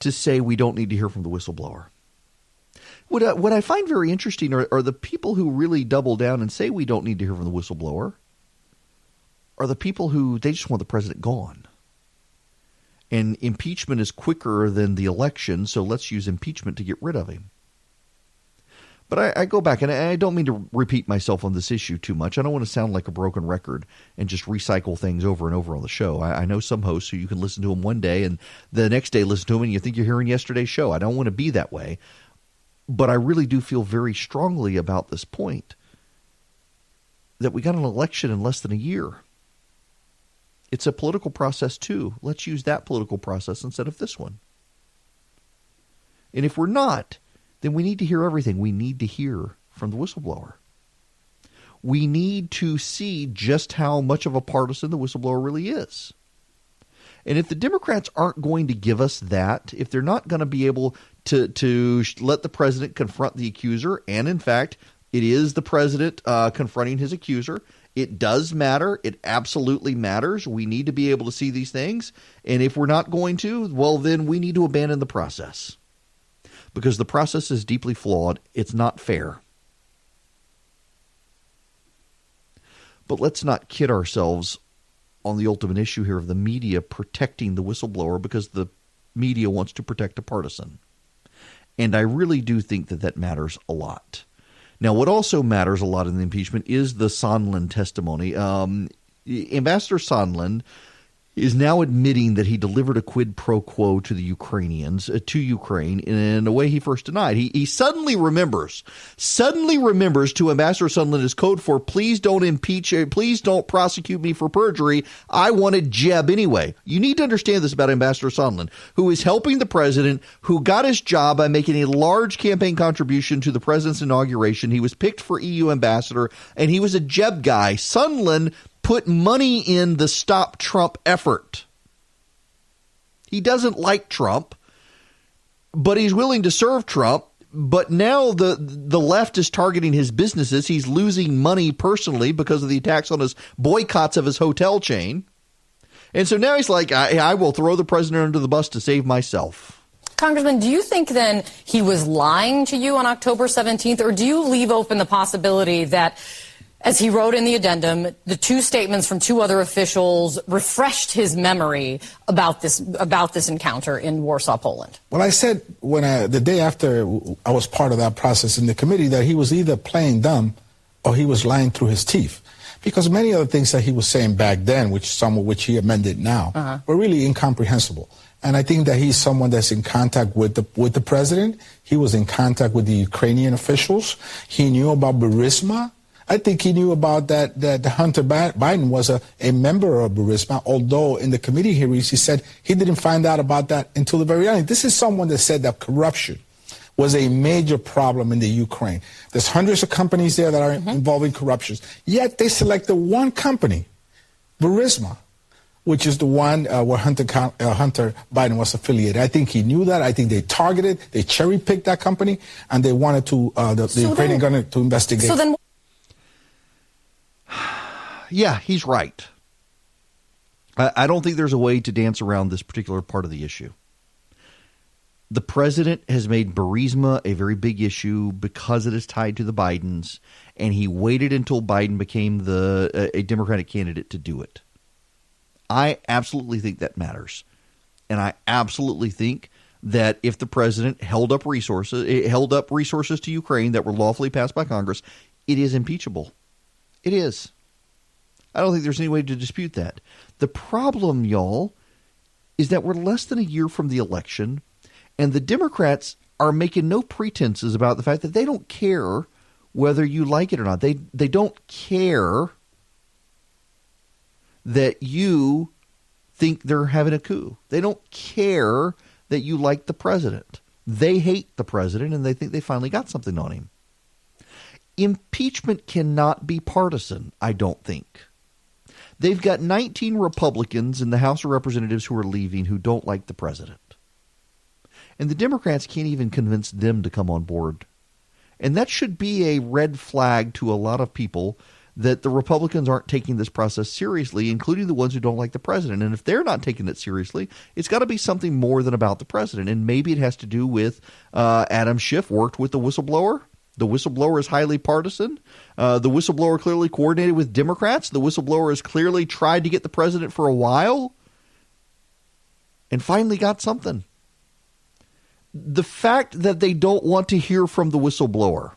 to say we don't need to hear from the whistleblower. What I find very interesting are the people who really double down and say we don't need to hear from the whistleblower are the people who they just want the president gone. And impeachment is quicker than the election, so let's use impeachment to get rid of him. But I go back, and I don't mean to repeat myself on this issue too much. I don't want to sound like a broken record and just recycle things over and over on the show. I know some hosts who you can listen to them one day and the next day listen to them and you think you're hearing yesterday's show. I don't want to be that way. But I really do feel very strongly about this point that we got an election in less than a year. It's a political process too. Let's use that political process instead of this one. And if we're not, then we need to hear everything. We need to hear from the whistleblower. We need to see just how much of a partisan the whistleblower really is. And if the Democrats aren't going to give us that, if they're not going to be able to let the president confront the accuser, and in fact, it is the president confronting his accuser, it does matter. It absolutely matters. We need to be able to see these things. And if we're not going to, well, then we need to abandon the process. Because the process is deeply flawed. It's not fair. But let's not kid ourselves on the ultimate issue here of the media protecting the whistleblower because the media wants to protect a partisan. And I really do think that matters a lot. Now, what also matters a lot in the impeachment is the Sondland testimony. Ambassador Sondland is now admitting that he delivered a quid pro quo to the Ukrainians, to Ukraine, in a way he first denied. He suddenly remembers to Ambassador Sondland is code for please don't impeach, please don't prosecute me for perjury. I wanted Jeb anyway. You need to understand this about Ambassador Sondland, who is helping the president, who got his job by making a large campaign contribution to the president's inauguration. He was picked for EU ambassador, and he was a Jeb guy. Sondland put money in the Stop Trump effort. He doesn't like Trump, but he's willing to serve Trump. But now the left is targeting his businesses. He's losing money personally because of the attacks on his boycotts of his hotel chain. And so now he's like, I will throw the president under the bus to save myself. Congressman, do you think then he was lying to you on October 17th, or do you leave open the possibility that, as he wrote in the addendum, the two statements from two other officials refreshed his memory about this encounter in Warsaw, Poland? Well, I said the day after I was part of that process in the committee that he was either playing dumb or he was lying through his teeth. Because many of the things that he was saying back then, some of which he amended now, were really incomprehensible. And I think that he's someone that's in contact with the president. He was in contact with the Ukrainian officials. He knew about Burisma. I think he knew about that Hunter Biden was a member of Burisma, although in the committee hearings he said he didn't find out about that until the very end. This is someone that said that corruption was a major problem in the Ukraine. There's hundreds of companies there that are involved in corruption. Yet they selected one company, Burisma, which is the one where Hunter Biden was affiliated. I think he knew that. I think they cherry-picked that company, and they wanted the Ukrainian government to investigate. So then, yeah, he's right. I don't think there's a way to dance around this particular part of the issue. The president has made Burisma a very big issue because it is tied to the Bidens, and he waited until Biden became a Democratic candidate to do it. I absolutely think that matters. And I absolutely think that if the president held up resources to Ukraine that were lawfully passed by Congress, it is impeachable. It is. I don't think there's any way to dispute that. The problem, y'all, is that we're less than a year from the election, and the Democrats are making no pretenses about the fact that they don't care whether you like it or not. They don't care that you think they're having a coup. They don't care that you like the president. They hate the president, and they think they finally got something on him. Impeachment cannot be partisan, I don't think. They've got 19 Republicans in the House of Representatives who are leaving who don't like the president. And the Democrats can't even convince them to come on board. And that should be a red flag to a lot of people that the Republicans aren't taking this process seriously, including the ones who don't like the president. And if they're not taking it seriously, it's got to be something more than about the president. And maybe it has to do with Adam Schiff worked with the whistleblower. The whistleblower is highly partisan. The whistleblower clearly coordinated with Democrats. The whistleblower has clearly tried to get the president for a while and finally got something. The fact that they don't want to hear from the whistleblower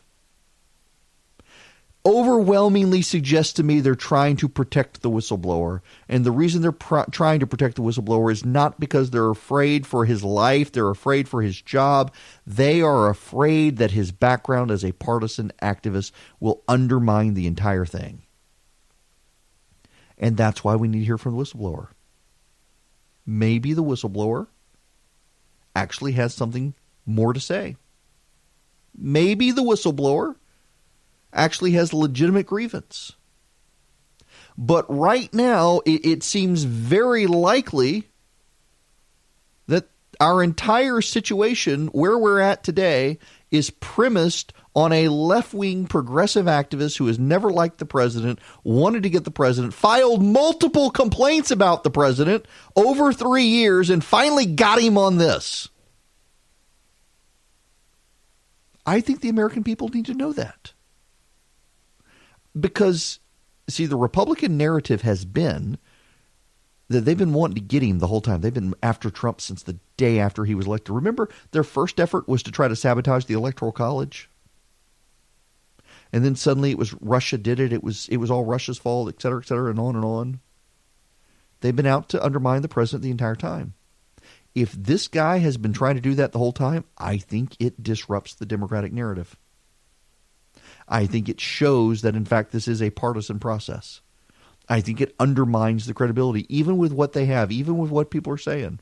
overwhelmingly suggests to me they're trying to protect the whistleblower. And the reason they're trying to protect the whistleblower is not because they're afraid for his life, they're afraid for his job. They are afraid that his background as a partisan activist will undermine the entire thing. And that's why we need to hear from the whistleblower. Maybe the whistleblower actually has something more to say. Maybe the whistleblower actually has legitimate grievance. But right now, it seems very likely that our entire situation, where we're at today, is premised on a left-wing progressive activist who has never liked the president, wanted to get the president, filed multiple complaints about the president over 3 years, and finally got him on this. I think the American people need to know that. Because, see, the Republican narrative has been that they've been wanting to get him the whole time. They've been after Trump since the day after he was elected. Remember, their first effort was to try to sabotage the Electoral College. And then suddenly it was Russia did it. It was all Russia's fault, et cetera, and on and on. They've been out to undermine the president the entire time. If this guy has been trying to do that the whole time, I think it disrupts the Democratic narrative. I think it shows that, in fact, this is a partisan process. I think it undermines the credibility, even with what they have, even with what people are saying.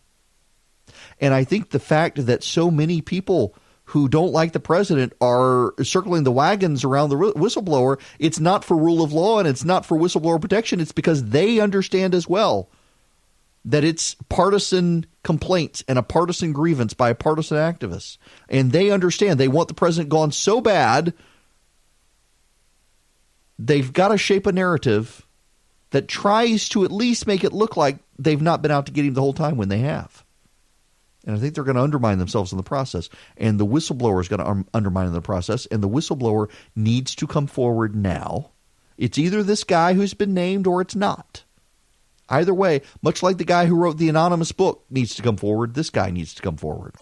And I think the fact that so many people who don't like the president are circling the wagons around the whistleblower, it's not for rule of law and it's not for whistleblower protection. It's because they understand as well that it's partisan complaints and a partisan grievance by a partisan activist. And they understand they want the president gone so bad, they've got to shape a narrative that tries to at least make it look like they've not been out to get him the whole time when they have. And I think they're going to undermine themselves in the process. And the whistleblower is going to undermine the process. And the whistleblower needs to come forward now. It's either this guy who's been named or it's not. Either way, much like the guy who wrote the anonymous book needs to come forward, this guy needs to come forward.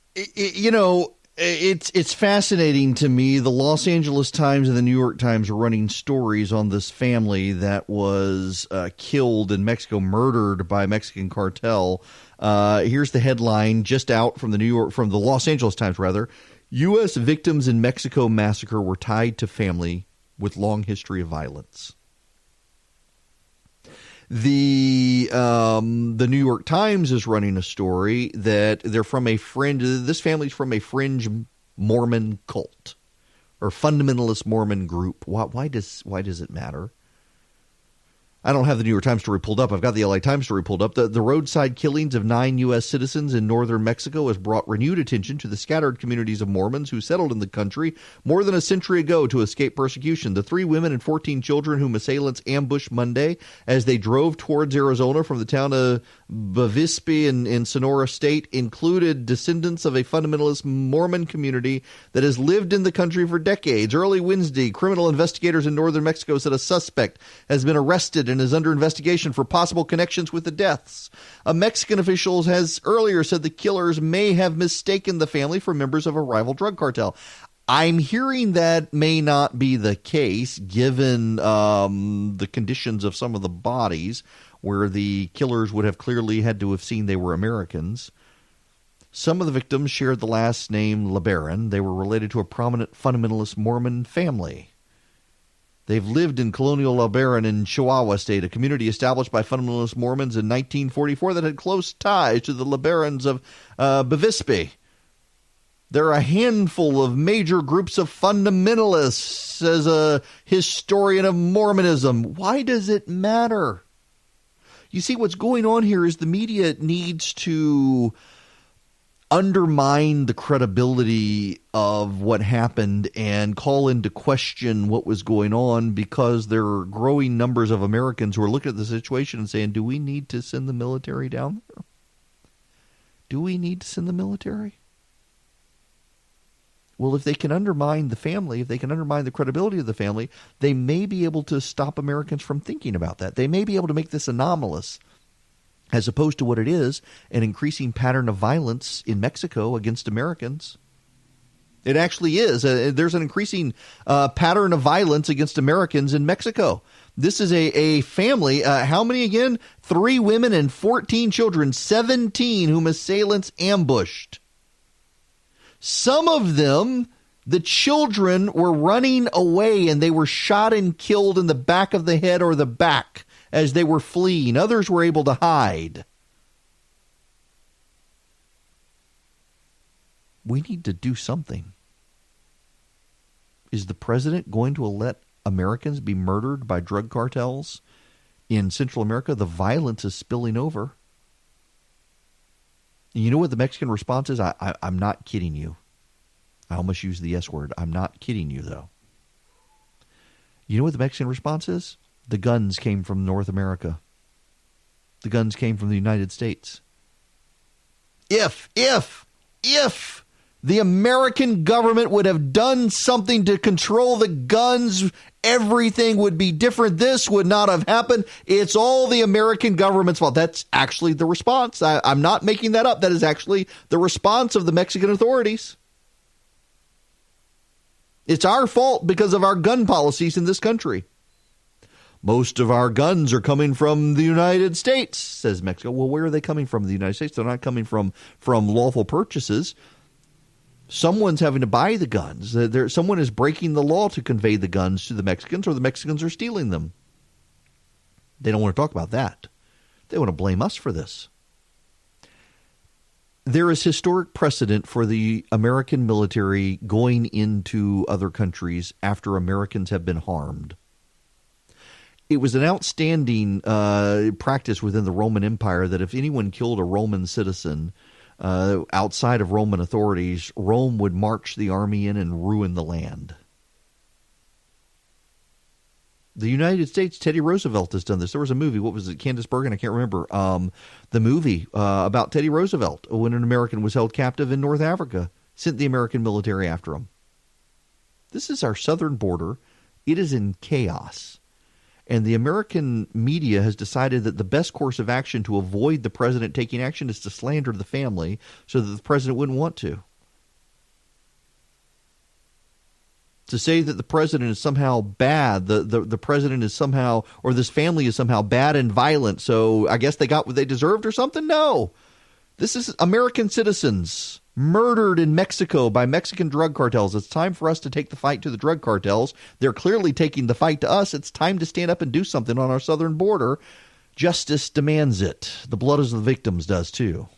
It's fascinating to me. The Los Angeles Times and the New York Times are running stories on this family that was killed in Mexico, murdered by a Mexican cartel. Here's the headline just out from the Los Angeles Times, rather. U.S. victims in Mexico massacre were tied to family with long history of violence. The New York Times is running a story that they're from this family's from a fringe Mormon cult or fundamentalist Mormon group. Why does it matter? I don't have the New York Times story pulled up. I've got the LA Times story pulled up. The roadside killings of 9 U.S. citizens in northern Mexico has brought renewed attention to the scattered communities of Mormons who settled in the country more than a century ago to escape persecution. The 3 women and 14 children whom assailants ambushed Monday as they drove towards Arizona from the town of Bavispe in Sonora State included descendants of a fundamentalist Mormon community that has lived in the country for decades. Early Wednesday, criminal investigators in northern Mexico said a suspect has been arrested and is under investigation for possible connections with the deaths. A Mexican official has earlier said the killers may have mistaken the family for members of a rival drug cartel. I'm hearing that may not be the case given the conditions of some of the bodies where the killers would have clearly had to have seen they were Americans. Some of the victims shared the last name LeBaron. They were related to a prominent fundamentalist Mormon family. They've lived in colonial LeBaron in Chihuahua State, a community established by fundamentalist Mormons in 1944 that had close ties to the LeBarons of Bevispe. There are a handful of major groups of fundamentalists, as a historian of Mormonism. Why does it matter? You see, what's going on here is the media needs to undermine the credibility of what happened and call into question what was going on, because there are growing numbers of Americans who are looking at the situation and saying, do we need to send the military down there? Do we need to send the military? Well, if they can undermine the family, if they can undermine the credibility of the family, they may be able to stop Americans from thinking about that. They may be able to make this anomalous, as opposed to what it is, an increasing pattern of violence in Mexico against Americans. It actually is. There's an increasing pattern of violence against Americans in Mexico. This is a family. How many again? 3 women and 14 children, 17 whom assailants ambushed. Some of them, the children, were running away and they were shot and killed in the back of the head or the back as they were fleeing. Others were able to hide. We need to do something. Is the president going to let Americans be murdered by drug cartels in Central America? The violence is spilling over. You know what the Mexican response is? I'm not kidding you. I almost used the S word. I'm not kidding you, though. You know what the Mexican response is? The guns came from North America. The guns came from the United States. If the American government would have done something to control the guns, everything would be different. This would not have happened. It's all the American government's fault. That's actually the response. I'm not making that up. That is actually the response of the Mexican authorities. It's our fault because of our gun policies in this country. Most of our guns are coming from the United States, says Mexico. Well, where are they coming from? The United States. They're not coming from lawful purchases. Someone's having to buy the guns. Someone is breaking the law to convey the guns to the Mexicans, or the Mexicans are stealing them. They don't want to talk about that. They want to blame us for this. There is historic precedent for the American military going into other countries after Americans have been harmed. It was an outstanding practice within the Roman Empire that if anyone killed a Roman citizen outside of Roman authorities, Rome would march the army in and ruin the land. The United States, Teddy Roosevelt has done this. There was a movie, what was it, Candace Bergen? I can't remember. The movie about Teddy Roosevelt when an American was held captive in North Africa, sent the American military after him. This is our southern border. It is in chaos. And the American media has decided that the best course of action to avoid the president taking action is to slander the family so that the president wouldn't want to. To say that the president is somehow bad, the president is somehow, or this family is somehow bad and violent, so I guess they got what they deserved or something? No. This is American citizens murdered in Mexico by Mexican drug cartels. It's time for us to take the fight to the drug cartels. They're clearly taking the fight to us. It's time to stand up and do something on our southern border. Justice demands it. The blood of the victims does too.